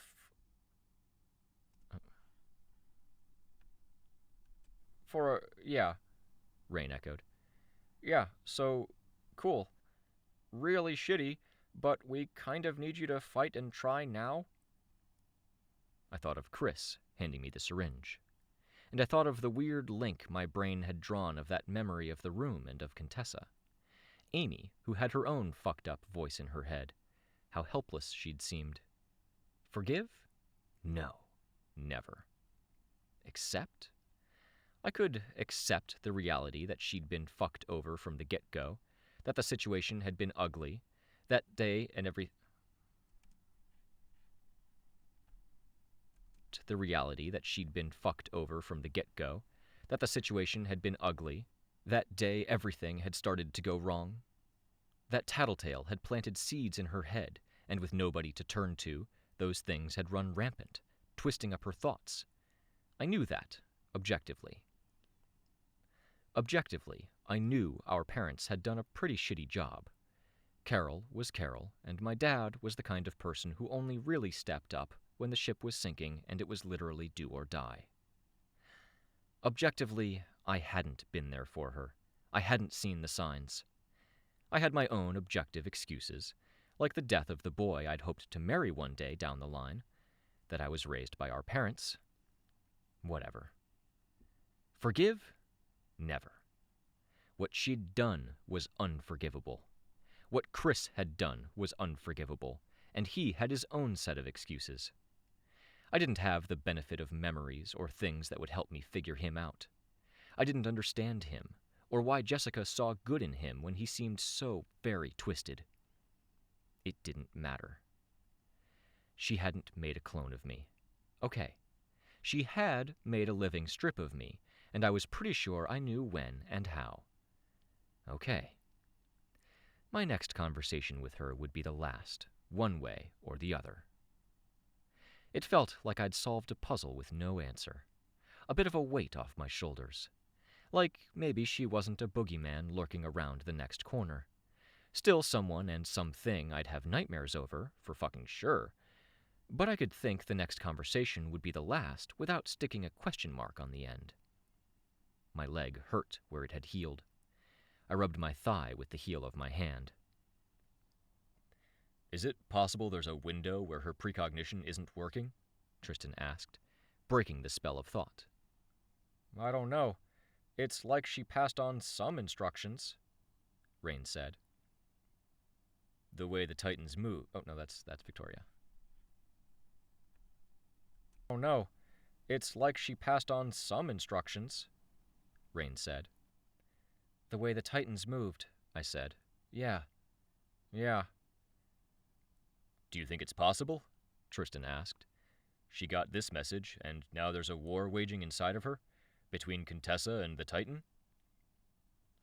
yeah, Rain echoed. Yeah, so, cool. Really shitty, but we kind of need you to fight and try now? I thought of Chris handing me the syringe, and I thought of the weird link my brain had drawn of that memory of the room and of Contessa. Amy, who had her own fucked-up voice in her head. How helpless she'd seemed. Forgive? No, never. Accept? I could accept the reality that she'd been fucked over from the get-go, that the situation had been ugly, that day and every... The reality that she'd been fucked over from the get-go, that the situation had been ugly, that day everything had started to go wrong. That Tattletale had planted seeds in her head, and with nobody to turn to, those things had run rampant, twisting up her thoughts. I knew that, objectively. Objectively, I knew our parents had done a pretty shitty job. Carol was Carol, and my dad was the kind of person who only really stepped up when the ship was sinking and it was literally do or die. Objectively, I hadn't been there for her. I hadn't seen the signs. I had my own objective excuses, like the death of the boy I'd hoped to marry one day down the line, that I was raised by our parents. Whatever. Forgive? Never. What she'd done was unforgivable. What Chris had done was unforgivable, and he had his own set of excuses. I didn't have the benefit of memories or things that would help me figure him out. I didn't understand him, or why Jessica saw good in him when he seemed so very twisted. It didn't matter. She hadn't made a clone of me. Okay. She had made a living strip of me, and I was pretty sure I knew when and how. Okay. My next conversation with her would be the last, one way or the other. It felt like I'd solved a puzzle with no answer, a bit of a weight off my shoulders. Like maybe she wasn't a boogeyman lurking around the next corner. Still someone and something I'd have nightmares over, for fucking sure. But I could think the next conversation would be the last without sticking a question mark on the end. My leg hurt where it had healed. I rubbed my thigh with the heel of my hand. Is it possible there's a window where her precognition isn't working? Tristan asked, breaking the spell of thought. I don't know. It's like she passed on some instructions, Rain said. The way the Titans move... Oh, no, that's Victoria. Oh no, it's like she passed on some instructions, Rain said. The way the Titans moved, I said. Yeah. Do you think it's possible? Tristan asked. She got this message, and now there's a war waging inside of her? Between Contessa and the Titan?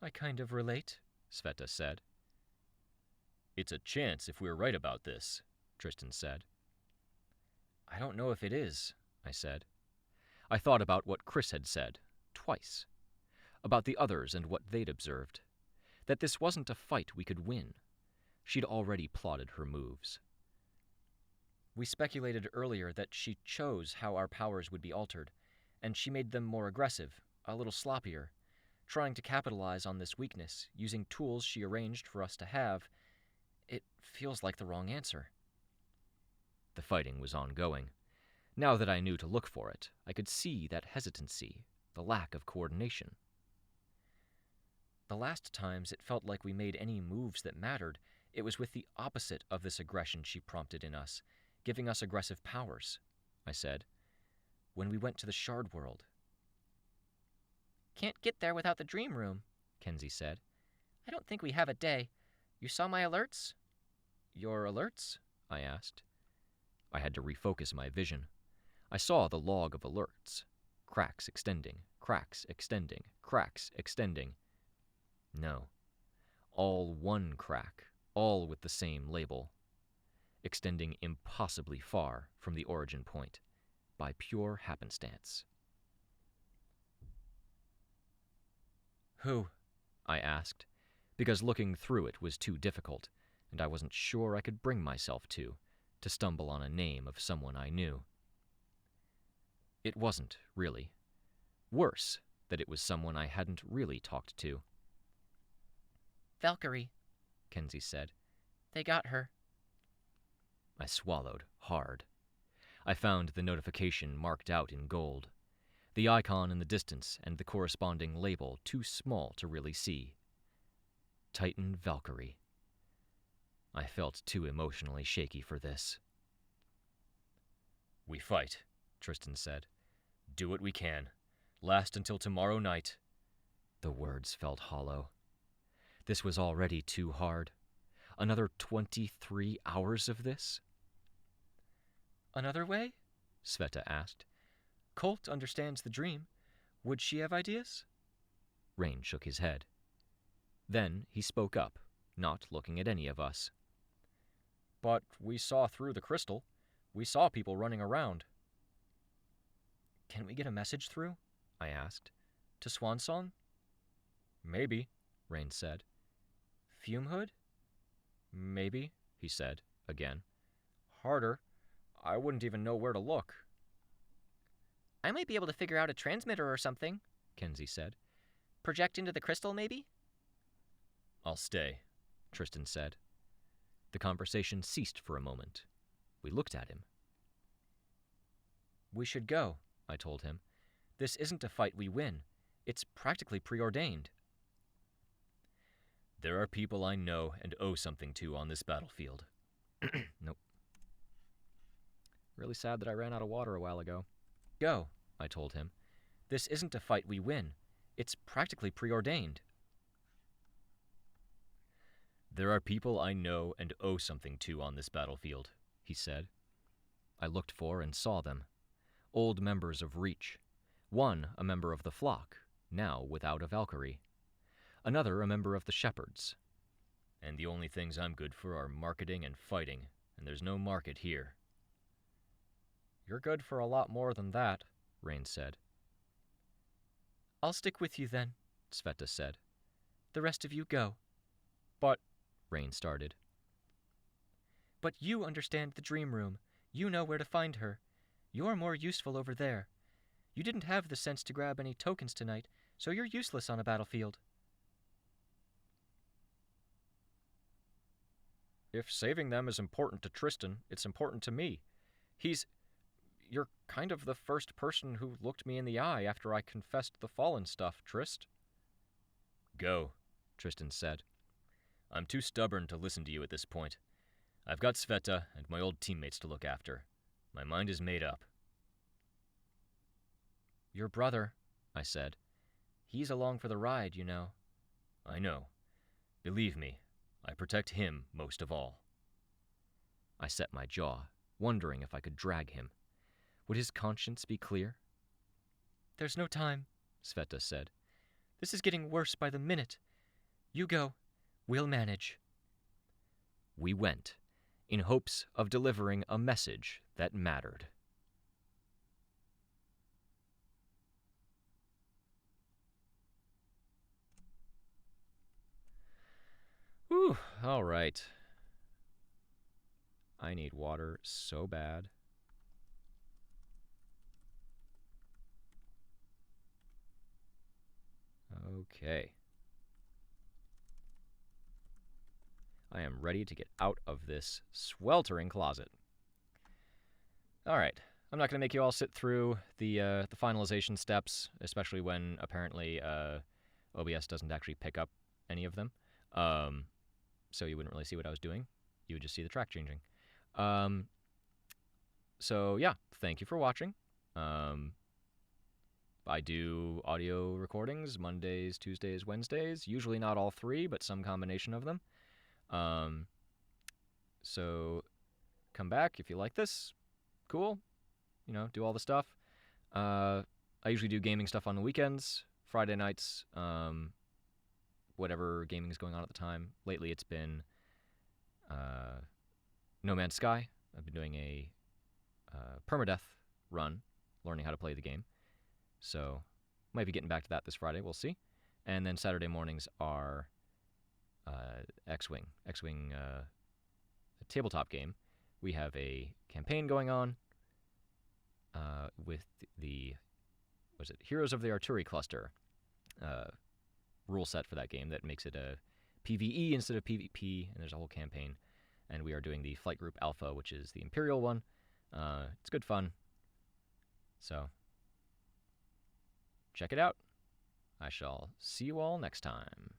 I kind of relate, Sveta said. It's a chance if we're right about this, Tristan said. I don't know if it is, I said. I thought about what Chris had said, twice. About the others and what they'd observed. That this wasn't a fight we could win. She'd already plotted her moves. We speculated earlier that she chose how our powers would be altered, and she made them more aggressive, a little sloppier, trying to capitalize on this weakness, using tools she arranged for us to have. It feels like the wrong answer. The fighting was ongoing. Now that I knew to look for it, I could see that hesitancy, the lack of coordination. The last times it felt like we made any moves that mattered, it was with the opposite of this aggression she prompted in us, giving us aggressive powers, I said. When we went to the Shard World. Can't get there without the dream room, Kenzie said. I don't think we have a day. You saw my alerts? Your alerts? I asked. I had to refocus my vision. I saw the log of alerts. cracks extending, cracks extending, cracks extending. No, all one crack, all with the same label, extending impossibly far from the origin point, by pure happenstance. "Who?" I asked, because looking through it was too difficult, and I wasn't sure I could bring myself to stumble on a name of someone I knew. It wasn't, really. Worse, that it was someone I hadn't really talked to. "Valkyrie," Kenzie said. "They got her." I swallowed hard. I found the notification marked out in gold, the icon in the distance and the corresponding label too small to really see. Titan Valkyrie. I felt too emotionally shaky for this. "We fight," Tristan said. "Do what we can. Last until tomorrow night." The words felt hollow. This was already too hard. Another 23 hours of this? "Another way?" Sveta asked. "Colt understands the dream. Would she have ideas?" Rain shook his head. Then he spoke up, not looking at any of us. "But we saw through the crystal. We saw people running around." "Can we get a message through?" I asked. "To Swansong?" "Maybe," Rain said. "Fume Hood?" "Maybe," he said, again. "Harder. I wouldn't even know where to look." "I might be able to figure out a transmitter or something," Kenzie said. "Project into the crystal, maybe?" "I'll stay," Tristan said. The conversation ceased for a moment. We looked at him. "We should go," I told him. "This isn't a fight we win. It's practically preordained." "There are people I know and owe something to on this battlefield." Nope. Really sad that I ran out of water a while ago. "Go," I told him. "This isn't a fight we win. It's practically preordained." "There are people I know and owe something to on this battlefield," he said. I looked for and saw them. Old members of Reach. One a member of the flock, now without a Valkyrie. Another a member of the Shepherds. "And the only things I'm good for are marketing and fighting, and there's no market here." "You're good for a lot more than that," Rain said. "I'll stick with you then," Sveta said. "The rest of you go." "But," Rain started. "But you understand the dream room. You know where to find her. You're more useful over there. You didn't have the sense to grab any tokens tonight, so you're useless on a battlefield." "If saving them is important to Tristan, it's important to me. You're kind of the first person who looked me in the eye after I confessed the Fallen stuff, Trist." "Go," Tristan said. "I'm too stubborn to listen to you at this point. I've got Sveta and my old teammates to look after. My mind is made up." "Your brother," I said. "He's along for the ride, you know." "I know. Believe me, I protect him most of all." I set my jaw, wondering if I could drag him. Would his conscience be clear? "There's no time," Sveta said. "This is getting worse by the minute. You go. We'll manage." We went, in hopes of delivering a message that mattered. Whew, all right. I need water so bad. Okay. I am ready to get out of this sweltering closet. All right. I'm not going to make you all sit through the finalization steps, especially when apparently OBS doesn't actually pick up any of them. So you wouldn't really see what I was doing. You would just see the track changing. So yeah, thank you for watching. I do audio recordings Mondays, Tuesdays, Wednesdays. Usually not all three, but some combination of them. So come back if you like this. Cool. You know, do all the stuff. I usually do gaming stuff on the weekends, Friday nights, whatever gaming is going on at the time. Lately, it's been No Man's Sky. I've been doing a permadeath run, learning how to play the game. So, might be getting back to that this Friday. We'll see. And then Saturday mornings are X-Wing. X-Wing, a tabletop game. We have a campaign going on with the Heroes of the Artillery Cluster rule set for that game that makes it a PvE instead of PvP, and there's a whole campaign. And we are doing the Flight Group Alpha, which is the Imperial one. It's good fun. So, check it out. I shall see you all next time.